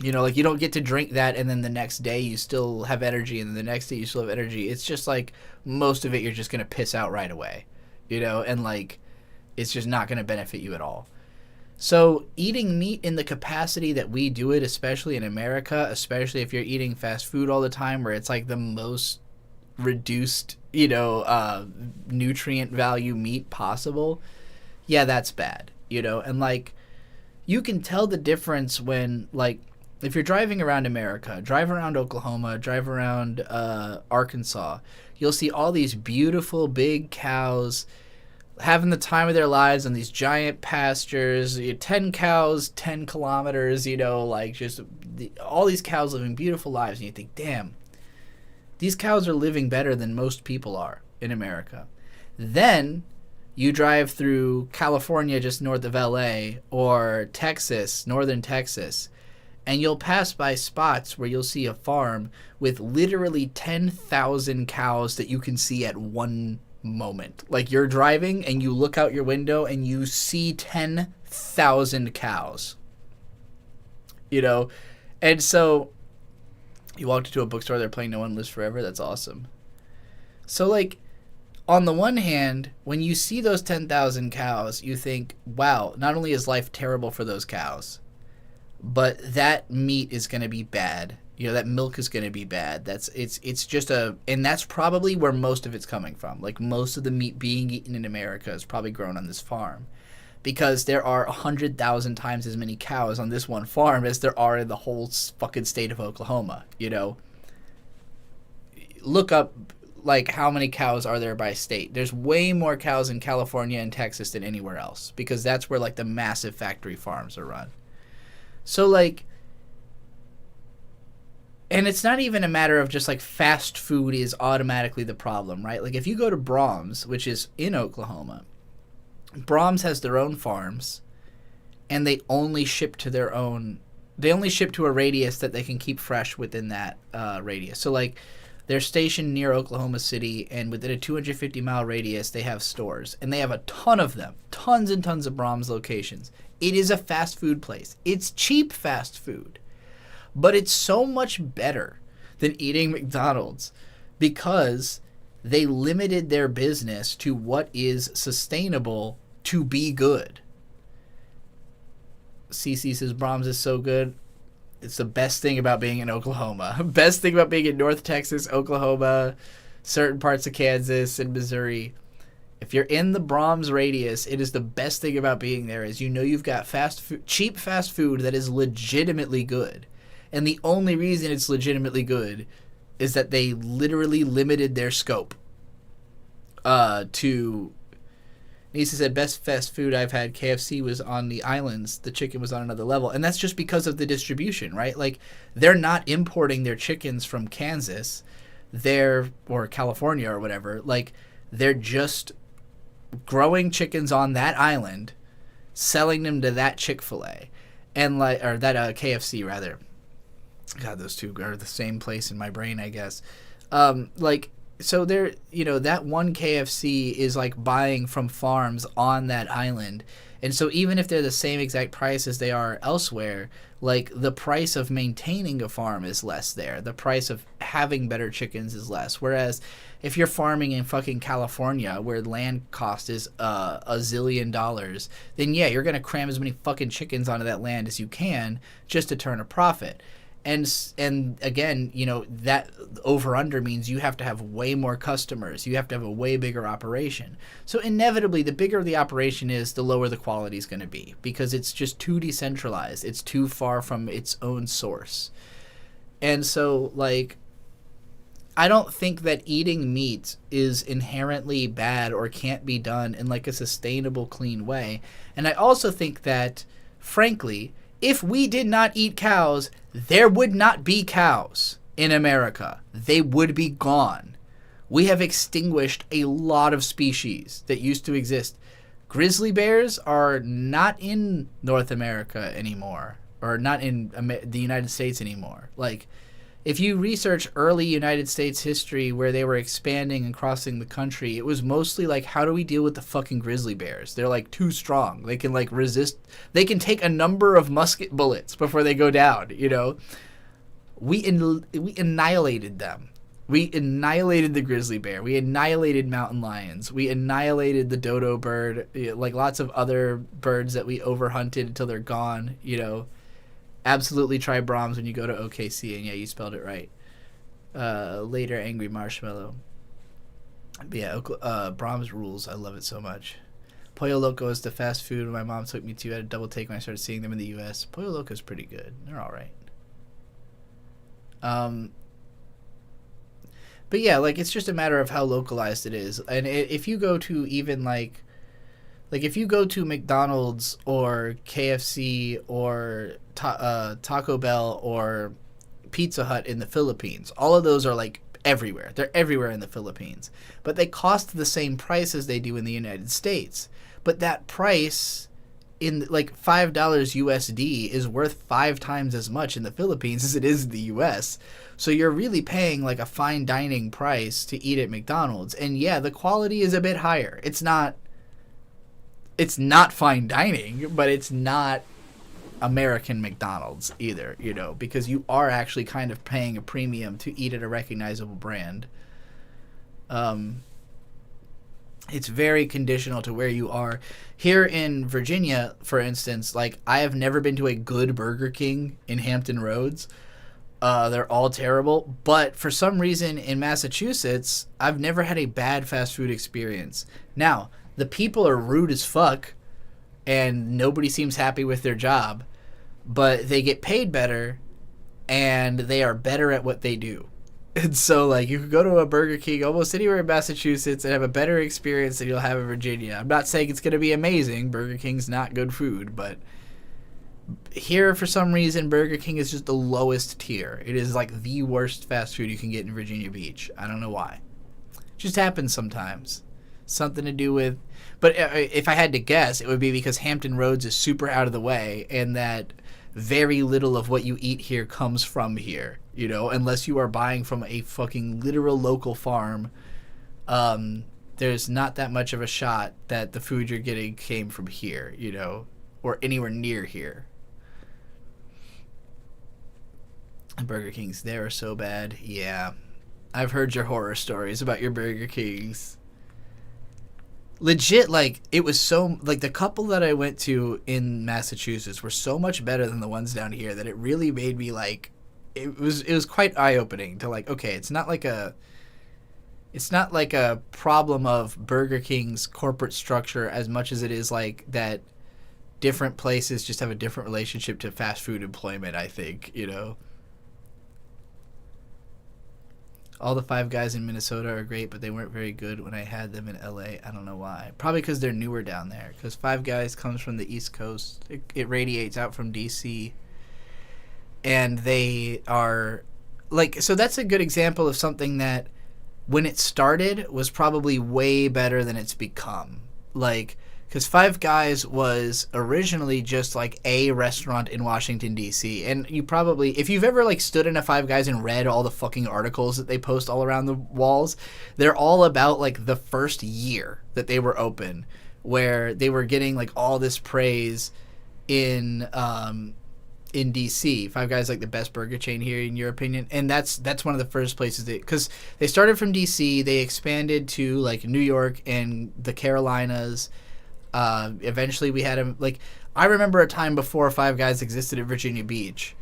Speaker 2: You know, like, you don't get to drink that and then the next day you still have energy and then the next day you still have energy. It's just like most of it you're just going to piss out right away, you know, and, like, it's just not going to benefit you at all. So eating meat in the capacity that we do it, especially in America, especially if you're eating fast food all the time where it's like the most reduced, you know, nutrient value meat possible, yeah, that's bad, you know, and, like, you can tell the difference when, like, if you're driving around America, drive around Oklahoma, drive around Arkansas, you'll see all these beautiful big cows having the time of their lives on these giant pastures. 10 cows, 10 kilometers, you know, like, just all these cows living beautiful lives. And you think, damn, these cows are living better than most people are in America. Then you drive through California just north of LA or Texas, northern Texas, and you'll pass by spots where you'll see a farm with literally 10,000 cows that you can see at one moment. Like, you're driving and you look out your window and you see 10,000 cows. You know? And so you walked into a bookstore, they're playing No One Lives Forever. That's awesome. So, like, on the one hand, when you see those 10,000 cows, you think, wow, not only is life terrible for those cows, but that meat is going to be bad. You know, that milk is going to be bad. It's just and that's probably where most of it's coming from. Like, most of the meat being eaten in America is probably grown on this farm, because there are 100,000 times as many cows on this one farm as there are in the whole fucking state of Oklahoma. You know, look up, like, how many cows are there by state. There's way more cows in California and Texas than anywhere else, because that's where, like, the massive factory farms are run. So, like, And it's not even a matter of just like fast food is automatically the problem, right? Like if you go to Brahms, which is in Oklahoma, Brahms has their own farms, and they only ship to their own. They only ship to a radius that they can keep fresh within that radius. So like they're stationed near Oklahoma City, and within a 250-mile radius, they have stores, and they have a ton of them, tons and tons of Brahms locations. It is a fast food place. It's cheap fast food. But it's so much better than eating McDonald's because they limited their business to what is sustainable to be good. CC says Brahms is so good. It's the best thing about being in Oklahoma. Best thing about being in North Texas, Oklahoma, certain parts of Kansas and Missouri. If you're in the Brahms radius, it is the best thing about being there is you know you've got fast food, cheap fast food that is legitimately good. And the only reason it's legitimately good is that they literally limited their scope to... Nisa said, best fast food I've had, KFC, was on the islands. The chicken was on another level. And that's just because of the distribution, right? Like, they're not importing their chickens from Kansas, or California or whatever. Like, they're just growing chickens on that island, selling them to that Chick-fil-A. Or that KFC, rather. God, those two are the same place in my brain, I guess. So they're, that one KFC is like buying from farms on that island. And so even if they're the same exact price as they are elsewhere, like the price of maintaining a farm is less there. The price of having better chickens is less. Whereas if you're farming in fucking California where land cost is a zillion dollars, then yeah, you're going to cram as many fucking chickens onto that land as you can just to turn a profit. And again, that over-under means you have to have way more customers. You have to have a way bigger operation. So inevitably, the bigger the operation is, the lower the quality is going to be because it's just too decentralized. It's too far from its own source. And so, I don't think that eating meat is inherently bad or can't be done in, a sustainable, clean way. And I also think that, frankly, if we did not eat cows, there would not be cows in America. They would be gone. We have extinguished a lot of species that used to exist. Grizzly bears are not in North America anymore, or not in the United States anymore. If you research early United States history where they were expanding and crossing the country, it was mostly how do we deal with the fucking grizzly bears? They're too strong. They can resist. They can take a number of musket bullets before they go down, We annihilated them. We annihilated the grizzly bear. We annihilated mountain lions. We annihilated the dodo bird, lots of other birds that we overhunted until they're gone, Absolutely try Brahms when you go to OKC, and yeah, you spelled it right. Later, Angry Marshmallow. But yeah, Brahms rules. I love it so much. Pollo Loco is the fast food my mom took me to. I had a double take when I started seeing them in the U.S. Pollo Loco is pretty good. They're all right. But yeah, it's just a matter of how localized it is. And if you go to even if you go to McDonald's or KFC or Taco Bell or Pizza Hut in the Philippines, all of those are everywhere. They're everywhere in the Philippines. But they cost the same price as they do in the United States. But that price in $5 USD is worth 5 times as much in the Philippines as it is in the US. So you're really paying a fine dining price to eat at McDonald's. And yeah, the quality is a bit higher. It's not fine dining, but it's not American McDonald's either, because you are actually kind of paying a premium to eat at a recognizable brand. It's very conditional to where you are. Here in Virginia, for instance, I have never been to a good Burger King in Hampton Roads. They're all terrible, but for some reason in Massachusetts, I've never had a bad fast food experience. Now, the people are rude as fuck, and nobody seems happy with their job, but they get paid better, and they are better at what they do. And so, you could go to a Burger King almost anywhere in Massachusetts and have a better experience than you'll have in Virginia. I'm not saying it's going to be amazing. Burger King's not good food, but Here, for some reason, Burger King is just the lowest tier. It is like the worst fast food you can get in Virginia Beach. I don't know why. It just happens sometimes. Something to do with... But if I had to guess, it would be because Hampton Roads is super out of the way and that very little of what you eat here comes from here. You know, unless you are buying from a fucking literal local farm, there's not that much of a shot that the food you're getting came from here, you know, or anywhere near here. Burger Kings there are so bad. Yeah. I've heard your horror stories about your Burger Kings. Legit, like, it was so... Like, the couple that I went to in Massachusetts were so much better than the ones down here that it really made me, like... It was quite eye-opening to, like, okay, it's not like a problem of Burger King's corporate structure as much as it is, like, that different places just have a different relationship to fast food employment, I think, you know? All the Five Guys in Minnesota are great, but they weren't very good when I had them in LA. I don't know why. Probably because they're newer down there. Because Five Guys comes from the East Coast. It radiates out from DC. And they are... Like, so that's a good example of something that, when it started, was probably way better than it's become. Like... Because Five Guys was originally just, like, a restaurant in Washington, D.C. And you probably... If you've ever, like, stood in a Five Guys and read all the fucking articles that they post all around the walls, they're all about, like, the first year that they were open, where they were getting, like, all this praise in D.C. Five Guys, like, the best burger chain here, in your opinion. And that's one of the first places they... Because they started from D.C., they expanded to, like, New York and the Carolinas... Eventually we had him, like, I remember a time before Five Guys existed at Virginia Beach,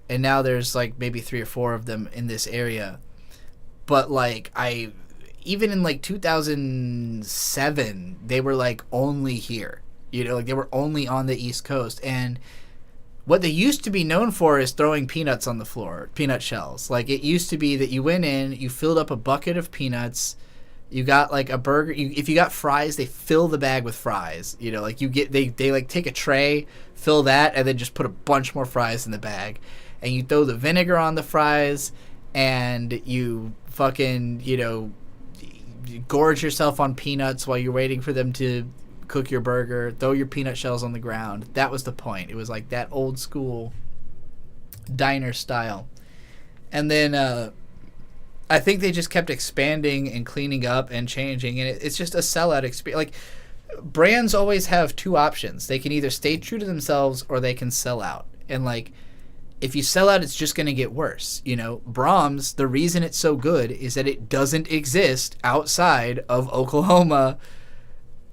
Speaker 2: and now there's, like, maybe 3 or 4 of them in this area. But, like, even in, like, 2007, they were, like, only here, you know, like, they were only on the East Coast, and what they used to be known for is throwing peanuts on the floor, peanut shells. Like, it used to be that you went in, you filled up a bucket of peanuts. You got, like, a burger. If you got fries, they fill the bag with fries. You know, like, you get... They like, take a tray, fill that, and then just put a bunch more fries in the bag. And you throw the vinegar on the fries, and you fucking, you know, gorge yourself on peanuts while you're waiting for them to cook your burger. Throw your peanut shells on the ground. That was the point. It was, like, that old school diner style. And then, I think they just kept expanding and cleaning up and changing, and it's just a sellout experience. Like, brands always have 2 options. They can either stay true to themselves or they can sell out. And, like, if you sell out, it's just going to get worse. You know, Brahms, the reason it's so good is that it doesn't exist outside of Oklahoma,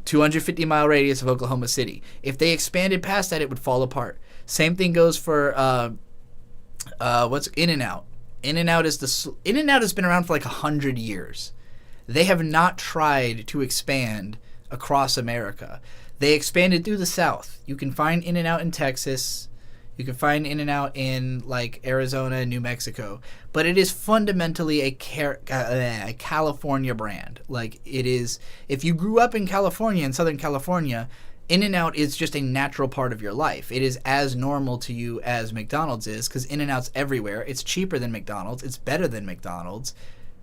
Speaker 2: 250-mile radius of Oklahoma City. If they expanded past that, it would fall apart. Same thing goes for what's In-N-Out. In-N-Out has been around for like 100 years. They have not tried to expand across America. They expanded through the South. You can find In-N-Out in Texas. You can find In-N-Out in, like, Arizona and New Mexico. But it is fundamentally a California brand. Like, it is... If you grew up in California, in Southern California, In-N-Out is just a natural part of your life. It is as normal to you as McDonald's is, because In-N-Out's everywhere. It's cheaper than McDonald's. It's better than McDonald's.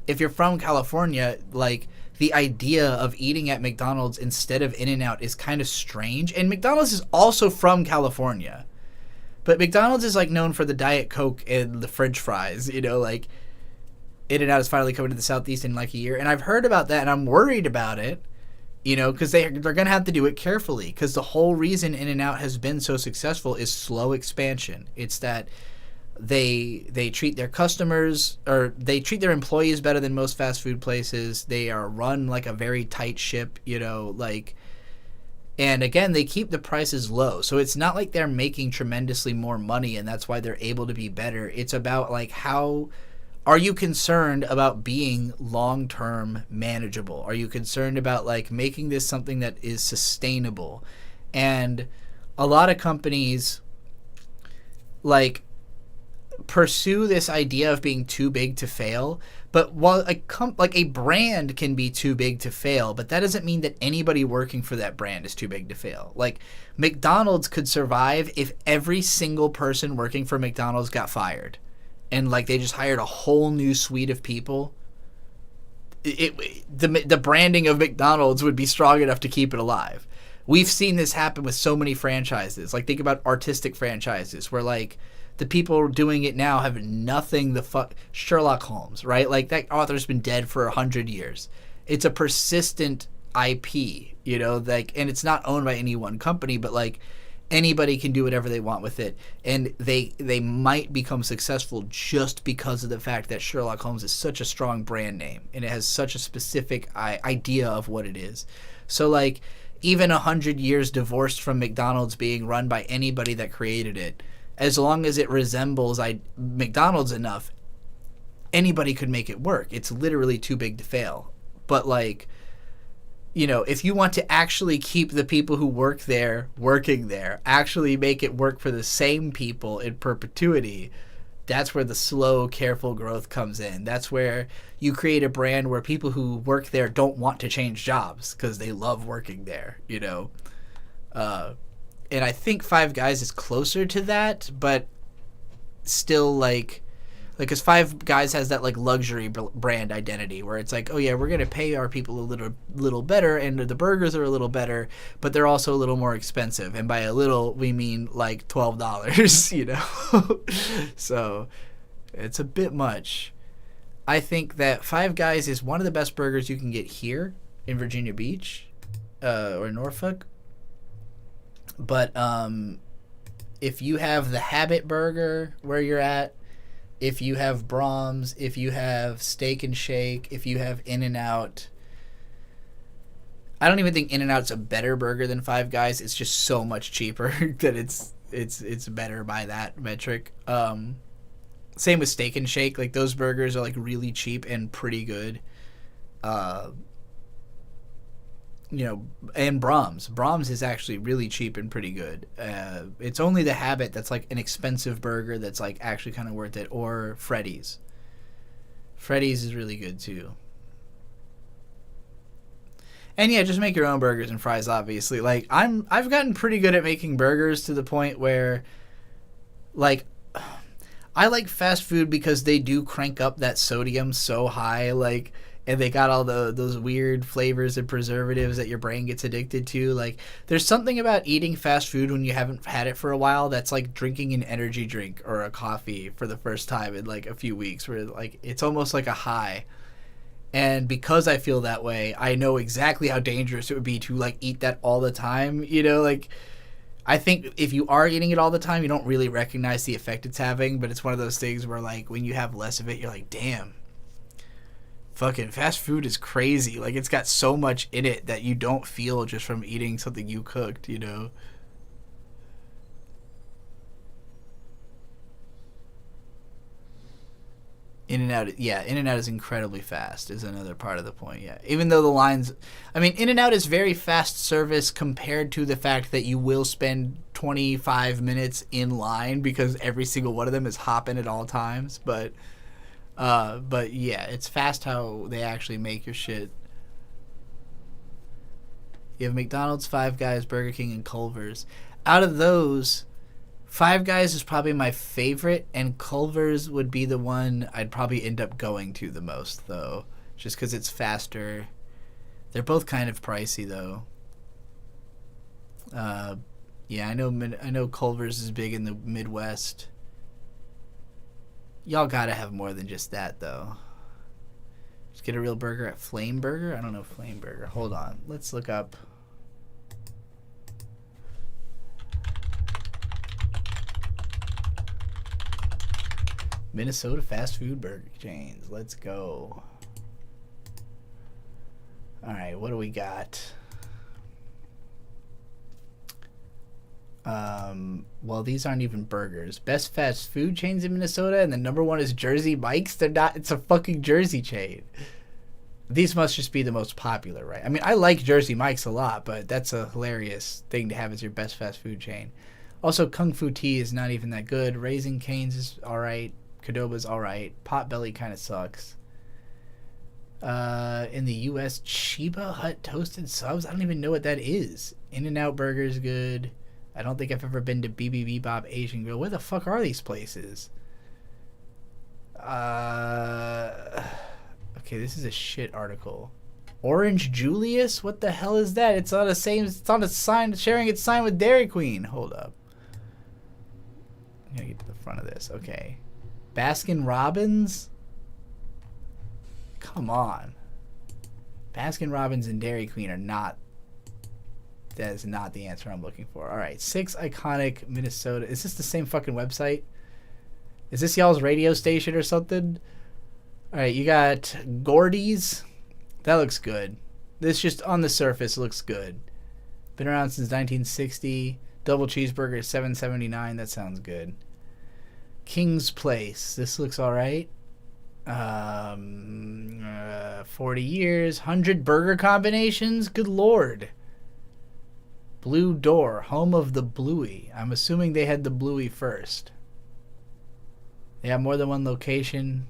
Speaker 2: If you're from California, like, the idea of eating at McDonald's instead of In-N-Out is kind of strange. And McDonald's is also from California. But McDonald's is, like, known for the Diet Coke and the French fries, you know, like, In-N-Out is finally coming to the Southeast in, like, a year. And I've heard about that, and I'm worried about it. You know, because they're going to have to do it carefully, because the whole reason In-N-Out has been so successful is slow expansion. It's that they treat their customers, or they treat their employees better than most fast food places. They are run like a very tight ship, you know, like, and again, they keep the prices low. So it's not like they're making tremendously more money and that's why they're able to be better. It's about, like, how... Are you concerned about being long-term manageable? Are you concerned about, like, making this something that is sustainable? And a lot of companies, like, pursue this idea of being too big to fail, But while a brand can be too big to fail, but that doesn't mean that anybody working for that brand is too big to fail. Like, McDonald's could survive if every single person working for McDonald's got fired, and like they just hired a whole new suite of people. The branding of McDonald's would be strong enough to keep it alive. We've seen this happen with so many franchises. Like, think about artistic franchises where like the people doing it now have nothing the fuck. Sherlock Holmes, right? Like, that author's been dead for 100 years. It's a persistent IP, you know, like, and it's not owned by any one company, but like anybody can do whatever they want with it, and they might become successful just because of the fact that Sherlock Holmes is such a strong brand name and it has such a specific idea of what it is. So like, even 100 years divorced from McDonald's being run by anybody that created it, as long as it resembles McDonald's enough, anybody could make it work. It's literally too big to fail. But like, you know, if you want to actually keep the people who work there working there, actually make it work for the same people in perpetuity, that's where the slow, careful growth comes in. That's where you create a brand where people who work there don't want to change jobs because they love working there, you know. And I think Five Guys is closer to that, but still like, because Five Guys has that like luxury brand identity where it's like, oh yeah, we're gonna pay our people a little better, and the burgers are a little better, but they're also a little more expensive. And by a little, we mean like $12, you know. So it's a bit much. I think that Five Guys is one of the best burgers you can get here in Virginia Beach, or Norfolk. But if you have the Habit Burger where you're at, if you have Brahms, if you have Steak and Shake, if you have In-N-Out, I don't even think In-N-Out's a better burger than Five Guys. It's just so much cheaper that it's better by that metric. Same with Steak and Shake. Like, those burgers are like really cheap and pretty good. You know, and Brahms is actually really cheap and pretty good. It's only the Habit that's like an expensive burger that's like actually kind of worth it. Or Freddy's is really good too. And yeah, just make your own burgers and fries, obviously. Like, I've gotten pretty good at making burgers to the point where, like, I like fast food because they do crank up that sodium so high, like, and they got all those weird flavors and preservatives that your brain gets addicted to. Like, there's something about eating fast food when you haven't had it for a while that's like drinking an energy drink or a coffee for the first time in like a few weeks, where like it's almost like a high. And because I feel that way, I know exactly how dangerous it would be to like eat that all the time, you know. Like, I think if you are eating it all the time, you don't really recognize the effect it's having, but it's one of those things where like when you have less of it, you're like, damn, fucking fast food is crazy. Like, it's got so much in it that you don't feel just from eating something you cooked, you know. In-N-Out is incredibly fast is another part of the point, yeah. Even though the lines, I mean, In-N-Out is very fast service compared to the fact that you will spend 25 minutes in line because every single one of them is hopping at all times, but yeah, it's fast how they actually make your shit. You have McDonald's, Five Guys, Burger King, and Culver's. Out of those, Five Guys is probably my favorite, and Culver's would be the one I'd probably end up going to the most, though, just because it's faster. They're both kind of pricey, though. Yeah, I know Culver's is big in the Midwest. Y'all gotta have more than just that, though. Just get a real burger at Flame Burger? I don't know Flame Burger. Hold on. Let's look up. Minnesota fast food burger chains. Let's go. Alright, what do we got? Well, these aren't even burgers. Best fast food chains in Minnesota, and the number one is Jersey Mike's. They're not. It's a fucking Jersey chain. These must just be the most popular, right? I mean, I like Jersey Mike's a lot, but that's a hilarious thing to have as your best fast food chain. Also, Kung Fu Tea is not even that good. Raising Cane's is alright. Cadoba's alright. Potbelly kind of sucks. In the U.S., Chiba Hut Toasted Subs. I don't even know what that is. In-N-Out Burger's good. I don't think I've ever been to BB Bebop Asian Grill. Where the fuck are these places? Okay, this is a shit article. Orange Julius? What the hell is that? It's on the same. It's on a sign sharing its sign with Dairy Queen. Hold up. I'm gonna get to the front of this. Okay. Baskin Robbins? Come on. Baskin Robbins and Dairy Queen are not. That is not the answer I'm looking for. Alright. 6 iconic Minnesota. Is this the same fucking website? Is this y'all's radio station or something? Alright, you got Gordy's. That looks good. This just on the surface looks good. Been around since 1960. Double cheeseburger $7.79. That sounds good. King's Place. This looks alright. 40 years. 100 burger combinations. Good lord. Blue Door. Home of the Bluey. I'm assuming they had the Bluey first. They have more than one location.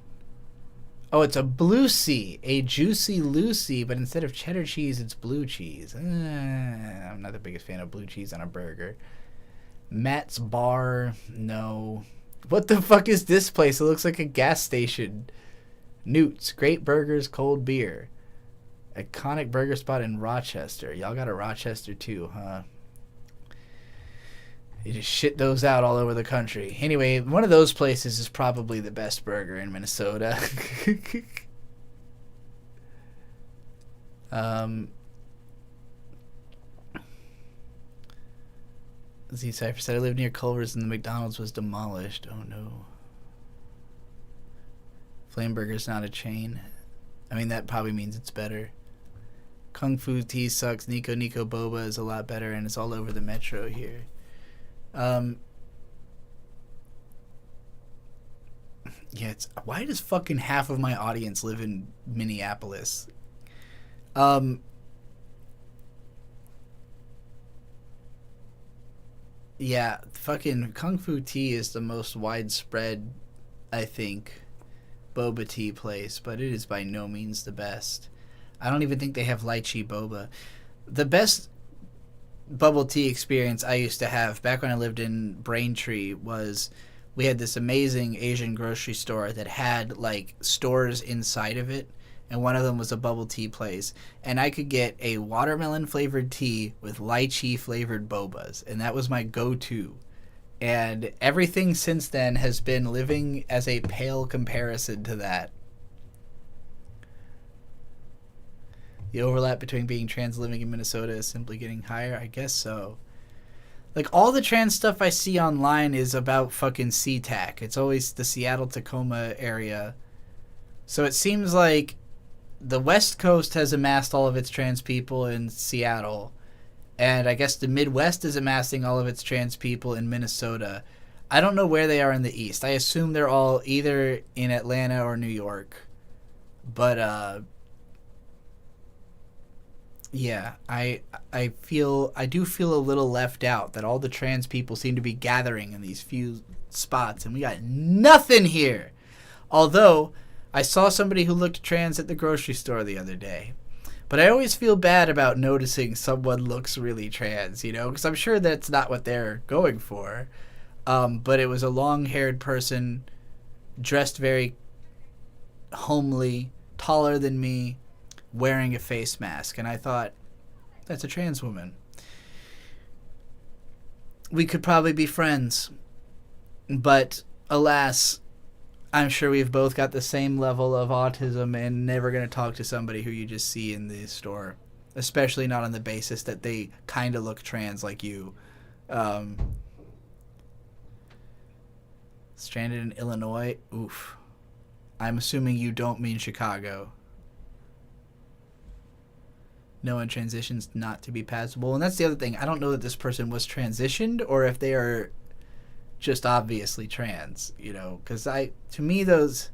Speaker 2: Oh, it's a Blucy, a Juicy Lucy, but instead of cheddar cheese, it's blue cheese. I'm not the biggest fan of blue cheese on a burger. Matt's Bar, no. What the fuck is this place? It looks like a gas station. Newt's, great burgers, cold beer. Iconic burger spot in Rochester. Y'all got a Rochester too, huh? You just shit those out all over the country. Anyway, one of those places is probably the best burger in Minnesota. Z Cypher said I lived near Culver's and the McDonald's was demolished. Oh no. Flame Burger's not a chain. I mean, that probably means it's better. Kung Fu Tea sucks. Nico Nico Boba is a lot better, and it's all over the metro here. Yeah, it's why does fucking half of my audience live in Minneapolis? Yeah, fucking Kung Fu Tea is the most widespread, I think, boba tea place, but it is by no means the best. I don't even think they have lychee boba. The best bubble tea experience I used to have back when I lived in Braintree was we had this amazing Asian grocery store that had like stores inside of it, and one of them was a bubble tea place, and I could get a watermelon flavored tea with lychee flavored bobas, and that was my go-to. And everything since then has been living as a pale comparison to that. The overlap between being trans living in Minnesota is simply getting higher? I guess so. Like, all the trans stuff I see online is about fucking SeaTac. It's always the Seattle-Tacoma area. So it seems like the West Coast has amassed all of its trans people in Seattle. And I guess the Midwest is amassing all of its trans people in Minnesota. I don't know where they are in the East. I assume they're all either in Atlanta or New York. But, yeah, I do feel a little left out that all the trans people seem to be gathering in these few spots, and we got nothing here. Although, I saw somebody who looked trans at the grocery store the other day. But I always feel bad about noticing someone looks really trans, you know, because I'm sure that's not what they're going for. But it was a long-haired person, dressed very homely, taller than me, wearing a face mask, and I thought, that's a trans woman. We could probably be friends, but alas, I'm sure we've both got the same level of autism and never going to talk to somebody who you just see in the store, especially not on the basis that they kind of look trans like you. Stranded in Illinois? Oof. I'm assuming you don't mean Chicago. No one transitions not to be passable. And that's the other thing. I don't know that this person was transitioned or if they are just obviously trans, you know, because to me, those,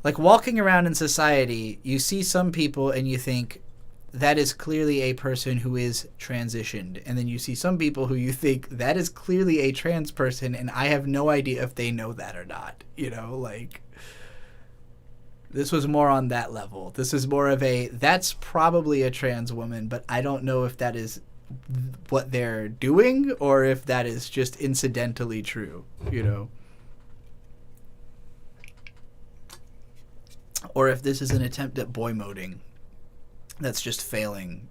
Speaker 2: like, walking around in society, you see some people and you think that is clearly a person who is transitioned, and then you see some people who you think that is clearly a trans person, and I have no idea if they know that or not, you know, like, This was more on that level. This is more of a, that's probably a trans woman, but I don't know if that is what they're doing or if that is just incidentally true, you know? Or if this is an attempt at boy moding that's just failing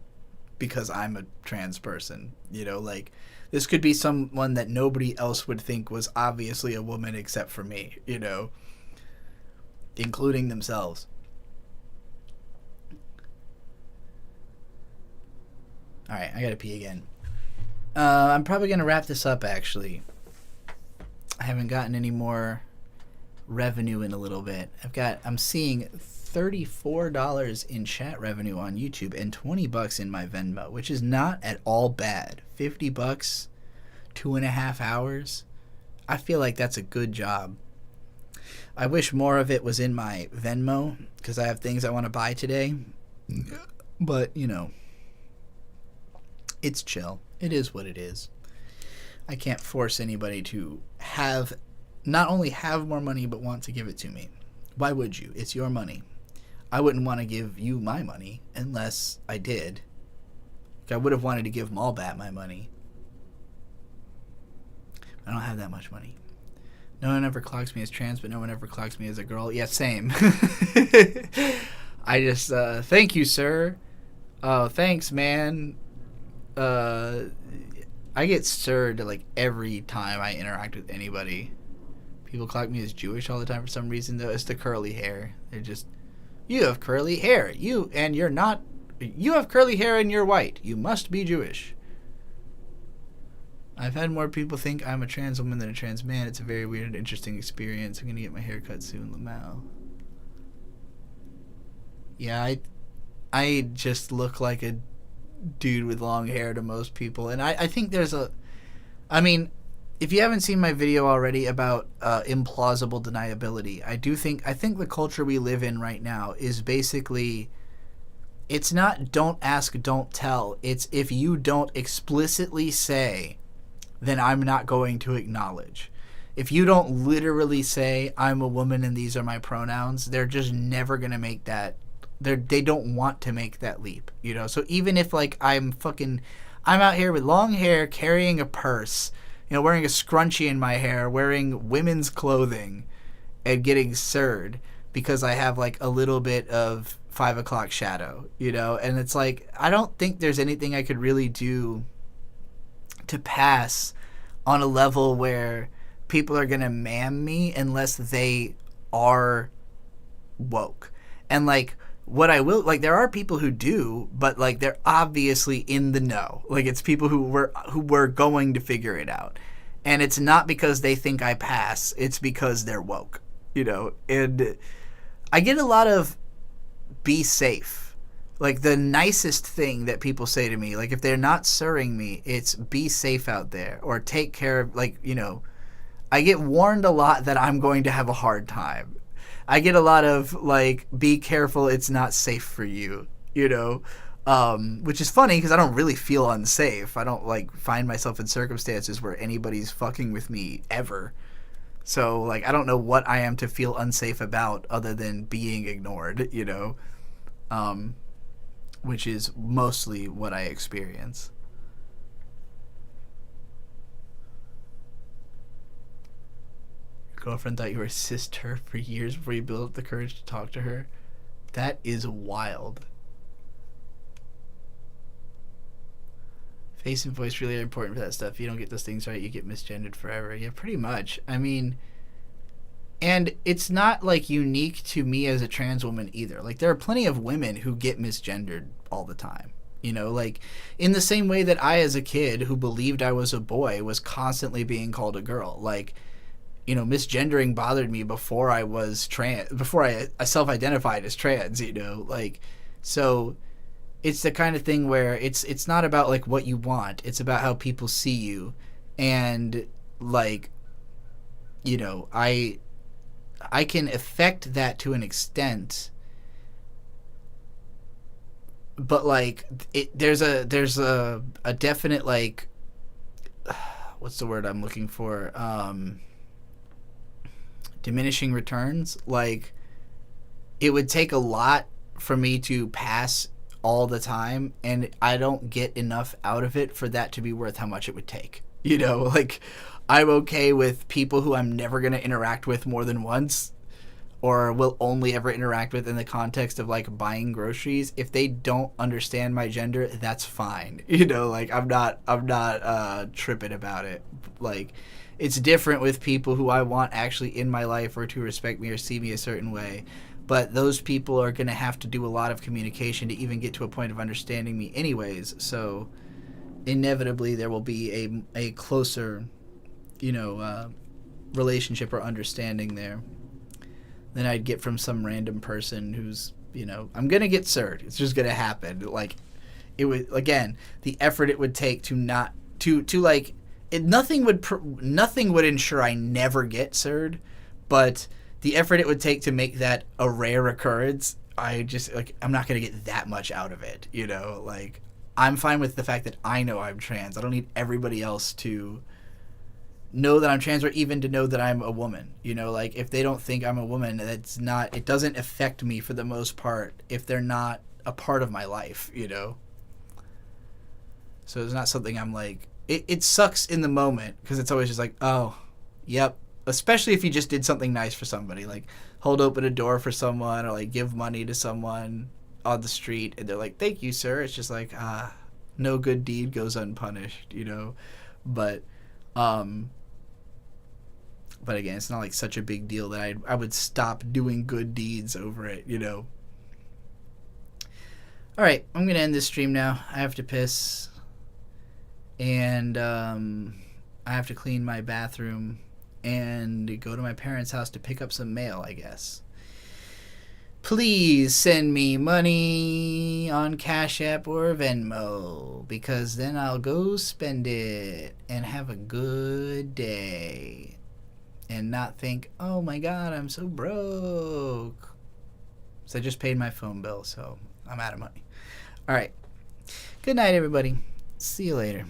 Speaker 2: because I'm a trans person, you know? Like, this could be someone that nobody else would think was obviously a woman except for me, you know? Including themselves. Alright, I gotta pee again. I'm probably gonna wrap this up, actually. I haven't gotten any more revenue in a little bit. I'm seeing $34 in chat revenue on YouTube and $20 in my Venmo, which is not at all bad. $50, 2.5 hours. I feel like that's a good job. I wish more of it was in my Venmo because I have things I want to buy today. But, you know, it's chill. It is what it is. I can't force anybody to not only have more money, but want to give it to me. Why would you? It's your money. I wouldn't want to give you my money unless I did. I would have wanted to give Mallbat my money. I don't have that much money. No one ever clocks me as trans, but no one ever clocks me as a girl. Yeah, same. I just, thank you, sir. Oh, thanks, man. I get stirred like every time I interact with anybody. People clock me as Jewish all the time for some reason, though. It's the curly hair. They're just, you have curly hair. You have curly hair and you're white. You must be Jewish. I've had more people think I'm a trans woman than a trans man. It's a very weird and interesting experience. I'm going to get my hair cut soon, Lamau. Yeah, I just look like a dude with long hair to most people. And I think there's I mean, if you haven't seen my video already about implausible deniability, I think the culture we live in right now is basically, it's not don't ask, don't tell. It's if you don't explicitly say, then I'm not going to acknowledge. If you don't literally say, I'm a woman and these are my pronouns, they're just never going to make that. They don't want to make that leap, you know? So even if, like, I'm out here with long hair, carrying a purse, you know, wearing a scrunchie in my hair, wearing women's clothing, and getting sirred because I have, like, a little bit of 5 o'clock shadow, you know? And it's like, I don't think there's anything I could really do to pass on a level where people are gonna ma'am me unless they are woke. And like, what I will, like, there are people who do, but like, they're obviously in the know. Like, it's people who were going to figure it out, and it's not because they think I pass, it's because they're woke, you know? And I get a lot of be safe. Like, the nicest thing that people say to me, like, if they're not sirring me, it's be safe out there, or take care of, like, you know, I get warned a lot that I'm going to have a hard time. I get a lot of, like, be careful, it's not safe for you, you know, which is funny because I don't really feel unsafe. I don't, like, find myself in circumstances where anybody's fucking with me ever. So, like, I don't know what I am to feel unsafe about other than being ignored, you know. Which is mostly what I experience. Your girlfriend thought you were a cis-TERF for years before you built up the courage to talk to her. That is wild. Face and voice really are important for that stuff. If you don't get those things right, you get misgendered forever. Yeah, pretty much. I mean, and it's not, like, unique to me as a trans woman either. Like, there are plenty of women who get misgendered all the time. You know, like, in the same way that I, as a kid who believed I was a boy, was constantly being called a girl. Like, you know, misgendering bothered me before I was trans, before I self-identified as trans, you know? Like, so it's the kind of thing where it's not about, like, what you want. It's about how people see you. And, like, you know, I can affect that to an extent, but like there's a definite, like, what's the word I'm looking for? Diminishing returns. Like, it would take a lot for me to pass all the time, and I don't get enough out of it for that to be worth how much it would take. You know, like, I'm okay with people who I'm never going to interact with more than once, or will only ever interact with in the context of, like, buying groceries. If they don't understand my gender, that's fine. You know, like, I'm not tripping about it. Like, it's different with people who I want actually in my life or to respect me or see me a certain way. But those people are going to have to do a lot of communication to even get to a point of understanding me anyways. So inevitably there will be a closer, you know, relationship or understanding there than I'd get from some random person who's, you know, I'm going to get sirred. It's just going to happen. Like, it would, again, the effort it would take to not, to like, nothing would ensure I never get sirred, but the effort it would take to make that a rare occurrence, I'm not going to get that much out of it, you know? Like, I'm fine with the fact that I know I'm trans. I don't need everybody else to know that I'm trans or even to know that I'm a woman. You know, like, if they don't think I'm a woman, it doesn't affect me for the most part if they're not a part of my life, you know? So it's not something I'm like, it sucks in the moment because it's always just like, oh, yep. Especially if you just did something nice for somebody, like hold open a door for someone or like give money to someone on the street and they're like, thank you, sir. It's just like, no good deed goes unpunished, you know? But again, it's not like such a big deal that I would stop doing good deeds over it, you know? All right, I'm going to end this stream now. I have to piss. And I have to clean my bathroom and go to my parents' house to pick up some mail, I guess. Please send me money on Cash App or Venmo, because then I'll go spend it and have a good day and not think, oh my God, I'm so broke. So I just paid my phone bill, so I'm out of money. All right. Good night, everybody. See you later.